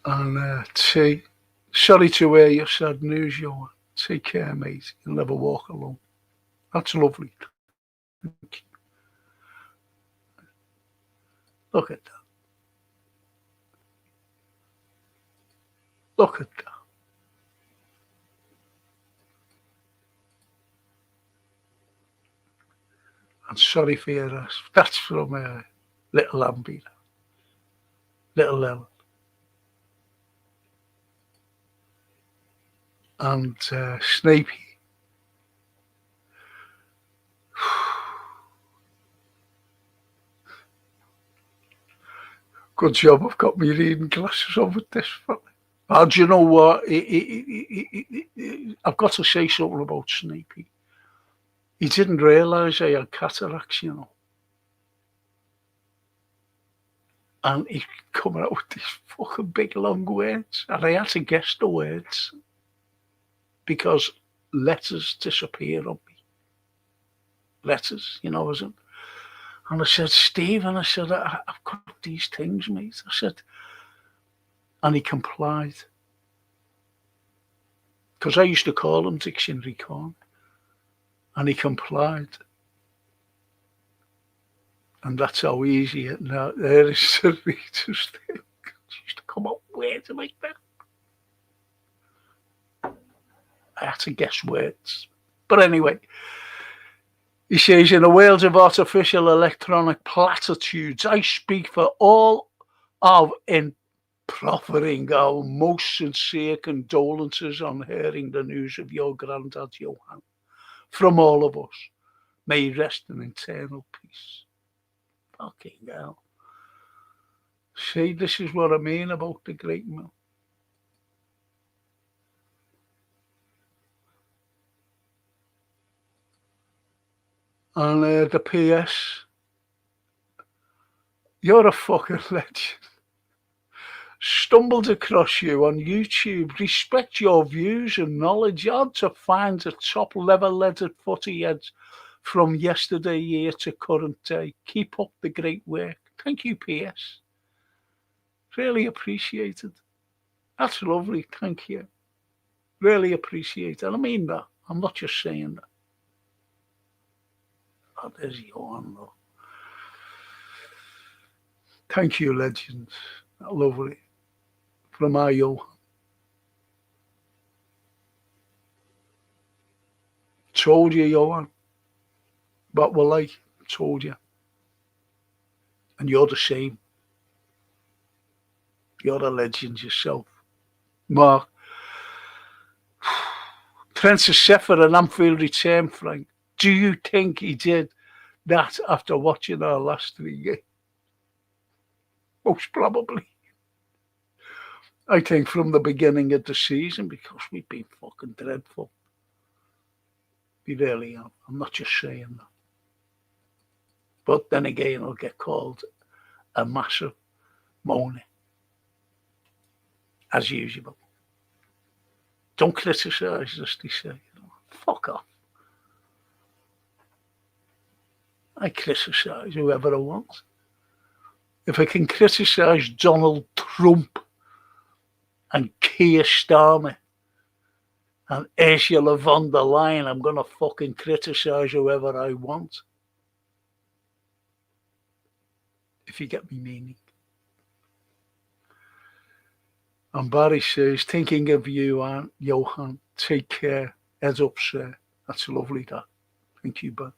And sorry to hear your sad news, Johan. Take care, mate. You'll never walk alone. That's lovely. Look at that. Look at that. I'm sorry for your ass. That's from Little Ambie. Little Ellen. And Snapey. Good job I've got my reading glasses on with this fella. Oh, do you know what? I've got to say something about Snapey. He didn't realise I had cataracts, And he's coming out with these fucking big long words. And I had to guess the words because letters disappear on me. Letters, isn't? And I said, Stephen, I said, I've got these things, mate. I said, and he complied. Because I used to call him Dictionary Corn. And he complied. And that's how easy it now. There is the reader's thing. She used to come up words like that. I had to guess words. But anyway, he says, in a world of artificial electronic platitudes, I speak for all of in proffering our most sincere condolences on hearing the news of your granddad, Johan. From all of us, may he rest in eternal peace. Fucking hell. See, this is what I mean about the great man. And the PS, you're a fucking legend. Stumbled across you on YouTube. Respect your views and knowledge. Hard to find the top level-headed footy heads from yesterday year to current day. Keep up the great work. Thank you, PS. Really appreciated. That's lovely. Thank you. Really appreciate it. I mean that. I'm not just saying that. Oh, there's Johan, though. Thank you, legends. Lovely. From our Johan. Told you, Johan. What we're like. Told you. And you're the same. You're a legend yourself. Mark. Francis Sheffer and Anfield return, Frank. Do you think he did that after watching our last 3 games? Most probably. I think from the beginning of the season, because we've been fucking dreadful. We really are. I'm not just saying that. But then again, I'll get called a massive moaner. As usual. Don't criticise us, they say. Fuck off. I criticise whoever I want. If I can criticise Donald Trump and Keir Starmer and Ursula von der Leyen, I'm going to fucking criticise whoever I want. if you get me meaning. And Barry says, thinking of you, Aunt Johan, take care, heads up, sir. That's lovely, that. Thank you, Barry.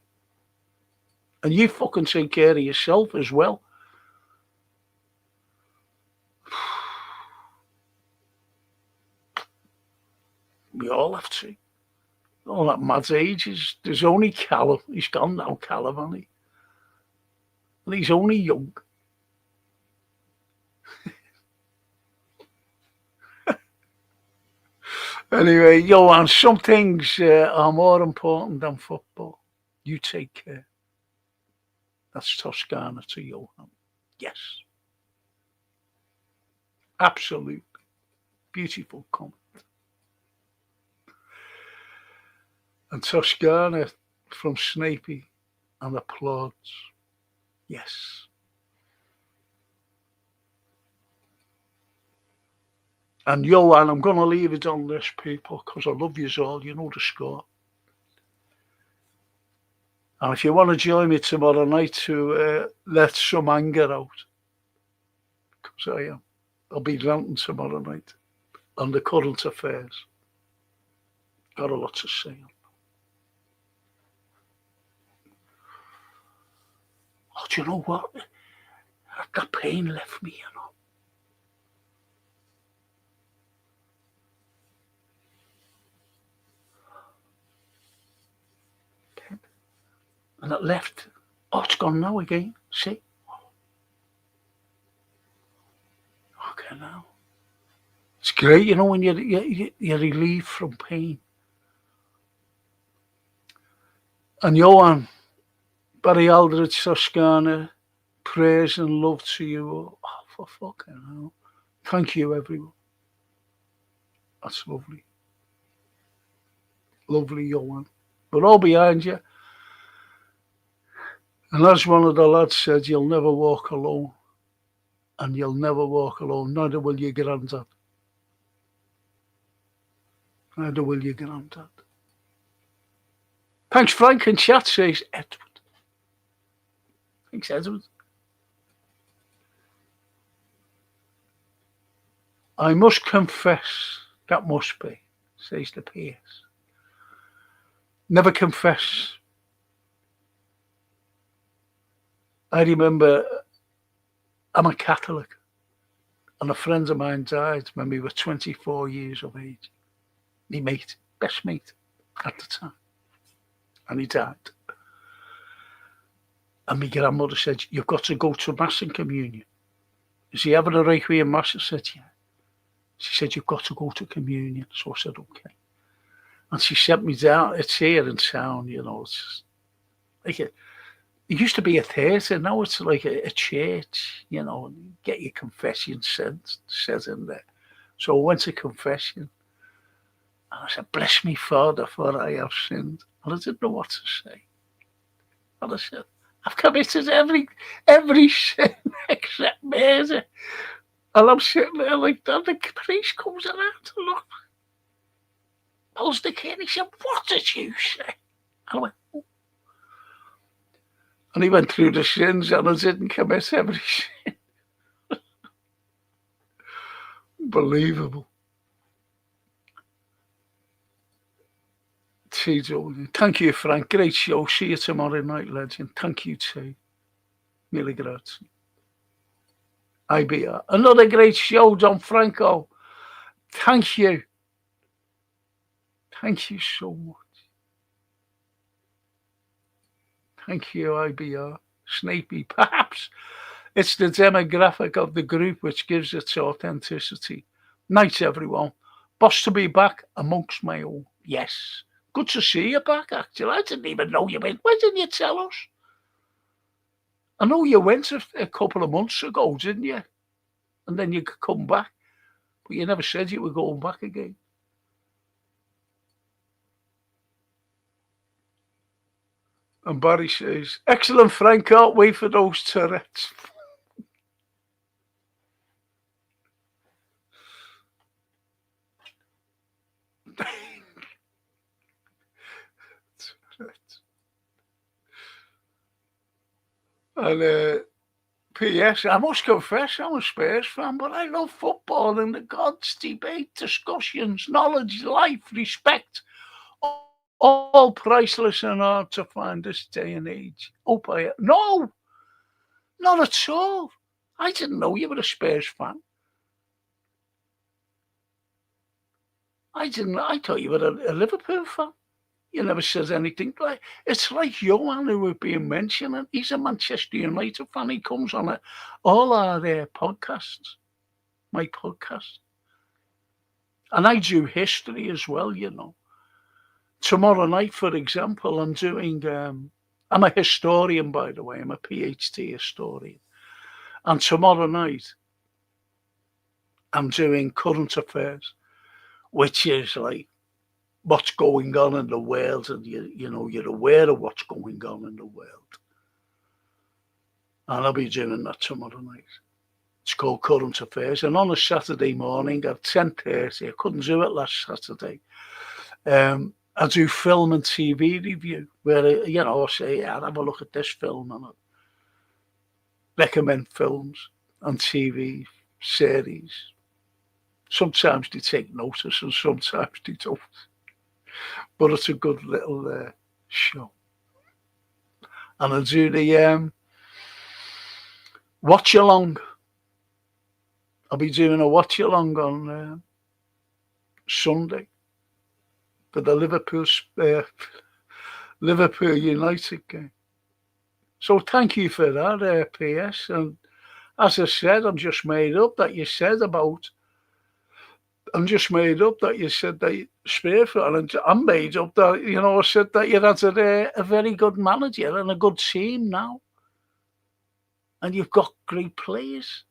And you fucking take care of yourself as well. We all have to. All that mad age there's only Callum. He's gone now, Callum, hasn't he? And he's only young. Anyway, Johan, some things are more important than football. You take care. That's Toscana to Johan. Yes. Absolutely. Beautiful comment. And Toscana from Snapey and applauds. Yes. And Johan, I'm going to leave it on this, people, because I love you all. You know the score. And if you want to join me tomorrow night to let some anger out, because I am, I'll be ranting tomorrow night on the current affairs. Got a lot to say. Oh, do you know what? That pain left me, you know. And it left. Oh, it's gone now again. See? Okay, now. It's great, you know, when you're relieved from pain. And Johan, Barry Aldridge, Toscana, praise and love to you. Oh, for fucking hell. Thank you, everyone. That's lovely. Lovely, Johan. We're all behind you. And as one of the lads said, you'll never walk alone. And you'll never walk alone. Neither will your granddad. Neither will your granddad. Thanks, Frank. In chat says Edward. Thanks, Edward. I must confess, that must be, says the PS. Never confess. I remember I'm a Catholic, and a friend of mine died when we were 24 years of age. My mate, best mate at the time. And he died. And my grandmother said, you've got to go to Mass and Communion. Is he having a Requiem Mass? I said, yeah. She said, you've got to go to Communion. So I said, okay. And she sent me down. It's here in town, you know. It's like it used to be a theatre. Now it's like a church, you know. Get your confession said in there. So I went to confession. And I said, bless me, Father, for I have sinned. And I didn't know what to say. And I said, I've committed every sin except murder. And I'm sitting there like that. The priest comes around and look. Pulls the kid. He said, what did you say? And I went, oh. And he went through the sins and I didn't commit every sin. Unbelievable. Thank you, Frank. Great show. See you tomorrow night, legend. Thank you, too. Mille grazie. IBR. Another great show, Don Franco. Thank you. Thank you so much. Thank you, IBR. Snapey. Perhaps it's the demographic of the group which gives its authenticity. Night, everyone. Boss to be back amongst my own. Yes. Good to see you back, actually. I didn't even know you went. Why didn't you tell us? I know you went a couple of months ago, didn't you? And then you could come back. But you never said you were going back again. And Barry says, excellent, Frank. Can't wait for those Tourette's. And P.S. I must confess I'm a Spurs fan, but I love football and the gods, debate, discussions, knowledge, life, respect. All priceless and hard to find this day and age. No, not at all. I didn't know you were a Spurs fan. I thought you were a Liverpool fan. You never said anything like it's like Johan who we've been mentioning. He's a Manchester United fan. He comes on all our podcasts, my podcast, and I do history as well. Tomorrow night, for example, I'm doing. I'm a historian, by the way. I'm a PhD historian, and tomorrow night I'm doing current affairs, which is like what's going on in the world, and you're aware of what's going on in the world. And I'll be doing that tomorrow night. It's called Current Affairs. And on a Saturday morning at 10:30, I couldn't do it last Saturday. I do film and TV review where I say, I'll have a look at this film and I recommend films and TV series. Sometimes they take notice and sometimes they don't. But it's a good little show. And I do the watch along. I'll be doing a watch along on Sunday for the Liverpool United game. So thank you for that, PS. And as I said, I'm just made up that you said that Spurs fan, and I'm made up that I said that you had a very good manager and a good team now, and you've got great players,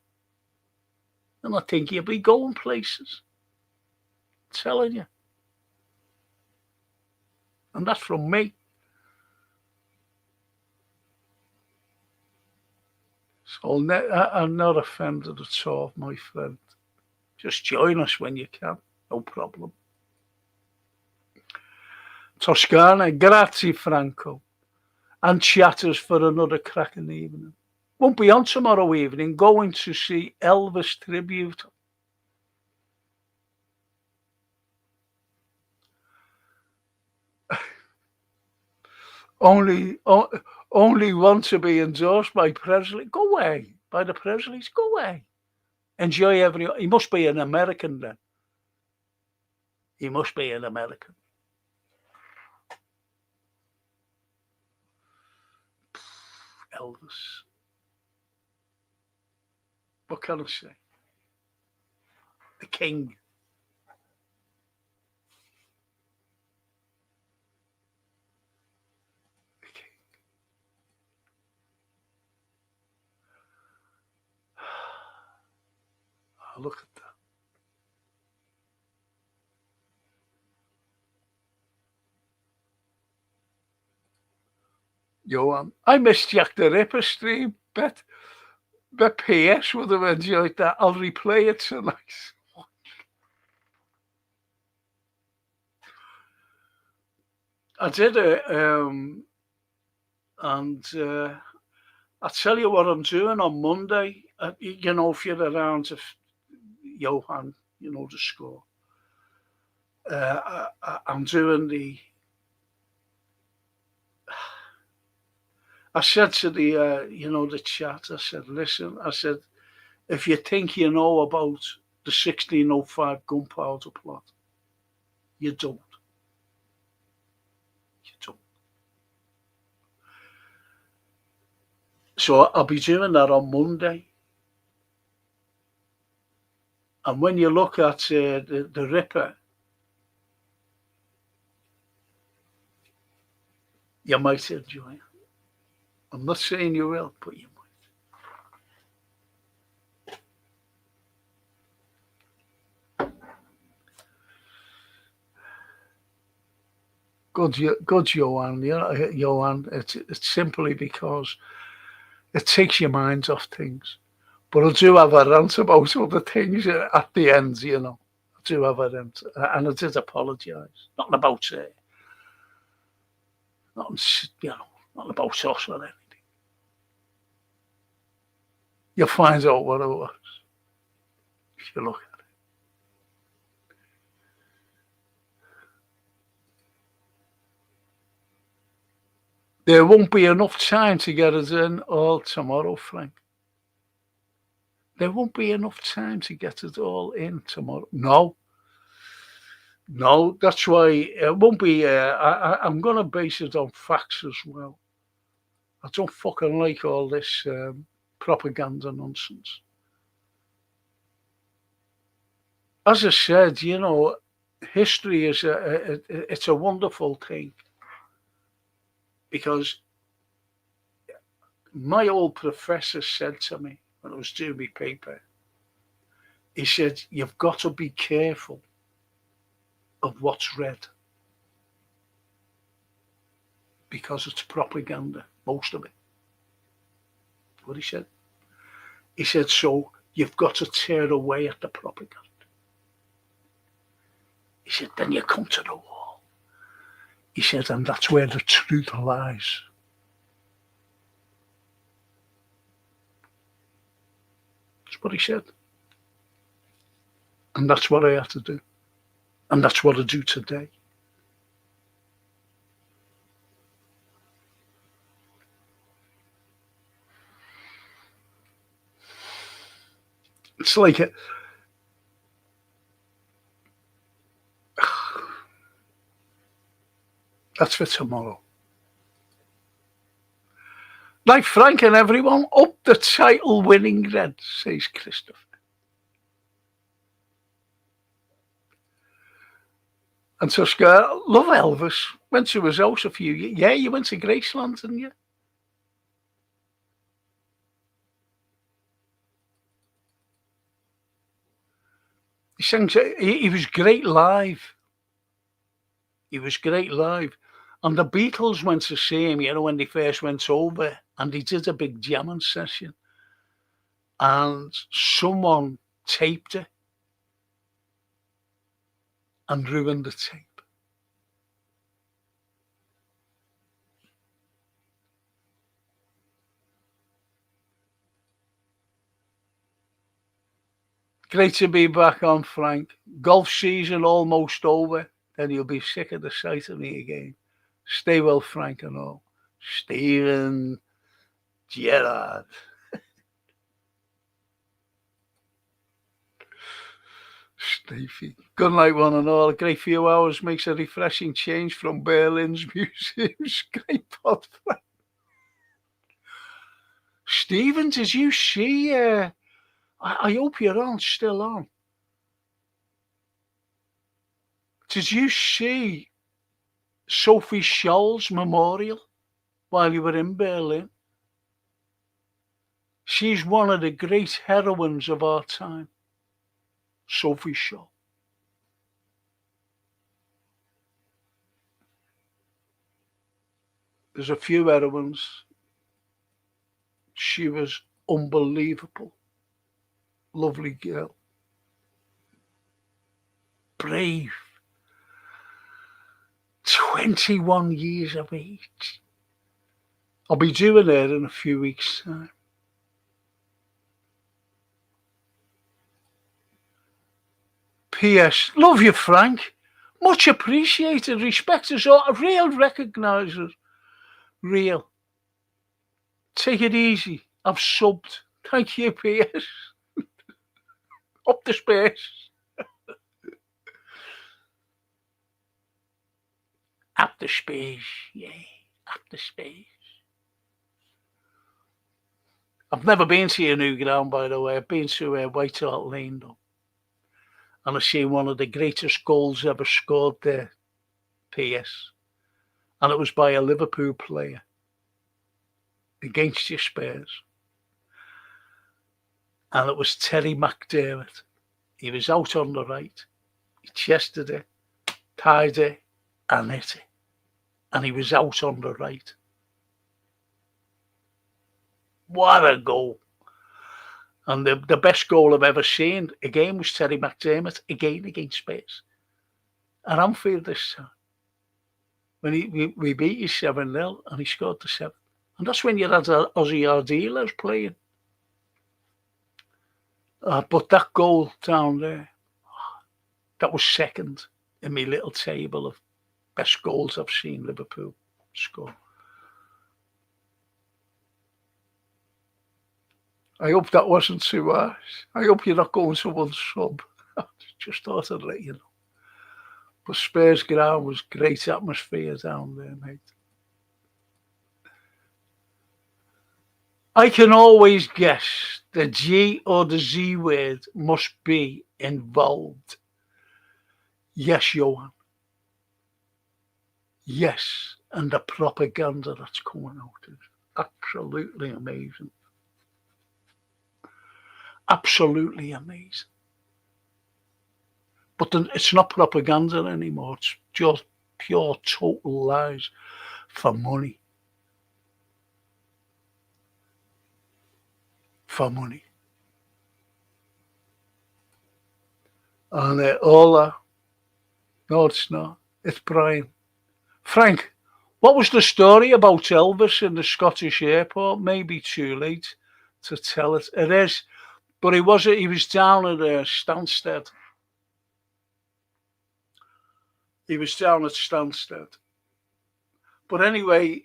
and I think you'll be going places. I'm telling you, and that's from me. So I'm not offended at all, my friend. Just join us when you can, no problem. Toscana, grazie Franco. And chatters for another cracking evening. Won't be on tomorrow evening, going to see Elvis tribute. Only want to be endorsed by Presley. Go away. By the Presleys, go away. Enjoy he must be an American then. He must be an American. Elvis. What can I say? The king. The king. Oh, look at that. Johan, I missed Jack the Ripper stream, but PS would have enjoyed that. I'll replay it tonight. I did it, and I'll tell you what I'm doing on Monday. If you're around, if Johan, the score. I'm doing I said to the chat, I said, listen, if you think you know about the 1605 gunpowder plot, you don't. You don't. So I'll be doing that on Monday. And when you look at the Ripper, you might enjoy it. I'm not saying you will, but you might. Good, Johan. Johan, it's simply because it takes your mind off things. But I do have a rant about other things at the end, I do have a rant. And I did apologise. Not about not about us or anything. You'll find out what it was if you look at it. There won't be enough time to get us in all tomorrow, Frank. There won't be enough time to get it all in tomorrow. No, that's why it won't be. I'm going to base it on facts as well. I don't fucking like all this propaganda nonsense. As I said, history is it's a wonderful thing, because my old professor said to me when I was doing my paper, he said, you've got to be careful of what's read, because it's propaganda, most of it. What he said? He said, so you've got to tear away at the propaganda. He said, then you come to the wall. He said, and that's where the truth lies. That's what he said. And that's what I had to do. And that's what I do today. It's like it. That's for tomorrow. Like Frank and everyone, up the title winning Red, says Christopher. And Tusker, love Elvis. Went to his house a few years. Yeah, you went to Graceland, didn't you? He sang. He was great live. He was great live. And the Beatles went to see him, when they first went over, and he did a big jamming session. And someone taped it and ruined the tape. Great to be back on, Frank. Golf season almost over. Then you'll be sick of the sight of me again. Stay well, Frank, and all. Stephen Gerrard. Stevie. Good night, one and all. A great few hours makes a refreshing change from Berlin's museums. Great pod, Frank. Stephen, did you see? I hope you're on, still on. Did you see Sophie Scholl's memorial while you were in Berlin? She's one of the great heroines of our time, Sophie Scholl. There's a few heroines. She was unbelievable. Lovely girl. Brave. 21 years of age. I'll be doing her in a few weeks' time. P.S. Love you, Frank. Much appreciated. Respect us all. Real recognisers. Real. Take it easy. I've subbed. Thank you, P.S. Up the space. Up the space, yeah, up the space. I've never been to your new ground, by the way. I've been to White Hart Lane, though. And I've seen one of the greatest goals ever scored there, PS. And it was by a Liverpool player against your Spurs. And it was Terry McDermott. He was out on the right. He chested it, tied it, and hit it. And he was out on the right. What a goal. And the best goal I've ever seen, again, was Terry McDermott, again against Spurs. At Anfield this time. When we beat you 7-0 and he scored the 7th. And that's when you had Ozzy Ardiles playing. But that goal down there, that was second in my little table of best goals I've seen Liverpool score. I hope that wasn't too harsh. I hope you're not going to one sub. Just thought I'd let you know. But Spurs ground was great atmosphere down there, mate. I can always guess the G or the Z word must be involved. Yes, Johan. Yes, and the propaganda that's coming out is absolutely amazing. Absolutely amazing. But it's not propaganda anymore. It's just pure, total lies for money. For money. And all that. No, it's not. It's Brian. Frank, what was the story about Elvis in the Scottish airport? Maybe too late to tell it. It is. But he was down at Stansted. He was down at Stansted. But anyway,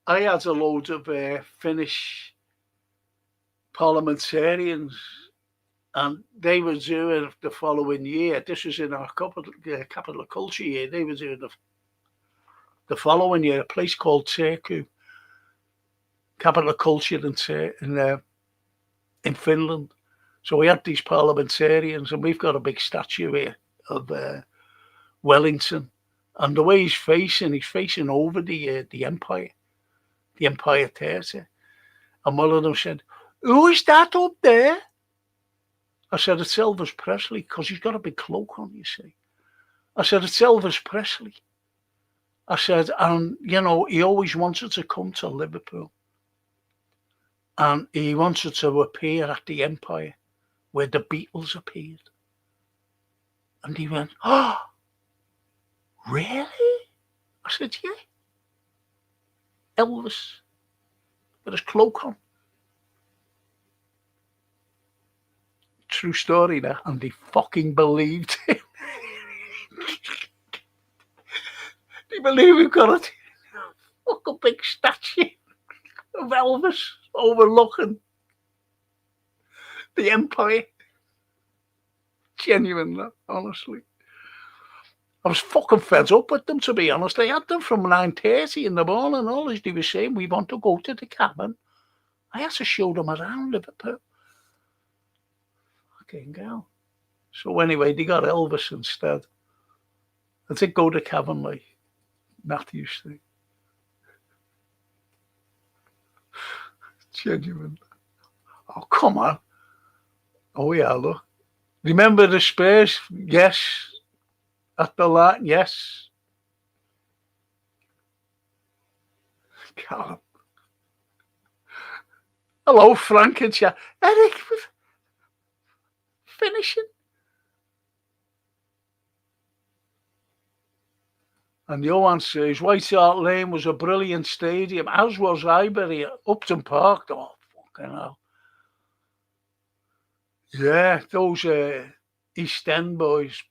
I had a load of Finnish parliamentarians, and they were doing the following year. This was in our capital culture year. They were doing the following year, a place called Turku, capital culture in Finland. So we had these parliamentarians, and we've got a big statue here of Wellington. And the way he's facing over the Empire Theatre. And one of them said, "Who is that up there?" I said, "It's Elvis Presley," because he's got a big cloak on, you see. I said, "It's Elvis Presley." I said, and, he always wanted to come to Liverpool. And he wanted to appear at the Empire, where the Beatles appeared. And he went, "Oh, really?" I said, "Yeah. Elvis, with his cloak on." True story, that. And they fucking believed him. They believe we've got a fucking big statue of Elvis overlooking the Empire. Genuinely, honestly. I was fucking fed up with them, to be honest. I had them from 9:30 in the morning. All they were saying, "We want to go to the cabin." I had to show them around Liverpool. Fucking hell. So anyway, they got Elvis instead. I did go to cabin, like Matthews thing. Genuine. Oh, come on. Oh, yeah, look. Remember the Spurs? Yes. At the line, yes. God. Hello, Frank and chat. Eric, finishing. And Johan says, White Hart Lane was a brilliant stadium, as was Highbury, Upton Park. Oh, fucking hell. Yeah, those East End boys.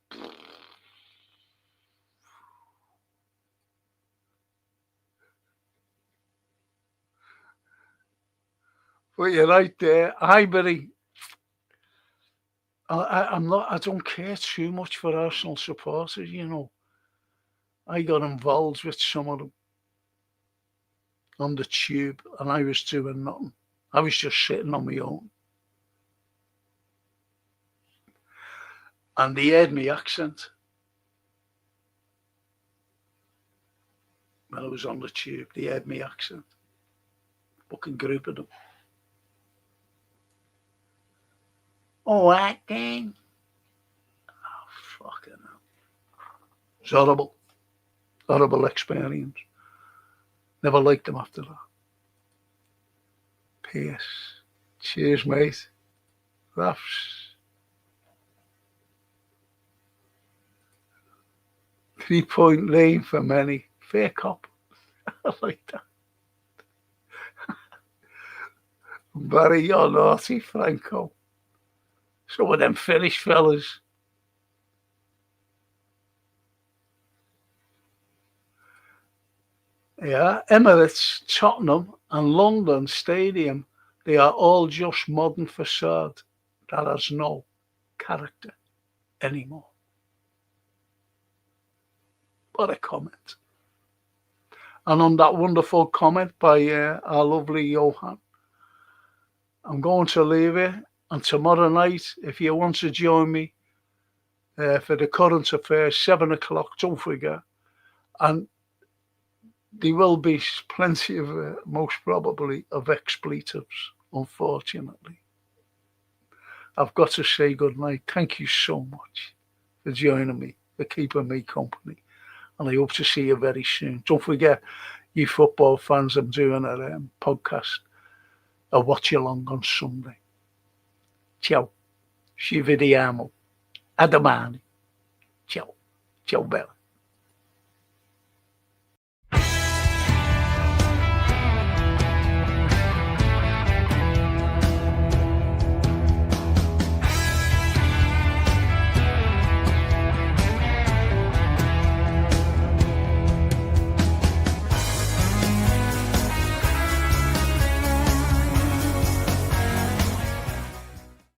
But you're right there. Highbury. I don't care too much for Arsenal supporters, I got involved with some of them on the tube, and I was doing nothing. I was just sitting on my own. And they heard me accent when I was on the tube. They heard me accent. Fucking group of them. Oh, that thing. Oh, fucking hell. It's horrible. Horrible experience. Never liked them after that. P.S. Cheers, mate. Raffs. Three-point lane for many. Fair cop. I like that. Barry, you're naughty, Franco. Some of them Finnish fellas. Yeah, Emirates, Tottenham and London Stadium, they are all just modern facade that has no character anymore. What a comment. And on that wonderful comment by our lovely Johan, I'm going to leave it. And tomorrow night, if you want to join me for the current affairs, 7 o'clock, don't forget. And there will be plenty of, most probably, of expletives, unfortunately. I've got to say good night. Thank you so much for joining me, for keeping me company. And I hope to see you very soon. Don't forget, you football fans, I'm doing a podcast, a watch along on Sunday. Ciao. Ci vediamo. A domani. Ciao. Ciao bella.